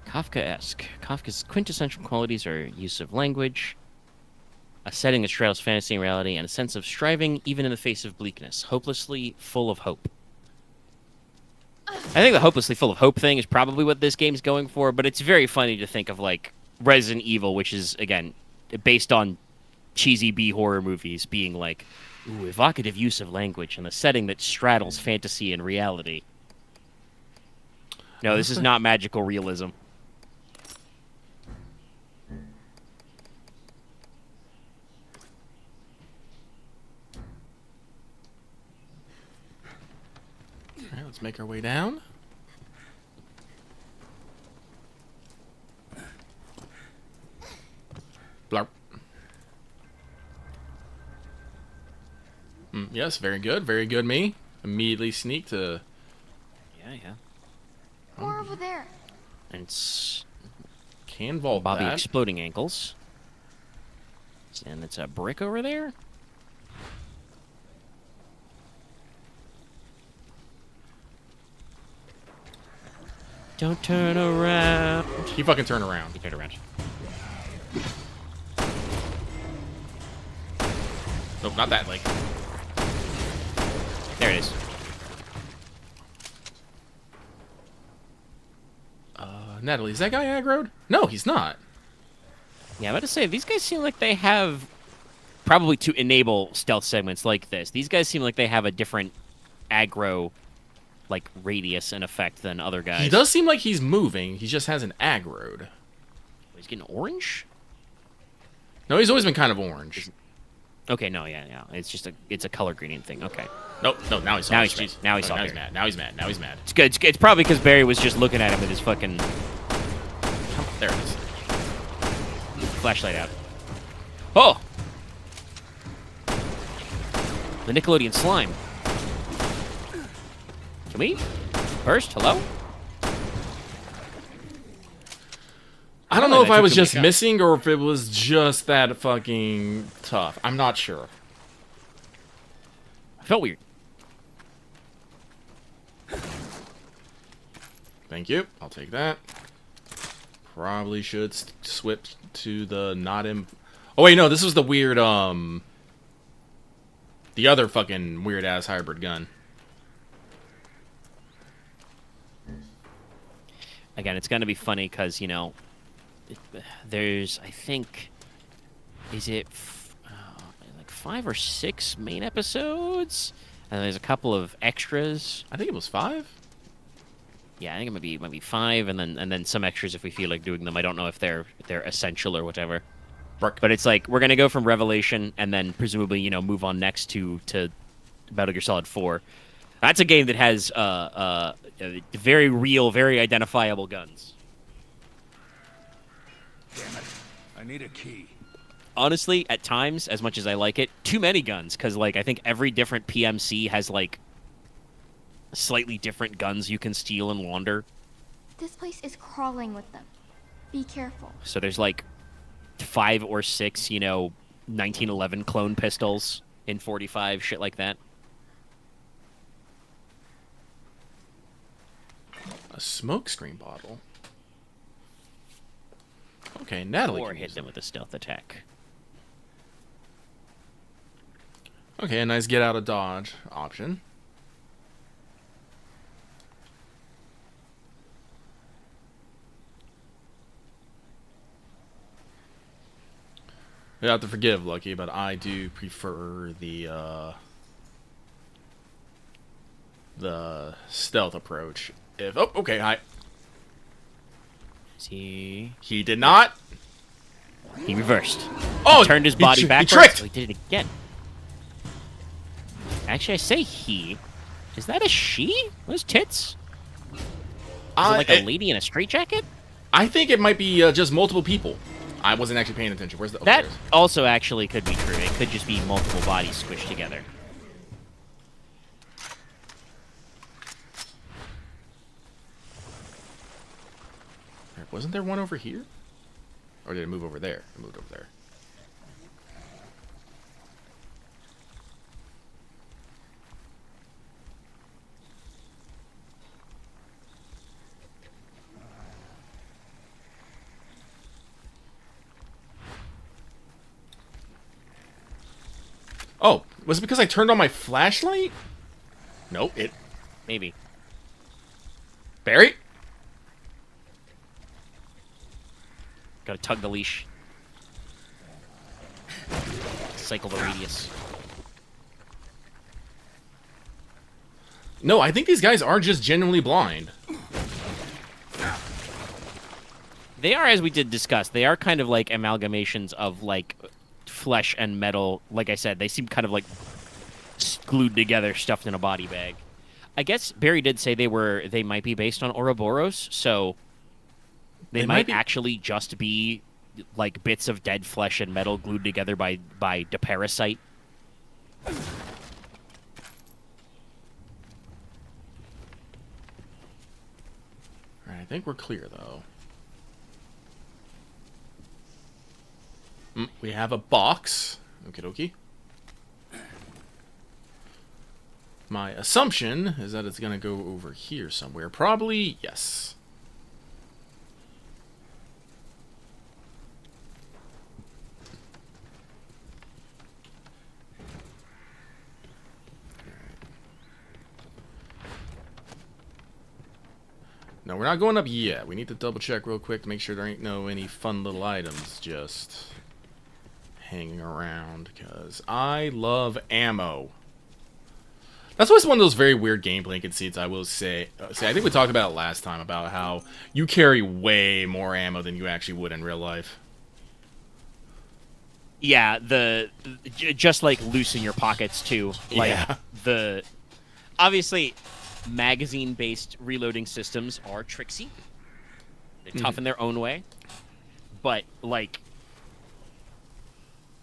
Kafkaesque. Kafka's quintessential qualities are use of language, a setting that straddles fantasy and reality, and a sense of striving even in the face of bleakness. Hopelessly full of hope. I think the hopelessly full of hope thing is probably what this game's going for, but it's very funny to think of Resident Evil, which is, again, based on cheesy B-horror movies, being evocative use of language and a setting that straddles fantasy and reality. No, this is not magical realism. Alright, let's make our way down. Blarp. Yes, very good. Very good, me. Immediately sneak to... Yeah. More over there. And it's Can vault Bobby that. exploding ankles. And it's a brick over there. Don't turn around. He fucking turn around. He turned around. Nope, not that, There it is. Natalie, is that guy aggroed? No, he's not. Yeah, I'm about to say, these guys seem like they have... Probably to enable stealth segments like this. These guys seem like they have a different aggro, radius and effect than other guys. He does seem like he's moving. He just hasn't aggroed. He's getting orange? No, he's always been kind of orange. Okay, no, yeah. It's a color gradient thing. Okay. Nope, no, now he's soft. Now he's mad. Now he's now soft. he's mad. Now he's mad. Now he's mad. It's good. It's probably because Barry was just looking at him with his fucking There it is. flashlight out. Oh! The Nickelodeon slime. Can we? First, hello? I don't know if that I took was too many just shots. missing or if it was just that fucking tough. I'm not sure. I felt weird. Thank you. I'll take that. Probably should switch to the not in. Oh wait, no, this was the weird the other fucking weird ass hybrid gun. Again, it's going to be funny because, you know, there's, I think, is it like 5 or 6 main episodes? And there's a couple of extras. I think it was 5. Yeah, I think it might be 5, and then some extras if we feel like doing them. I don't know if they're essential or whatever. But it's like we're gonna go from Revelation and then presumably, you know, move on next to Metal Gear Solid 4. That's a game that has very real, very identifiable guns. Damn it. I need a key. Honestly, at times, as much as I like it, too many guns, because like I think every different PMC has like slightly different guns you can steal and launder. This place is crawling with them. Be careful. So there's like 5 or 6, you know, 1911 clone pistols in 45, shit like that. A smokescreen bottle. Okay, Natalie. Or can hit use them with a stealth attack. Okay, a nice get out of dodge option. You have to forgive Lucky, but I do prefer the stealth approach. Okay, hi. See, he did not. He reversed. Oh, he turned his body backwards. He tricked. So he did it again. Actually, I say he. Is that a she? Those tits? Is it like a lady in a straitjacket? I think it might be just multiple people. I wasn't actually paying attention. Where's the... That also actually could be true. It could just be multiple bodies squished together. Wasn't there one over here? Or did it move over there? It moved over there. Oh, was it because I turned on my flashlight? Nope, it... Maybe. Barry? Gotta tug the leash. Cycle the radius. No, I think these guys are just genuinely blind. They are, as we did discuss, they are kind of like amalgamations of like flesh and metal. Like I said, they seem kind of like glued together, stuffed in a body bag. I guess Barry did say they might be based on Ouroboros, so they might actually just be like bits of dead flesh and metal glued together by the parasite. Alright, I think we're clear though. We have a box. Okie dokie. My assumption is that it's going to go over here somewhere. Probably, yes. No, we're not going up yet. We need to double check real quick to make sure there ain't any fun little items just hanging around, because I love ammo. That's always one of those very weird gameplay conceits, I will say. I think we talked about it last time, about how you carry way more ammo than you actually would in real life. Yeah, just like loose in your pockets too. Like yeah. Obviously, magazine-based reloading systems are tricksy. They're tough in their own way, but like,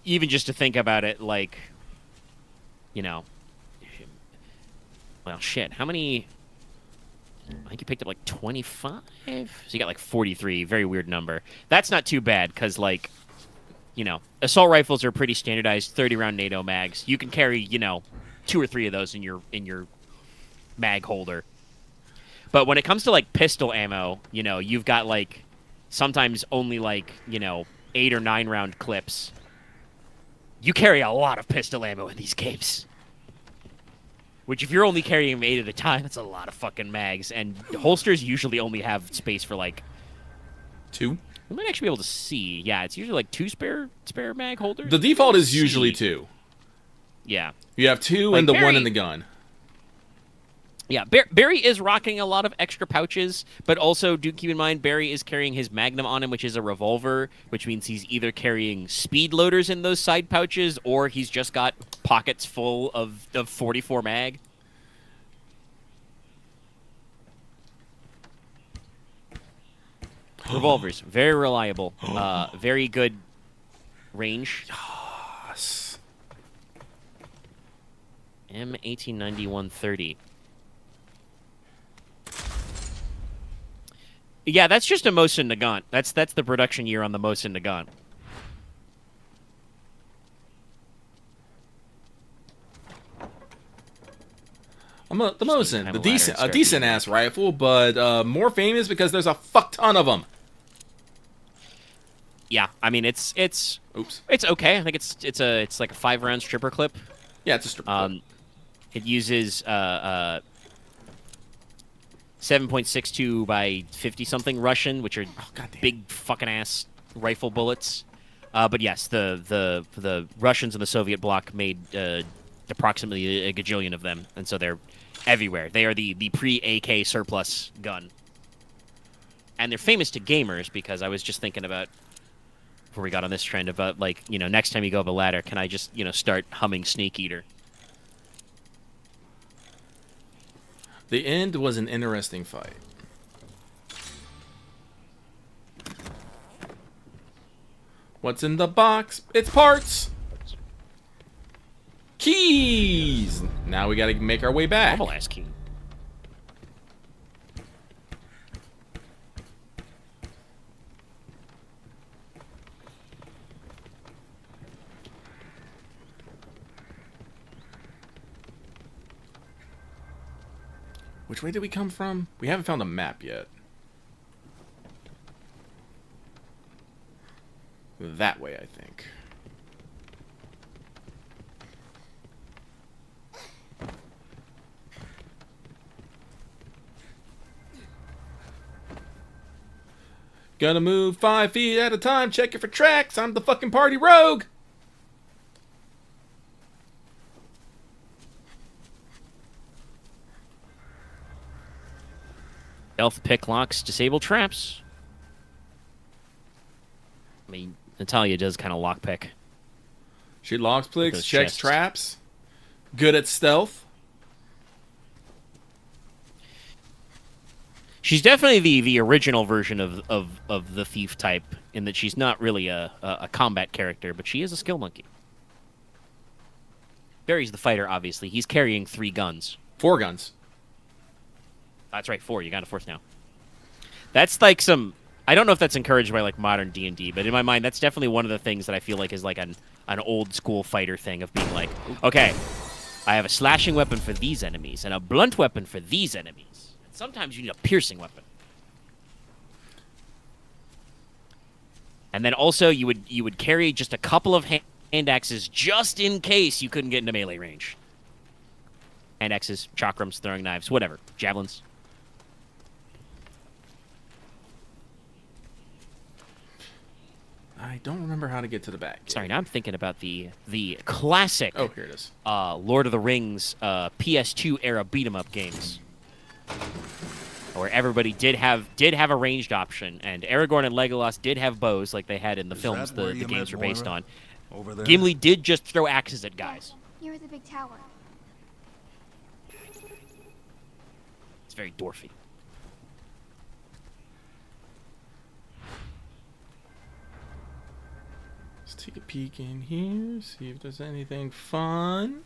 even just to think about it, like, you know, well, shit. How many I think he picked up like 25. So he got like 43. Very weird number. That's not too bad because, like, you know, assault rifles are pretty standardized 30-round NATO mags. You can carry, you know, 2 or 3 of those in your mag holder. But when it comes to like pistol ammo, you know, you've got like sometimes only like, you know, 8 or 9 round clips. You carry a lot of pistol ammo in these games. Which, if you're only carrying 8 at a time, that's a lot of fucking mags. And holsters usually only have space for, like... 2? We might actually be able to see. Yeah, it's usually, like, 2 spare mag holders. The default is usually 2. Yeah. You have 2 like and the Barry, 1 in the gun. Yeah, Barry is rocking a lot of extra pouches, but also do keep in mind Barry is carrying his Magnum on him, which is a revolver, which means he's either carrying speed loaders in those side pouches, or he's just got pockets full of 44 mag. Revolvers, very reliable, very good range. Yes. M1890-130. Yeah, that's just a Mosin Nagant. That's the production year on the Mosin Nagant. The Mosin, a decent ass rifle, but more famous because there's a fuck ton of them. Yeah, I mean it's oops, it's okay. I think it's like a 5-round stripper clip. Yeah, it's a stripper clip. It uses 7.62 by 50-something Russian, which are big fucking ass rifle bullets. But yes, the Russians and the Soviet bloc made approximately a gajillion of them, and so they're everywhere. They are the pre-AK surplus gun. And they're famous to gamers because I was just thinking about, before we got on this trend, about, like, you know, next time you go up a ladder, can I just, you know, start humming Snake Eater? The end was an interesting fight. What's in the box? It's parts! Keys! Now we gotta make our way back. Normal ass key. Which way did we come from? We haven't found a map yet. That way, I think. Gonna move 5 feet at a time, check it for tracks. I'm the fucking party rogue. Stealth pick locks, disable traps. I mean, Natalia does kind of lockpick. She locks picks, Those checks chests. traps. Good at stealth. She's definitely the original version of the thief type, in that she's not really a combat character, but she is a skill monkey. Barry's the fighter, obviously. He's carrying 3 guns. 4 guns. That's right, 4. You got a 4th now. That's like some... I don't know if that's encouraged by like modern D&D, but in my mind, that's definitely one of the things that I feel like is like an old school fighter thing of being like, okay, I have a slashing weapon for these enemies and a blunt weapon for these enemies. And sometimes you need a piercing weapon. And then also you would carry just a couple of hand axes just in case you couldn't get into melee range. Hand axes, chakrams, throwing knives, whatever, javelins. I don't remember how to get to the back. Sorry, now I'm thinking about the classic. Oh, here it is. Lord of the Rings PS2 era beat 'em up games, where everybody did have a ranged option, and Aragorn and Legolas did have bows like they had in the films the games were based on. Over there? Gimli did just throw axes at guys. Near the big tower. It's very dwarfy. Let's take a peek in here, see if there's anything fun.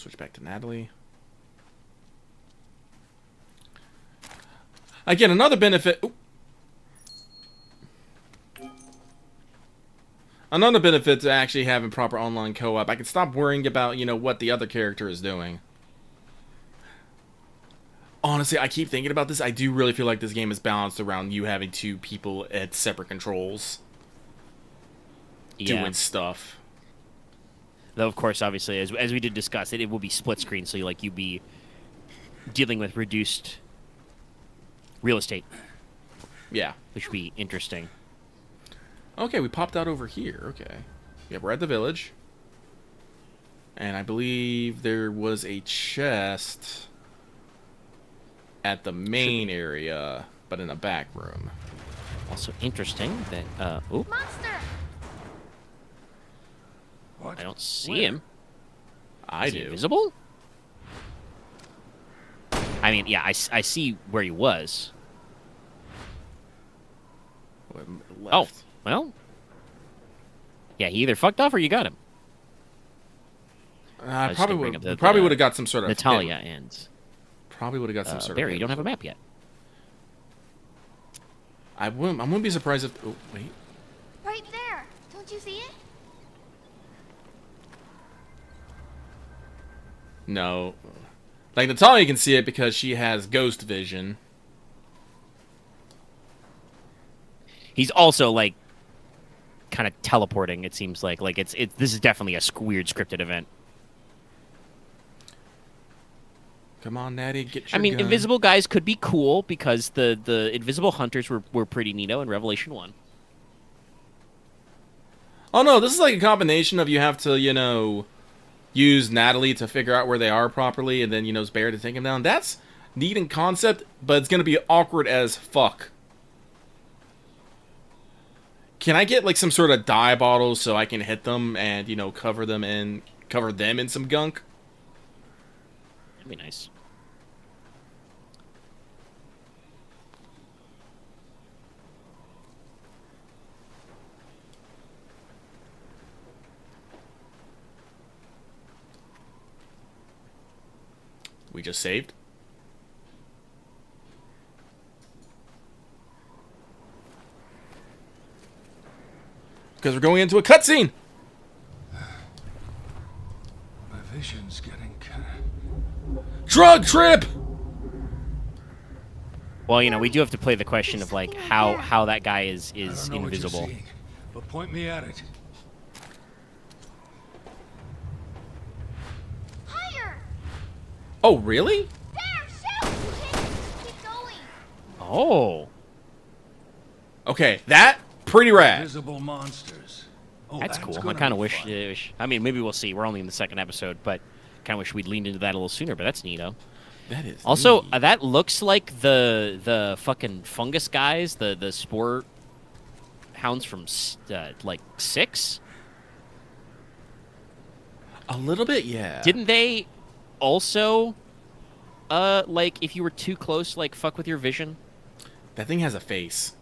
Switch back to Natalie. Again, another benefit. Oop. Another benefit to actually having proper online co-op, I can stop worrying about, you know, what the other character is doing. Honestly, I keep thinking about this. I do really feel like this game is balanced around you having two people at separate controls doing stuff. Though, of course, obviously, as we did discuss, it will be split screen, so you'd be dealing with reduced real estate. Yeah. Which would be interesting. Okay, we popped out over here. Okay. Yeah, we're at the village. And I believe there was a chest at the main area, but in a back room. Also interesting that, oop. Monster! What? I don't see him. I Is he do. invisible? I mean, yeah, I see where he was. Oh, well. Yeah, he either fucked off or you got him. I was probably gonna bring would up the- probably the would have got some sort of Natalia and probably would have got some sort Barry, of you don't have a map yet. I wouldn't be surprised if wait. Right there. Don't you see it? No. Like Natalia can see it because she has ghost vision. He's also like kind of teleporting. It seems like this is definitely a weird scripted event. Come on, Natty, get your I mean, gun. invisible guys could be cool because the invisible hunters were pretty neato in Revelation 1. Oh no, this is like a combination of you have to, you know, use Natalie to figure out where they are properly, and then, you know, it's Bear to take them down. That's neat in concept, but it's gonna be awkward as fuck. Can I get like some sort of dye bottles so I can hit them and, you know, cover them in some gunk? That'd be nice. We just saved. Because we're going into a cutscene. My vision's getting kind Drug trip. Well, you know, we do have to play the question of like how that guy is I don't know what you're invisible. seeing, but point me at it. Higher! Oh, really? There! Shoot! Keep going! Oh, Okay, that pretty rad. Visible monsters. Oh, that's cool. I gonna kind of be wish, fun. I mean, maybe we'll see. We're only in the second episode, but kind of wish we'd leaned into that a little sooner. But that's neato. That is. Also, neat. that looks like the fucking fungus guys, the spore hounds from like 6. A little bit, yeah. Didn't they also like if you were too close, like fuck with your vision? That thing has a face.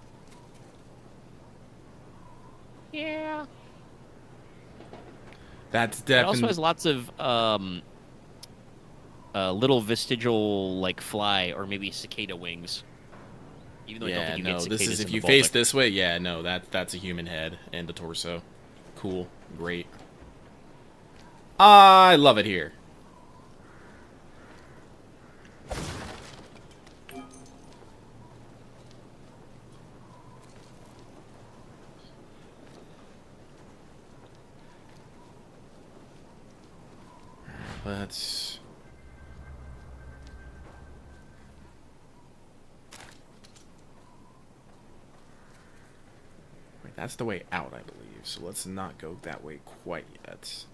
Yeah. That's It also definitely. has lots of little vestigial like fly or maybe cicada wings. Even though I don't Yeah, think you no. get This cicadas is in if the you face Baltic. this way. Yeah, no. That's a human head and the torso. Cool. Great. I love it here. Let's. Wait, that's the way out, I believe. So let's not go that way quite yet.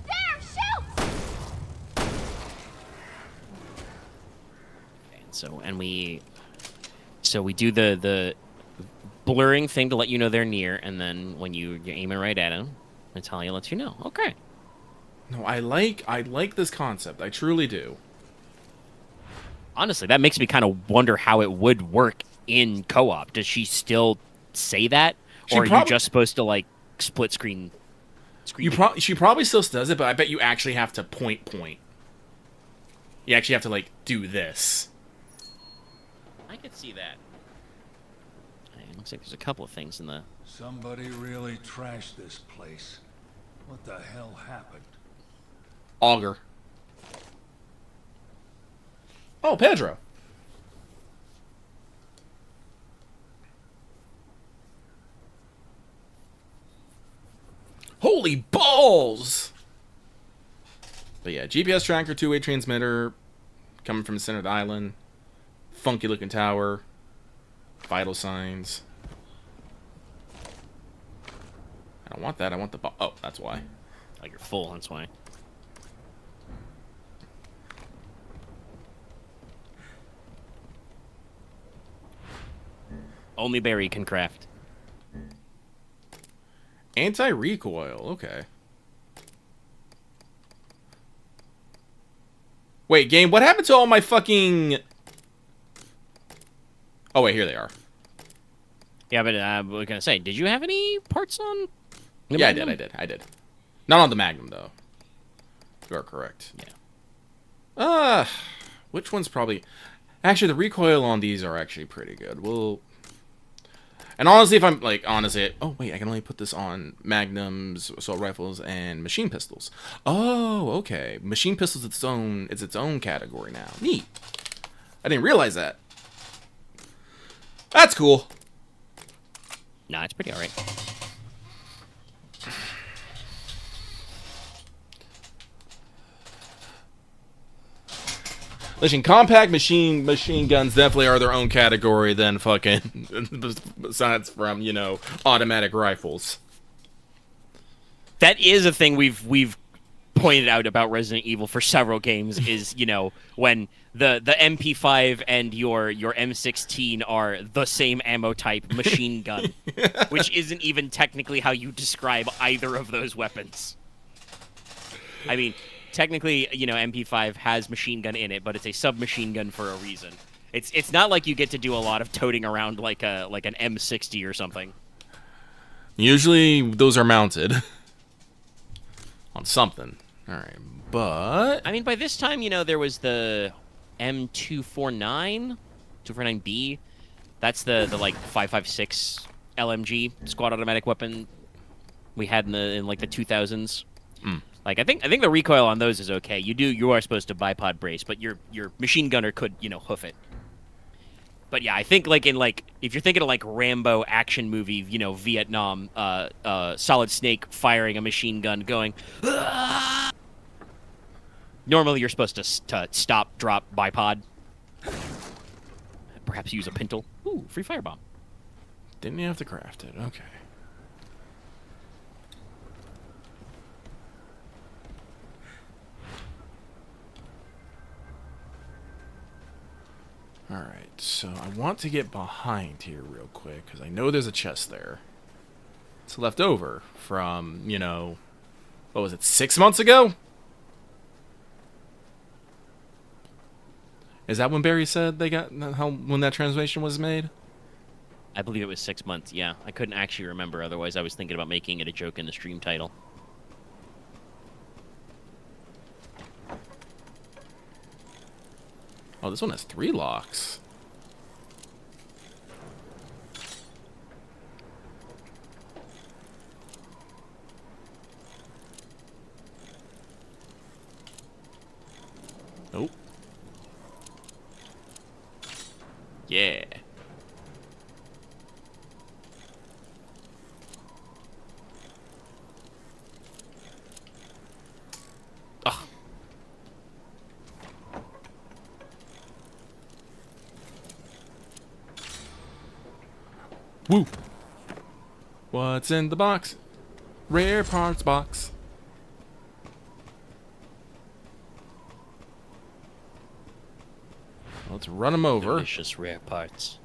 There! Shoot! And so we do the blurring thing to let you know they're near, and then when you're aiming right at them, Natalia lets you know. Okay. No, I like this concept. I truly do. Honestly, that makes me kind of wonder how it would work in co-op. Does she still say that, or are you just supposed to like split screen? She probably still does it, but I bet you actually have to point. You actually have to like do this. I could see that. It looks like there's a couple of things in the. Somebody really trashed this place. What the hell happened? Auger. Oh, Pedro. Holy balls! But yeah, GPS tracker, two-way transmitter, coming from the center of the island. Funky looking tower. Vital signs. I don't want that, I want the ball. Oh, that's why. Oh, you're full, that's why. Only Barry can craft. Anti-recoil, okay. Wait, game, what happened to all my fucking... Oh, wait, here they are. Yeah, but I was gonna say, did you have any parts on the Yeah, Magnum? I did. Not on the Magnum, though. You are correct. Yeah. Which one's probably... Actually, the recoil on these are actually pretty good. Well... And honestly, if I'm, like, honestly... Oh, wait, I can only put this on Magnums, assault rifles, and machine pistols. Oh, okay. Machine pistols, it's its own category now. Neat. I didn't realize that. That's cool. Nah, it's pretty alright. Listen, compact machine guns definitely are their own category than fucking, besides from, you know, automatic rifles. That is a thing we've pointed out about Resident Evil for several games is, you know, when the MP5 and your M16 are the same ammo type machine gun, which isn't even technically how you describe either of those weapons. I mean, technically, you know, MP5 has machine gun in it, but it's a submachine gun for a reason. It's not like you get to do a lot of toting around like an M60 or something. Usually those are mounted on something. All right, but I mean, by this time, you know, there was the M249, 249B. That's the like 5.56 LMG squad automatic weapon we had in like the 2000s. Like I think the recoil on those is okay. You are supposed to bipod brace, but your machine gunner could, you know, hoof it. But yeah, I think like if you're thinking of like Rambo action movie, you know, Vietnam, Solid Snake firing a machine gun going. Aah! Normally you're supposed to stop, drop, bipod. Perhaps use a pintle. Ooh, free firebomb. Didn't you have to craft it? Okay. Alright, so I want to get behind here real quick, because I know there's a chest there. It's left over from, you know, what was it, 6 months ago? Is that when Barry said they got, when that translation was made? I believe it was 6 months, yeah. I couldn't actually remember, otherwise I was thinking about making it a joke in the stream title. Oh, this one has 3 locks. Nope. Yeah. Ugh. Woo. What's in the box? Rare parts box. Let's run them over. Delicious rare parts.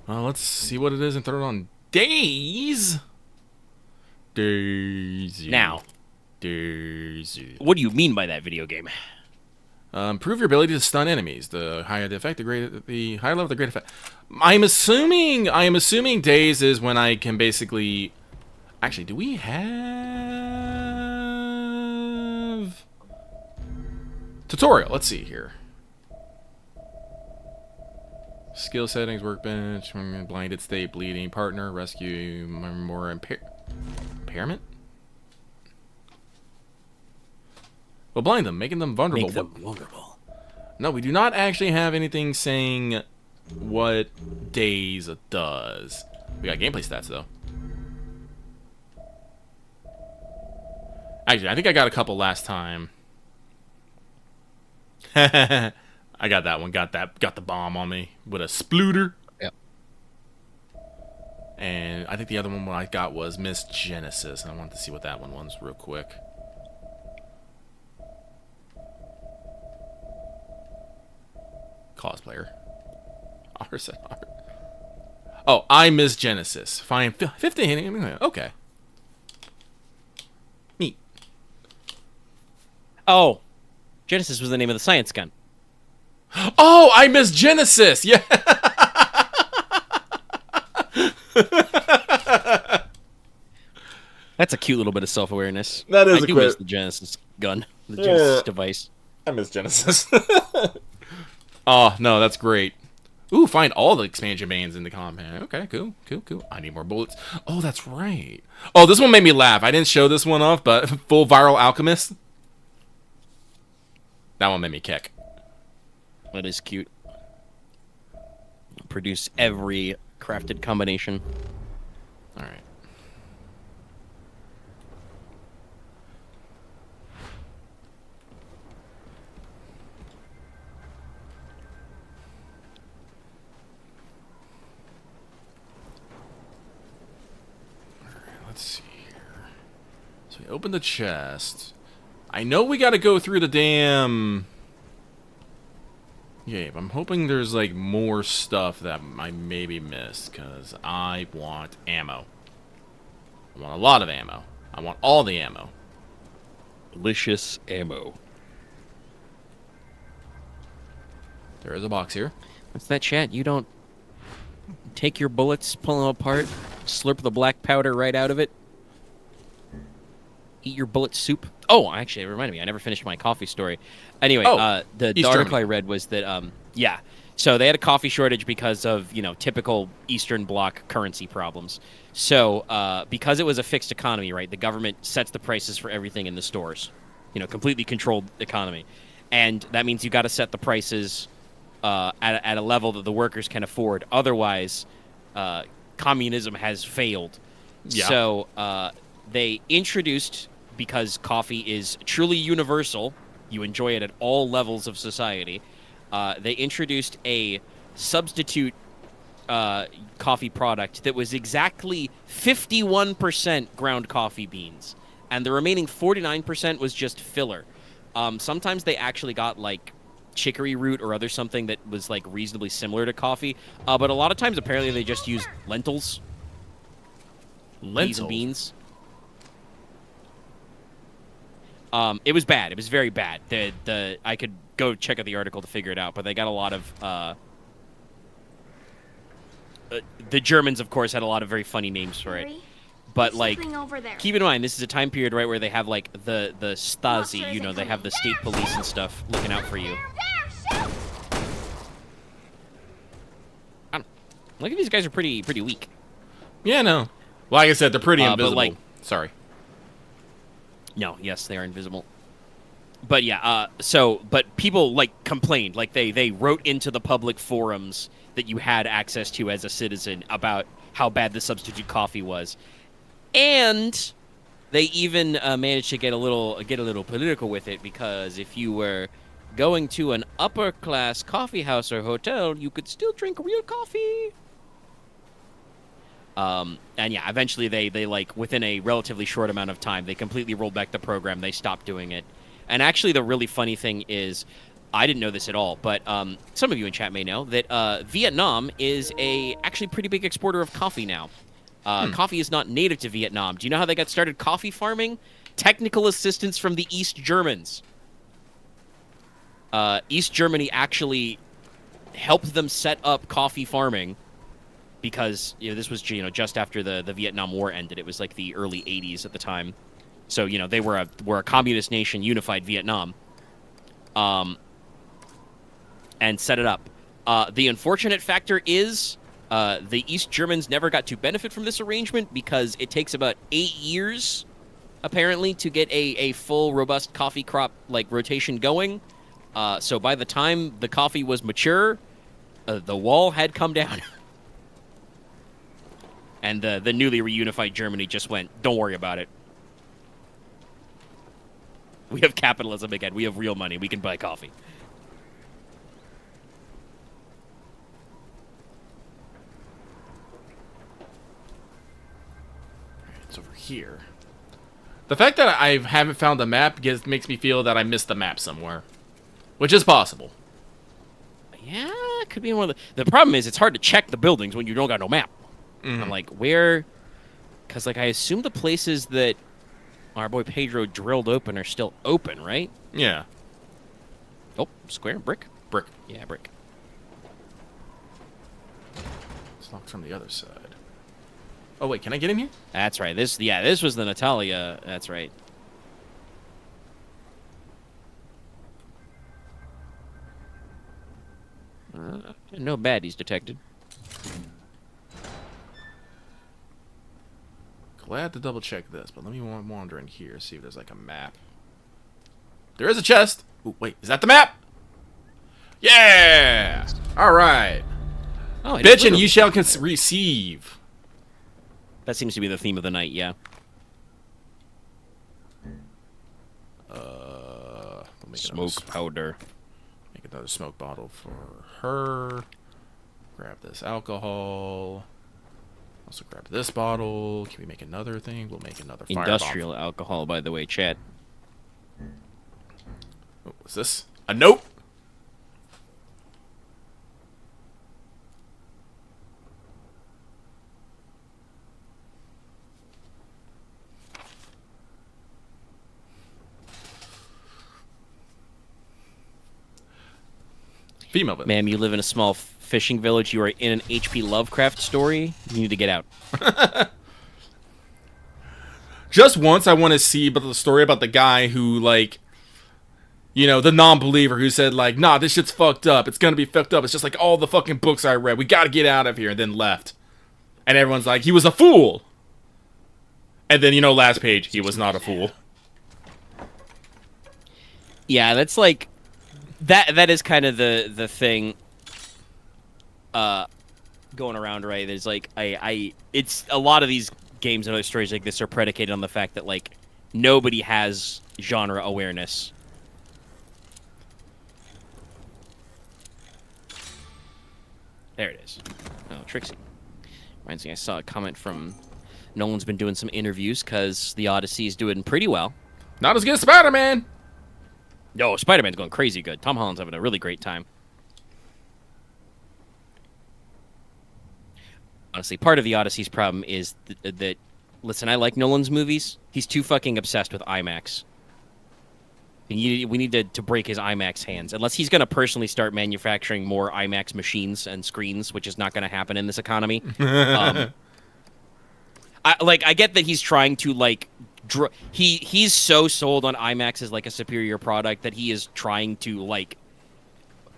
Let's see what it is and throw it on Days. Daisy. Now, Daisy. what do you mean by that video game? Improve your ability to stun enemies. The higher the effect, the higher level, the greater effect. I'm assuming Days is when I can basically. Actually, do we have tutorial? Let's see here. Skill settings, workbench, blinded state, bleeding, partner, rescue, more impairment. Well, blind them, making them vulnerable. Make them vulnerable. No, we do not actually have anything saying what Days does. We got gameplay stats, though. Actually, I think I got a couple last time. I got that one. Got the bomb on me with a splooter. Yep. And I think the other one I got was Miss Genesis. I wanted to see what that one was real quick. Cosplayer. Oh, I Miss Genesis. Fine. 15. Okay. Neat. Oh, Genesis was the name of the science gun. Oh, I Miss Genesis. Yeah. That's a cute little bit of self-awareness. That is I a do quick- miss the Genesis gun, the Genesis device. I Miss Genesis. Oh, no, that's great. Ooh, find all the expansion bands in the compound. Okay, cool. I need more bullets. Oh, that's right. Oh, this one made me laugh. I didn't show this one off, but Full Viral Alchemist. That one made me kick. That is cute. Produce every crafted combination. All right. Let's see here. So we open the chest. I know we gotta go through the damn... Yeah, but I'm hoping there's, like, more stuff that I maybe missed, because I want ammo. I want a lot of ammo. I want all the ammo. Delicious ammo. There is a box here. What's that, chat? You don't take your bullets, pull them apart, slurp the black powder right out of it? Eat your bullet soup? Oh, actually, it reminded me. I never finished my coffee story. Anyway, the East article Germany. I read was that, yeah. So they had a coffee shortage because of, typical Eastern Bloc currency problems. So because it was a fixed economy, right, the government sets the prices for everything in the stores. Completely controlled economy. And that means you got to set the prices at a level that the workers can afford. Otherwise, communism has failed. Yeah. So they introduced, because coffee is truly universal, you enjoy it at all levels of society, they introduced a substitute coffee product that was exactly 51% ground coffee beans, and the remaining 49% was just filler. Sometimes they actually got, like, chicory root or other something that was, like, reasonably similar to coffee, but a lot of times apparently they just used lentils. Peas and beans. It was bad. It was very bad. I could go check out the article to figure it out, but they got a lot of... the Germans, of course, had a lot of very funny names for it. But, like, keep in mind, this is a time period, right, where they have, like, the Stasi, they have the state police and stuff looking out for you. Look at these guys are pretty weak. Yeah, no. Like I said, they're pretty invisible. But, like, sorry. No, yes, they are invisible. But yeah, but people, like, complained. Like, they wrote into the public forums that you had access to as a citizen about how bad the substitute coffee was. And they even managed to get a little political with it, because if you were going to an upper-class coffee house or hotel, you could still drink real coffee. And yeah, eventually they like within a relatively short amount of time, they completely rolled back the program. They stopped doing it. And actually, the really funny thing is, I didn't know this at all, but some of you in chat may know that Vietnam is actually pretty big exporter of coffee now. Coffee is not native to Vietnam. Do you know how they got started coffee farming? Technical assistance from the East Germans. East Germany actually helped them set up coffee farming because this was just after the Vietnam War ended. It was like the early 80s at the time. So they were a communist nation, unified Vietnam, and set it up. The unfortunate factor is the East Germans never got to benefit from this arrangement because it takes about 8 years, apparently, to get a full, robust coffee crop rotation going. So by the time the coffee was mature, the wall had come down. And the newly reunified Germany just went, don't worry about it. We have capitalism again. We have real money. We can buy coffee. It's over here. The fact that I haven't found the map makes me feel that I missed the map somewhere. Which is possible. Yeah, it could be one of the problem is it's hard to check the buildings when you don't got no map. I'm like, where? Because I assume the places that our boy Pedro drilled open are still open, right? Yeah. Oh, square, brick? Brick. Yeah, brick. It's locked from the other side. Oh, wait, can I get in here? That's right. This was the Natalia. That's right. No baddies detected. Glad to double check this, but let me wander in here, see if there's a map. There is a chest. Ooh, wait, is that the map? Yeah! Alright. Oh, bitch, and you shall receive. That seems to be the theme of the night, yeah. Smoke powder. Make another smoke bottle for her. Grab this alcohol. Also grab this bottle. Can we make another thing? We'll make another fire industrial alcohol, by the way, chat. Oh, what's this? A note? Female village. Ma'am, you live in a small fishing village. You are in an H.P. Lovecraft story. You need to get out. Just once, I want to see about the story about the guy who, the non-believer who said, nah, this shit's fucked up. It's gonna be fucked up. It's just like all the fucking books I read. We gotta get out of here. And then left. And everyone's like, he was a fool. And then, last page, he was not a fool. Yeah, that's like... That is kind of the thing going around, right? There's it's a lot of these games and other stories like this are predicated on the fact that nobody has genre awareness. There it is. Oh, Trixie. Reminds me, I saw a comment from Nolan's been doing some interviews because the Odyssey is doing pretty well. Not as good as Spider-Man. No, Spider-Man's going crazy good. Tom Holland's having a really great time. Honestly, part of the Odyssey's problem is that listen, I like Nolan's movies. He's too fucking obsessed with IMAX. We need to break his IMAX hands. Unless he's going to personally start manufacturing more IMAX machines and screens, which is not going to happen in this economy. I get that he's trying to, he's so sold on IMAX as, a superior product that he is trying to,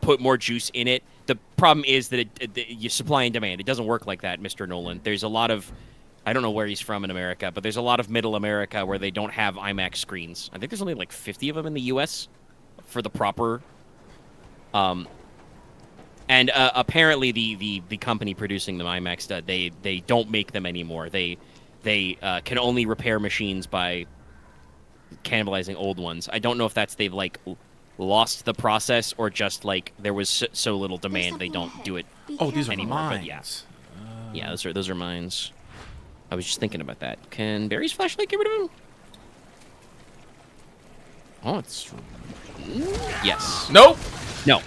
put more juice in it. The problem is that you supply and demand. It doesn't work like that, Mr. Nolan. There's a lot of... I don't know where he's from in America, but there's a lot of middle America where they don't have IMAX screens. I think there's only 50 of them in the U.S. for the proper. And apparently the company producing the IMAX, they don't make them anymore. They can only repair machines by cannibalizing old ones. I don't know if that's they've lost the process or just there was so little demand they don't do it. Oh, these are anymore. mines. But yeah, those are mines. I was just thinking about that. Can Barry's flashlight get rid of him? Oh, it's... Yes. Nope. No.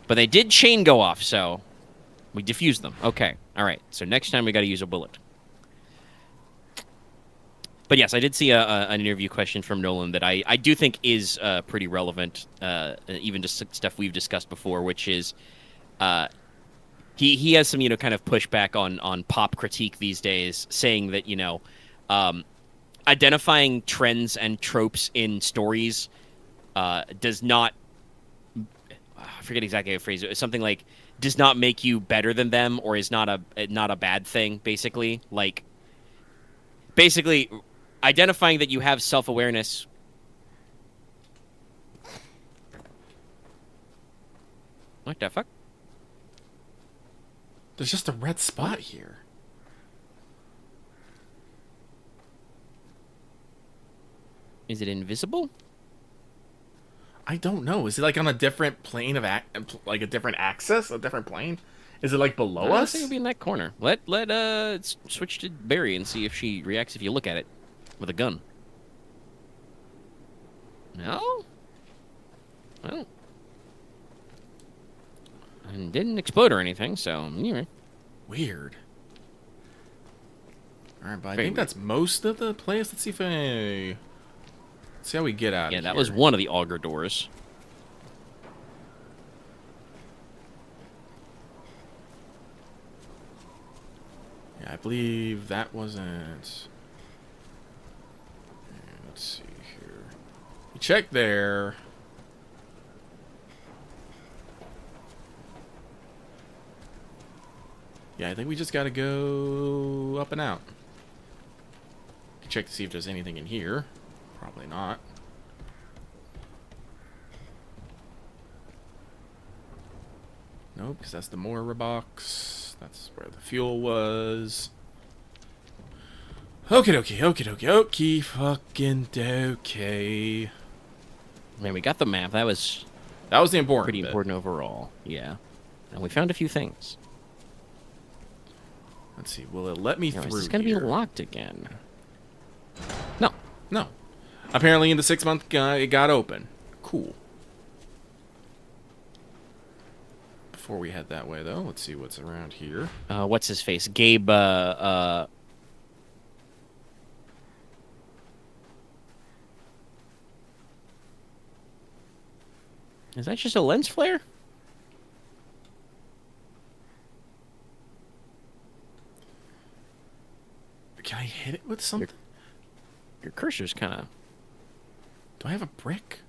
But they did chain go off, so we defused them. Okay. All right. So next time we got to use a bullet. But yes, I did see an interview question from Nolan that I do think is pretty relevant, even just stuff we've discussed before, which is he has some, kind of pushback on pop critique these days, saying that, identifying trends and tropes in stories does not, I forget exactly how to phrase it, something like, does not make you better than them or is not a bad thing, basically. Like, basically... identifying that you have self-awareness. What the fuck? There's just a red spot here. Is it invisible? I don't know. Is it like on a different plane of like a different axis, a different plane? Is it like below I us? think it'll be in that corner. Let switch to Barry and see if she reacts if you look at it with a gun. No? Well. And didn't explode or anything, so anyway. Weird. Alright, but I Very think that's most of the place. Let's see if I... Let's see how we get out of here. Yeah, that was one of the auger doors. Yeah, I believe that wasn't... Let's see here. You check there. Yeah, I think we just gotta go up and out. Check to see if there's anything in here. Probably not. Nope, because that's the Moira box. That's where the fuel was. Okie dokie, okie dokie, okie fucking dokey. Man, we got the map. That was the important pretty bit. important overall. Yeah. And we found a few things. Let's see, will it let me through Is this going to be here? locked again? No. No. Apparently in the 6-month it got open. Cool. Before we head that way, though, let's see what's around here. What's his face? Gabe, Is that just a lens flare? Can I hit it with something? Your cursor's kind of... Do I have a brick?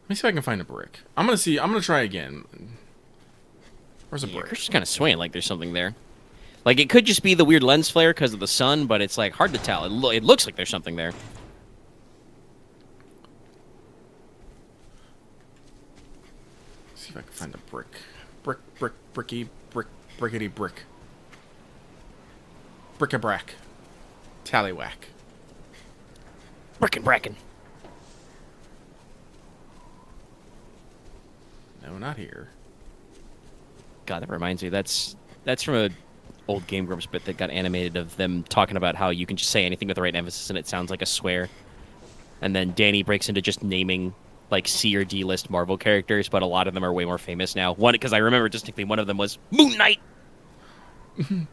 Let me see if I can find a brick. I'm gonna try again. Where's a Your brick? cursor's kind of swaying like there's something there. Like, it could just be the weird lens flare because of the sun, but it's, like, hard to tell. It looks like there's something there. See if I can find a brick. Brickety brick. Brick-a-brack. Tallywhack. Frickin' bracken. No, not here. God, that reminds me. That's from a old Game Grumps bit that got animated of them talking about how you can just say anything with the right emphasis and it sounds like a swear. And then Danny breaks into just naming like C or D list Marvel characters, but a lot of them are way more famous now. One, because I remember distinctly one of them was Moon Knight. And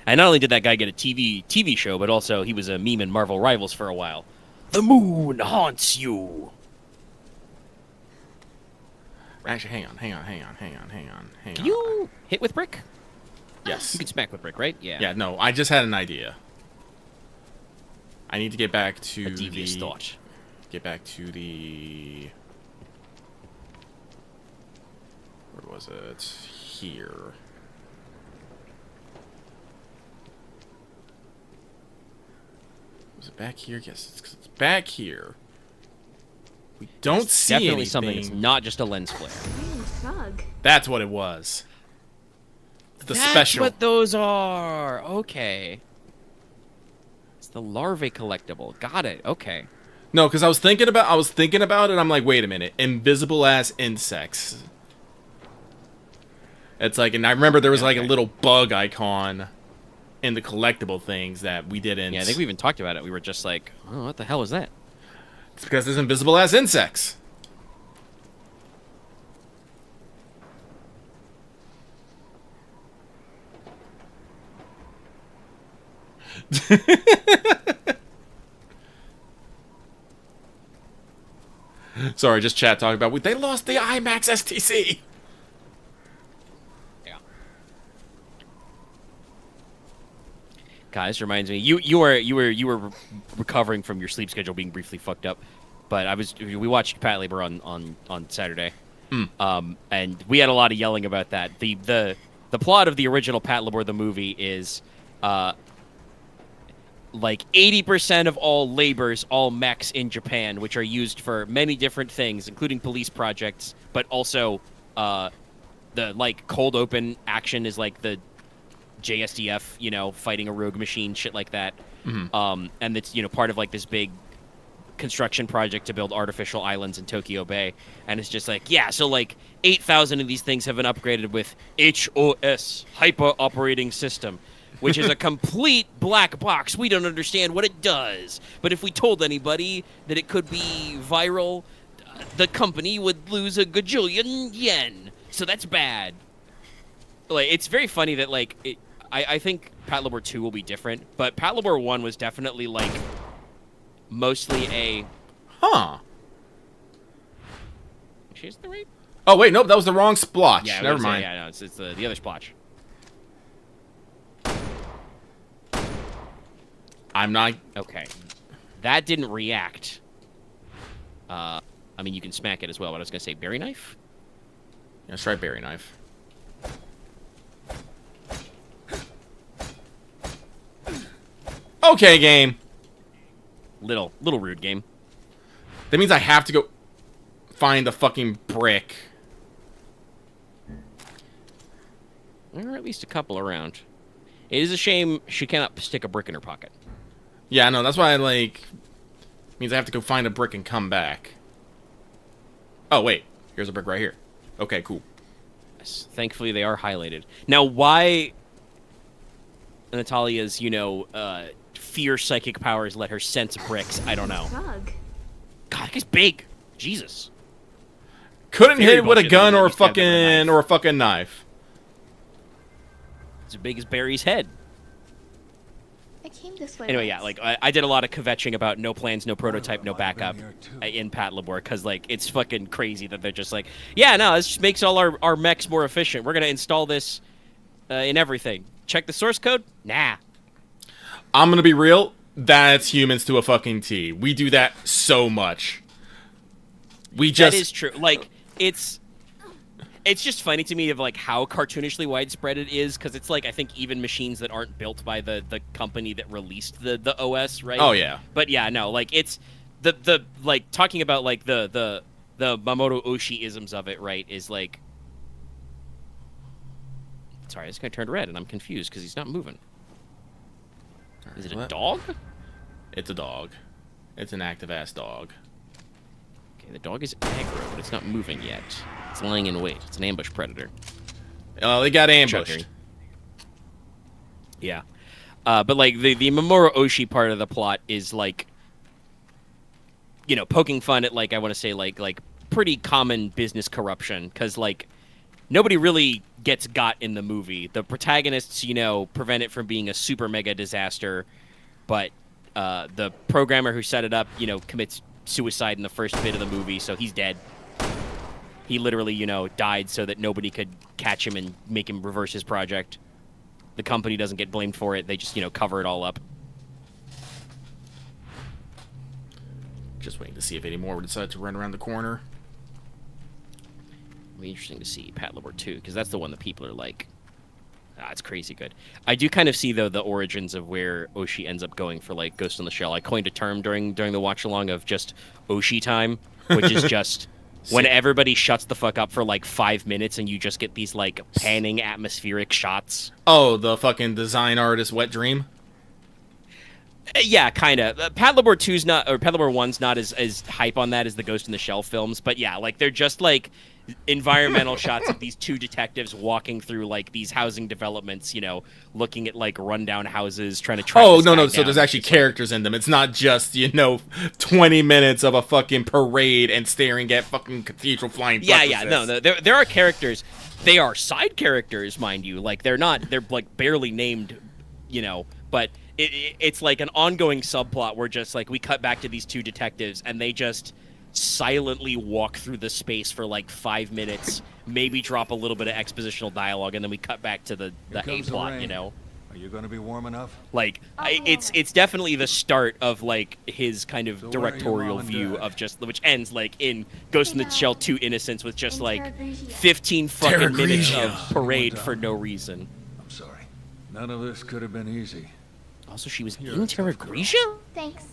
not only did that guy get a TV show, but also he was a meme in Marvel Rivals for a while. The moon haunts you. Actually, hang on. Can you hit with brick? Yes. You can smack with brick, right? Yeah. Yeah, no, I just had an idea. I need to get back to A devious thought. Get back to the... Where was it? Here. Was it back here? Yes, it's 'cause it's back here. We don't It's see definitely anything. something that's not just a lens flare. Bug. That's what it was. The That's special. what those are. Okay. It's the larvae collectible. Got it. Okay. No, because I was thinking about it. I'm like, wait a minute, invisible ass insects. It's like, and I remember there was like a little bug icon in the collectible things that we didn't. Yeah, I think we even talked about it. We were just like, oh, what the hell is that? It's because there's invisible ass insects. Sorry, just chat talking about they lost the IMAX STC. Yeah. Guys, reminds me, you were recovering from your sleep schedule being briefly fucked up, but we watched Patlabor on Saturday, and we had a lot of yelling about that. The plot of the original Patlabor the movie is, like 80% of all labors, all mechs in Japan, which are used for many different things, including police projects, but also the like cold open action is like the JSDF, fighting a rogue machine, shit like that. And it's part of like this big construction project to build artificial islands in Tokyo Bay, and it's just like, yeah, so like 8,000 of these things have been upgraded with HOS, Hyper Operating System, which is a complete black box. We don't understand what it does. But if we told anybody that it could be viral, the company would lose a gajillion yen. So that's bad. Like, it's very funny that, like, I think Patlabor 2 will be different, but Patlabor 1 was definitely, like, mostly a... Huh. Is the right? Oh, wait, nope, that was the wrong splotch. Yeah, Never mind. Yeah, no, it's the other splotch. I'm not... Okay. That didn't react. I mean, you can smack it as well, but I was going to say berry knife? Yeah, let's try berry knife. Okay, game. Little rude game. That means I have to go find a fucking brick. There are at least a couple around. It is a shame she cannot stick a brick in her pocket. Yeah, I know. That's why means I have to go find a brick and come back. Oh, wait. Here's a brick right here. Okay, cool. Yes, thankfully, they are highlighted. Now, why Natalia's, fear psychic powers let her sense bricks, I don't know. Doug. God, that guy's big. Jesus. Couldn't Very hit it with a bullshit gun that or a he stabbed him with a fucking knife. It's as big as Barry's head. I came this way. Anyway, yeah, like, I did a lot of kvetching about no plans, no prototype, no backup in Patlabor, because, like, it's fucking crazy that they're just like, yeah, no, this just makes all our mechs more efficient. We're going to install this in everything. Check the source code? Nah. I'm gonna be real. That's humans to a fucking T. We do that so much. That is true. Like, it's just funny to me of, like, how cartoonishly widespread it is, because it's, like, I think even machines that aren't built by the company that released the OS, right? Oh, yeah. But, yeah, no, like, it's the like, talking about, like, the Mamoru Oshii-isms of it, right, is, like... Sorry, this guy turned red, and I'm confused, because he's not moving. Is it a dog? It's a dog. It's an active-ass dog. Okay, the dog is aggro, but it's not moving yet. It's lying in wait. It's an ambush predator. Oh, they got ambushed. Chugging. Yeah. But, like, the Mamoru Oshii part of the plot is, like, poking fun at, like, I want to say, like pretty common business corruption. Because, like, nobody really gets got in the movie. The protagonists, prevent it from being a super mega disaster. But the programmer who set it up, commits suicide in the first bit of the movie, so he's dead. He literally, died so that nobody could catch him and make him reverse his project. The company doesn't get blamed for it. They just, cover it all up. Just waiting to see if any more would decide to run around the corner. It'll be interesting to see Patlabor 2, because that's the one that people are like, it's crazy good. I do kind of see, though, the origins of where Oshii ends up going for, like, Ghost in the Shell. I coined a term during the watch-along of just Oshii time, which is just when everybody shuts the fuck up for, like, 5 minutes and you just get these, like, panning atmospheric shots. Oh, the fucking design artist wet dream? Yeah, kind of. Patlabor 2's not, or Patlabor 1's not as hype on that as the Ghost in the Shell films, but yeah, like they're just like environmental shots of these two detectives walking through like these housing developments, you know, looking at like rundown houses, trying to track Oh, this no, guy no, so down. there's actually characters in them. It's not just, 20 minutes of a fucking parade and staring at fucking cathedral flying Yeah, buttresses. no, there are characters. They are side characters, mind you. Like they're like barely named, but it's like an ongoing subplot where just like we cut back to these two detectives and they just silently walk through the space for like 5 minutes, maybe drop a little bit of expositional dialogue, and then we cut back to the A comes the plot, rain. Are you going to be warm enough? Like it's definitely the start of like his kind of So where are your directorial mom and view dad? of just which ends like in Ghost in the Shell 2 Innocence with just In like Terra Grigia. 15 fucking minutes Grigia. of parade for no reason. I'm sorry. None of this could have been easy. Also, she was You're in a Terra tough girl. Grigia? Thanks.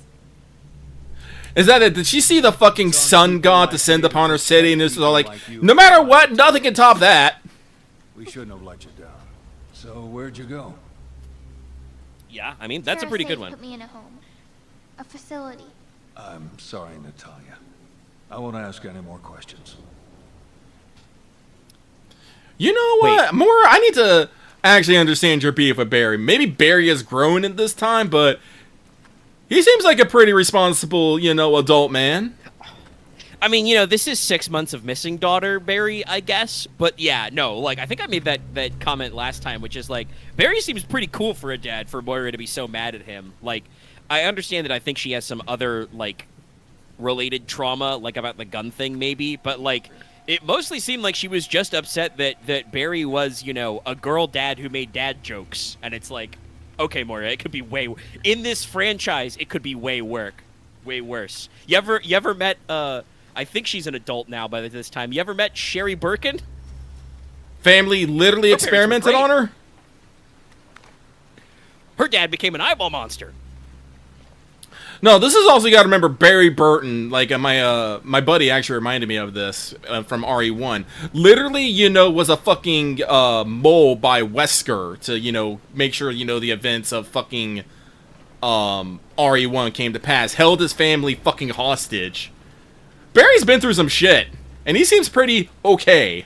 Is that it? Did she see the fucking sun god descend upon her city and this was all like, no matter what, nothing can top that? We shouldn't have let you down. So where'd you go? Yeah, I mean, that's a Terra pretty said good he one. Put me in a home. A facility. I'm sorry, Natalia. I won't ask any more questions. You know what? Mora, I need to actually understand your beef with Barry. Maybe Barry has grown in this time, but he seems like a pretty responsible, adult man. I mean, this is 6 months of missing daughter Barry, I guess. But yeah, no, like I think I made that comment last time, which is like Barry seems pretty cool for a dad for Moira to be so mad at him. Like, I understand that I think she has some other like related trauma, like about the gun thing, maybe, but like it mostly seemed like she was just upset that Barry was, a girl dad who made dad jokes, and it's like, okay, Moira, it could be in this franchise, it could be way worse. You ever met I think she's an adult now by this time. You ever met Sherry Birkin? Family literally Her parents were experimented great. on her? Her dad became an eyeball monster. No, this is also, you got to remember Barry Burton. Like my buddy actually reminded me of this from RE1. Literally, was a fucking mole by Wesker to make sure the events of fucking RE1 came to pass. Held his family fucking hostage. Barry's been through some shit, and he seems pretty okay.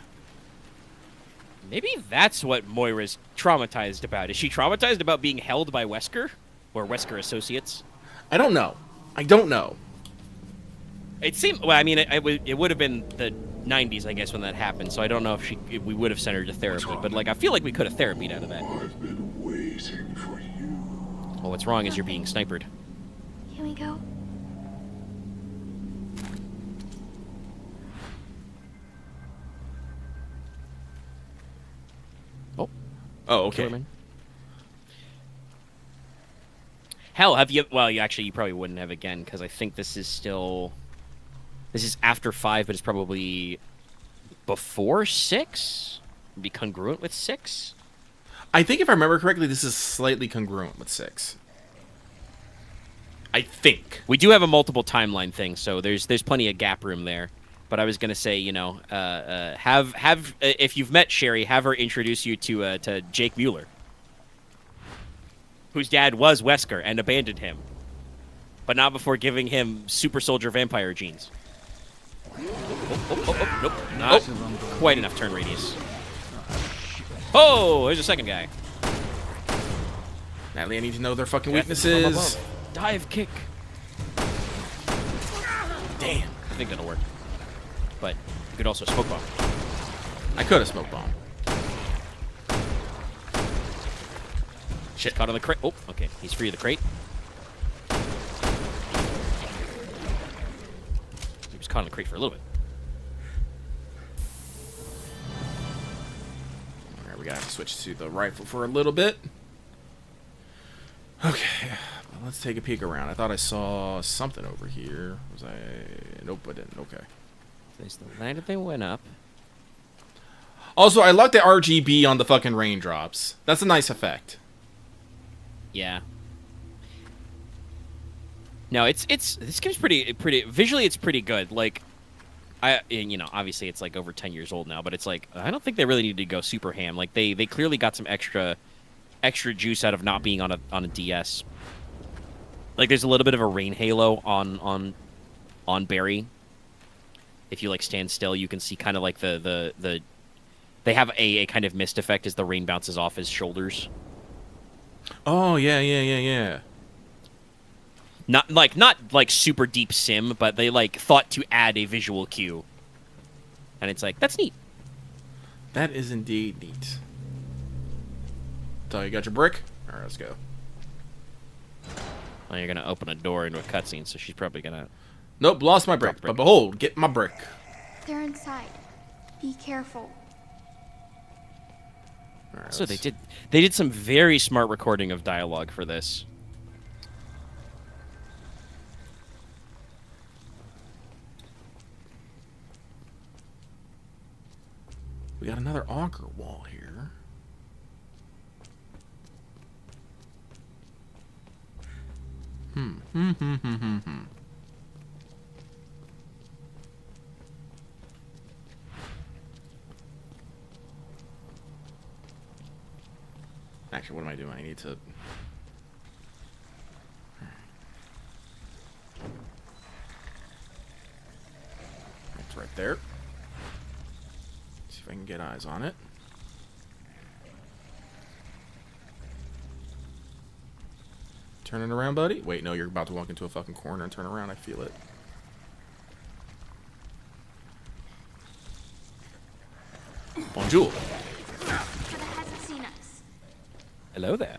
Maybe that's what Moira's traumatized about. Is she traumatized about being held by Wesker or Wesker Associates? I don't know. It seemed. Well, I mean, it would have been the 90s, I guess, when that happened. So I don't know if we would have sent her to therapy. But like, I feel like we could have therapied out of that. I've been waiting for you. Well, what's wrong is you're being sniped. Here we go. Oh, okay. Killerman. Hell, have you? Well, you probably wouldn't have again, because I think this is after 5, but it's probably before 6. Be congruent with 6. I think if I remember correctly, this is slightly congruent with 6. I think. We do have a multiple timeline thing, so there's plenty of gap room there. But I was gonna say, have if you've met Sherry, have her introduce you to Jake Mueller, whose dad was Wesker and abandoned him, but not before giving him super soldier vampire genes. Nope, not quite enough turn radius. Oh, there's a second guy. Natalie, I need to know their fucking Death from weaknesses. above. Dive kick. Damn. I think that'll work. But you could also smoke bomb. I could have smoke bomb. Shit, caught on the crate. Oh, okay. He's free of the crate. He was caught on the crate for a little bit. Alright, we gotta switch to the rifle for a little bit. Okay, well, let's take a peek around. I thought I saw something over here. Was I? Nope, I didn't. Okay. There's the ladder they went up. Also, I like the RGB on the fucking raindrops. That's a nice effect. Yeah. No, this game's pretty visually. It's pretty good. Like, obviously it's like over 10 years old now, but it's like I don't think they really need to go super ham. Like they clearly got some extra juice out of not being on a DS. Like there's a little bit of a rain halo on Barry. If you like stand still, you can see kind of like the they have a kind of mist effect as the rain bounces off his shoulders. Oh yeah. Not like super deep sim, but they like thought to add a visual cue. And it's like, that's neat. That is indeed neat. So you got your brick? Alright, let's go. Well, you're gonna open a door into a cutscene, so she's probably gonna... Nope, lost my brick. But behold, get my brick. They're inside. Be careful. Right, so they did some very smart recording of dialogue for this. We got another auger wall here. Actually, what am I doing? I need to... It's right there. See if I can get eyes on it. Turn it around, buddy. Wait, no, you're about to walk into a fucking corner and turn around. I feel it. Bonjour. But it hasn't seen us. Hello there.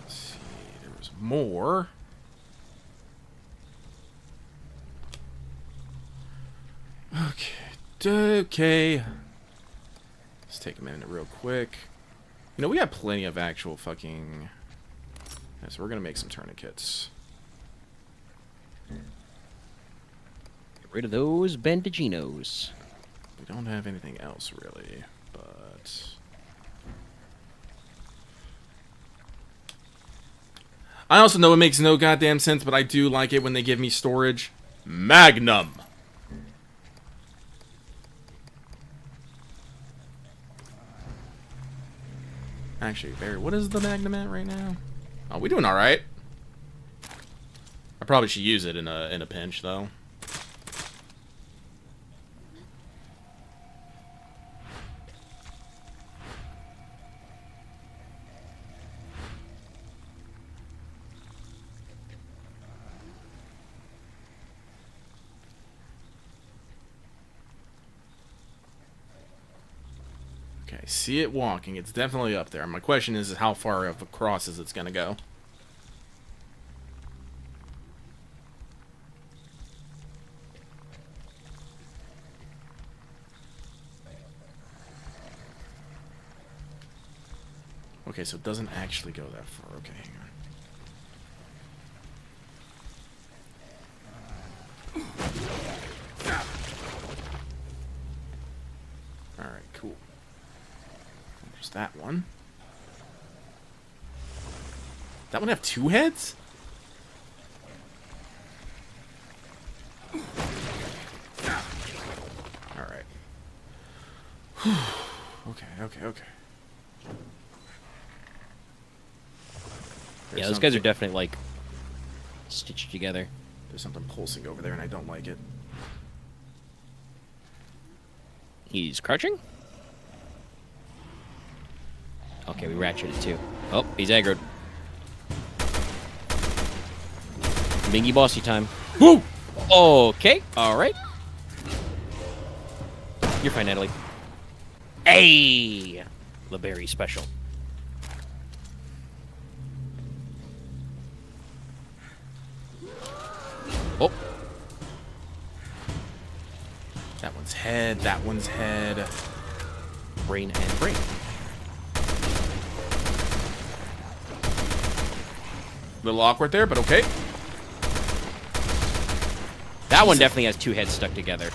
Let's see, there was more. Okay. Let's take a minute real quick. You know, we got plenty of actual fucking... Yeah, so we're gonna make some tourniquets. Get rid of those bandaginos. We don't have anything else, really, but... I also know it makes no goddamn sense, but I do like it when they give me storage. Magnum! Actually, Barry, what is the Magnum at right now? Oh, we doing alright. I probably should use it in a pinch, though. Okay, see it walking. It's definitely up there. My question is how far across is it's gonna go? Okay, so it doesn't actually go that far. Okay, hang on. Alright, cool. There's that one. That one have two heads? Alright. Okay. Yeah, those guys are definitely, like, stitched together. There's something pulsing over there, and I don't like it. He's crouching? Okay, we ratcheted too. Oh, he's aggroed. Bingy bossy time. Woo! Okay, alright. You're fine, Natalie. Hey! LeBerry special. Oh. That one's head, that one's head. Brain and brain. Little awkward there, but okay. That one definitely has two heads stuck together.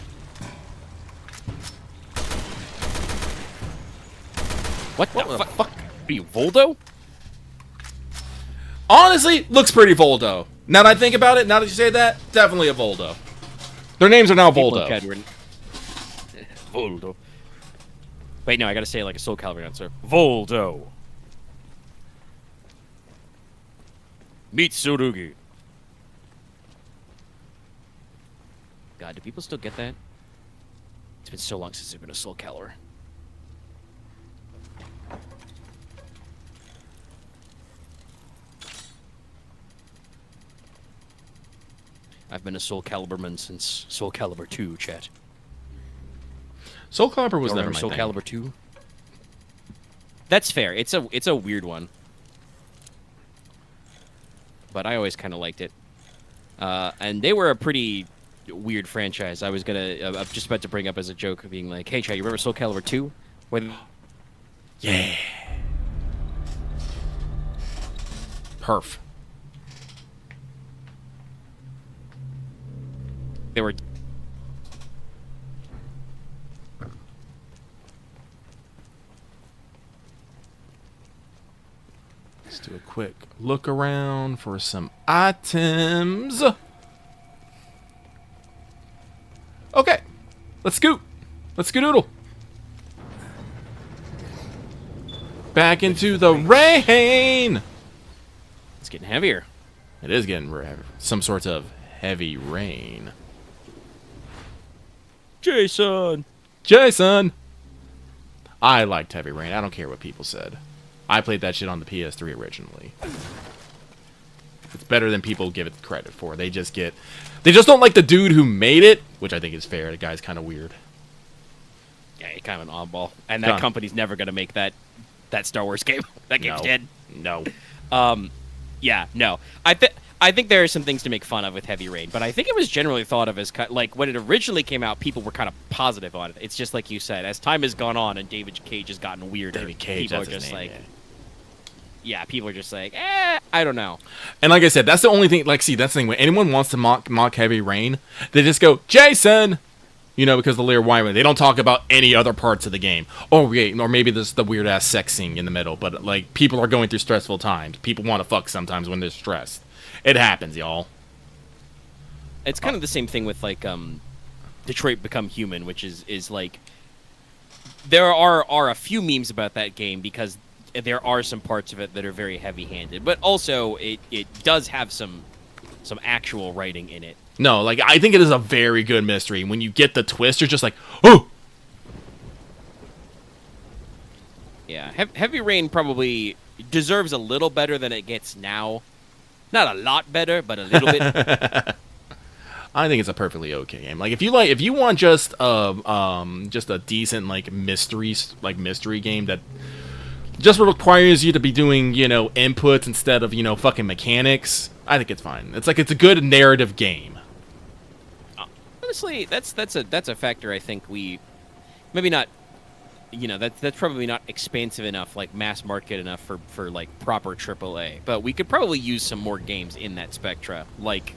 What the fuck? Are you Voldo? Honestly, looks pretty Voldo. Now that I think about it, now that you say that, definitely a Voldo. Their names are now Voldo. Voldo. Wait, no, I gotta say it like a Soul Calibur announcer. Voldo. Mitsurugi. God, do people still get that? It's been so long since there's been a Soul Calibur. I've been a Soul Caliburman since Soul Calibur 2, chat. Soul Calibur was Y'all never remember my Soul thing. Calibur 2? That's fair. It's a weird one. But I always kind of liked it. And they were a pretty weird franchise. I was I'm just about to bring up as a joke, being like, hey, chat, you remember Soul Calibur 2? When... Yeah. Perf. They were... Let's do a quick look around for some items. Okay. Let's scoot. Let's skedoodle. Back into the rain. It's getting heavier. It is getting some sorts of heavy rain. Jason! Jason! I liked Heavy Rain. I don't care what people said. I played that shit on the PS3 originally. It's better than people give it credit for. They just don't like the dude who made it, which I think is fair. The guy's kind of weird. Yeah, he's kind of an oddball. And that company's never going to make that Star Wars game. That game's dead. No. Yeah, no. I think there are some things to make fun of with Heavy Rain, but I think it was generally thought of as like when it originally came out, people were kind of positive on it. It's just like you said, as time has gone on and David Cage has gotten weirder, David Cage, people are that's his just name, like, yeah, people are just like, I don't know. And like I said, that's the only thing. Like, see, that's the thing. When anyone wants to mock Heavy Rain, they just go Jason, you know, because the Lear Wyman. They don't talk about any other parts of the game. Or maybe there's the weird ass sex scene in the middle. But like, people are going through stressful times. People want to fuck sometimes when they're stressed. It happens, y'all. It's kind of the same thing with like Detroit Become Human, which is like there are a few memes about that game because there are some parts of it that are very heavy-handed, but also it does have some actual writing in it. No, like I think it is a very good mystery. When you get the twist, you're just like, oh. Yeah, Heavy Rain probably deserves a little better than it gets now. Not a lot better, but a little bit. I think it's a perfectly okay game. Like if you want just a decent mystery game that just requires you to be doing, inputs instead of, fucking mechanics, I think it's fine. It's a good narrative game. Honestly, that's a factor I think we maybe not. That's probably not expansive enough, like mass market enough for like proper AAA. But we could probably use some more games in that spectra. Like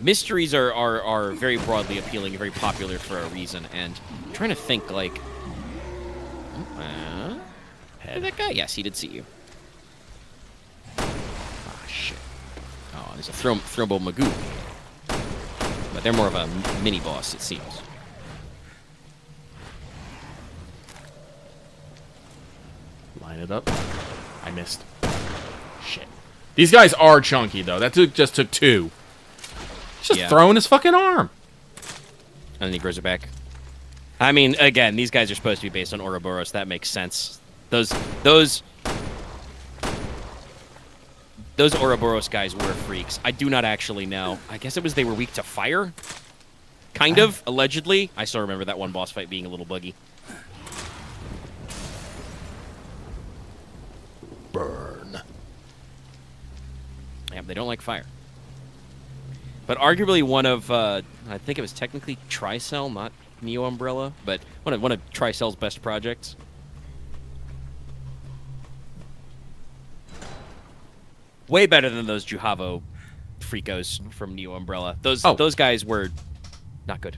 mysteries are very broadly appealing, very popular for a reason. And I'm trying to think like, did that guy? Yes, he did see you. Ah, shit. Oh, there's a Thrombo Magoo. But they're more of a mini boss, it seems. Line it up. I missed. Shit. These guys are chunky, though. That just took two. He's just throwing his fucking arm. And then he grows it back. I mean, again, these guys are supposed to be based on Ouroboros. That makes sense. Those Ouroboros guys were freaks. I do not actually know. I guess they were weak to fire? Kind of, allegedly. I still remember that one boss fight being a little buggy. Burn. Yeah, they don't like fire. But arguably one of, I think it was technically Tricell, not Neo Umbrella, but one of Tricell's best projects. Way better than those Juhavo freakos from Neo Umbrella. Those guys were not good.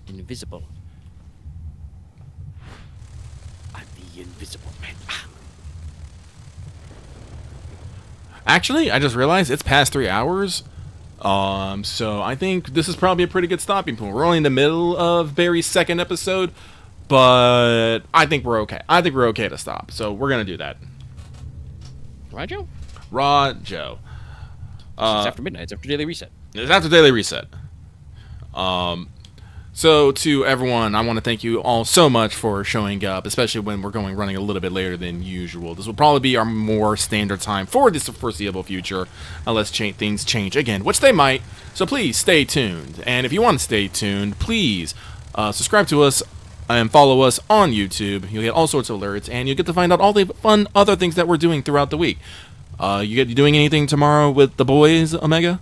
Invisible. I'm the Invisible Man. Actually, I just realized it's past 3 hours. So I think this is probably a pretty good stopping point. We're only in the middle of Barry's second episode, but I think we're okay. I think we're okay to stop. So we're gonna do that. Rajo? Rajo. It's after midnight. It's after Daily Reset. It's after Daily Reset. So to everyone, I want to thank you all so much for showing up, especially when we're running a little bit later than usual. This will probably be our more standard time for this foreseeable future, unless things change again, which they might. So please stay tuned. And if you want to stay tuned, please subscribe to us and follow us on YouTube. You'll get all sorts of alerts, and you'll get to find out all the fun other things that we're doing throughout the week. You doing anything tomorrow with the boys, Omega?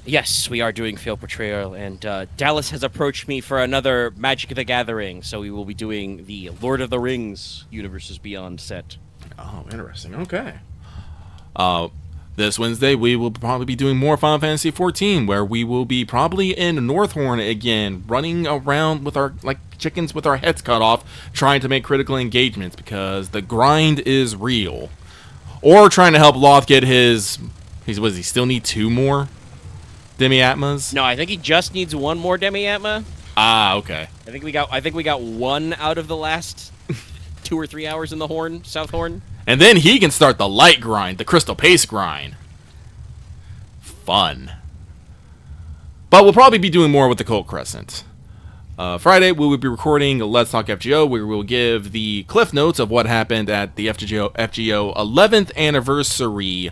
Yes, we are doing Fail Portrayal, and Dallas has approached me for another Magic the Gathering, so we will be doing the Lord of the Rings Universes Beyond set. Oh, interesting. Okay. This Wednesday, we will probably be doing more Final Fantasy XIV, where we will be probably in Northhorn again, running around with our like chickens with our heads cut off, trying to make critical engagements, because the grind is real. Or trying to help Loth get his... does he still need 2 more? Demi-Atmas? No, I think he just needs 1 more Demi-Atma. Ah, okay. I think we got 1 out of the last 2 or 3 hours in the Horn, South Horn. And then he can start the light grind, the Crystal Pace grind. Fun. But we'll probably be doing more with the Colt Crescent. Friday, we will be recording Let's Talk FGO, where we will give the cliff notes of what happened at the FGO 11th anniversary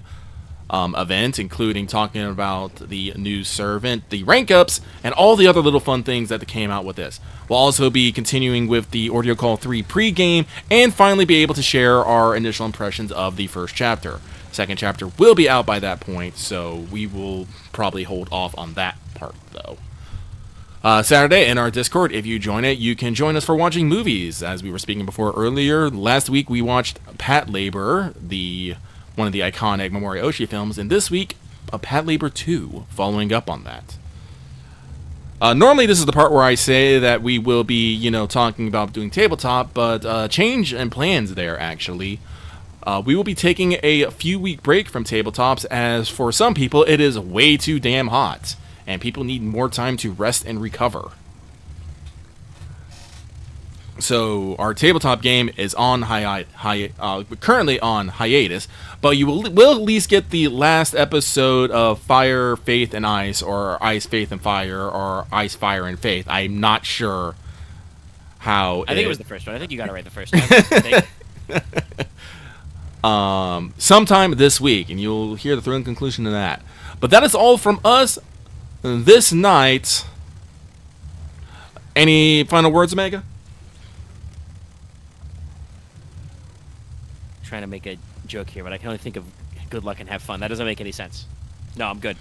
event, including talking about the new servant, the rank ups, and all the other little fun things that came out with this. We'll also be continuing with the Ordeal Call 3 pregame, and finally be able to share our initial impressions of the first chapter. Second chapter will be out by that point, so we will probably hold off on that part, though. Saturday in our Discord, if you join it, you can join us for watching movies. As we were speaking before earlier, last week we watched Patlabor, one of the iconic Mamoru Oshii films, and this week, Patlabor 2, following up on that. Normally this is the part where I say that we will be, talking about doing tabletop, but change in plans there, actually. We will be taking a few-week break from tabletops, as for some people it is way too damn hot, and people need more time to rest and recover. So our tabletop game is on currently on hiatus, but you will at least get the last episode of Fire, Faith, and Ice, or Ice, Faith, and Fire, or Ice, Fire, and Faith. I'm not sure how. I think it was the first one. I think you got it right the first time. Sometime this week, and you'll hear the thrilling conclusion to that. But that is all from us this night. Any final words, Omega? Trying to make a joke here, but I can only think of good luck and have fun. That doesn't make any sense. No, I'm good.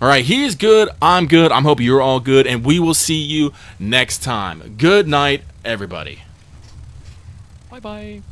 All right, he's good. I'm good. I'm hoping you're all good, and we will see you next time. Good night, everybody. Bye-bye.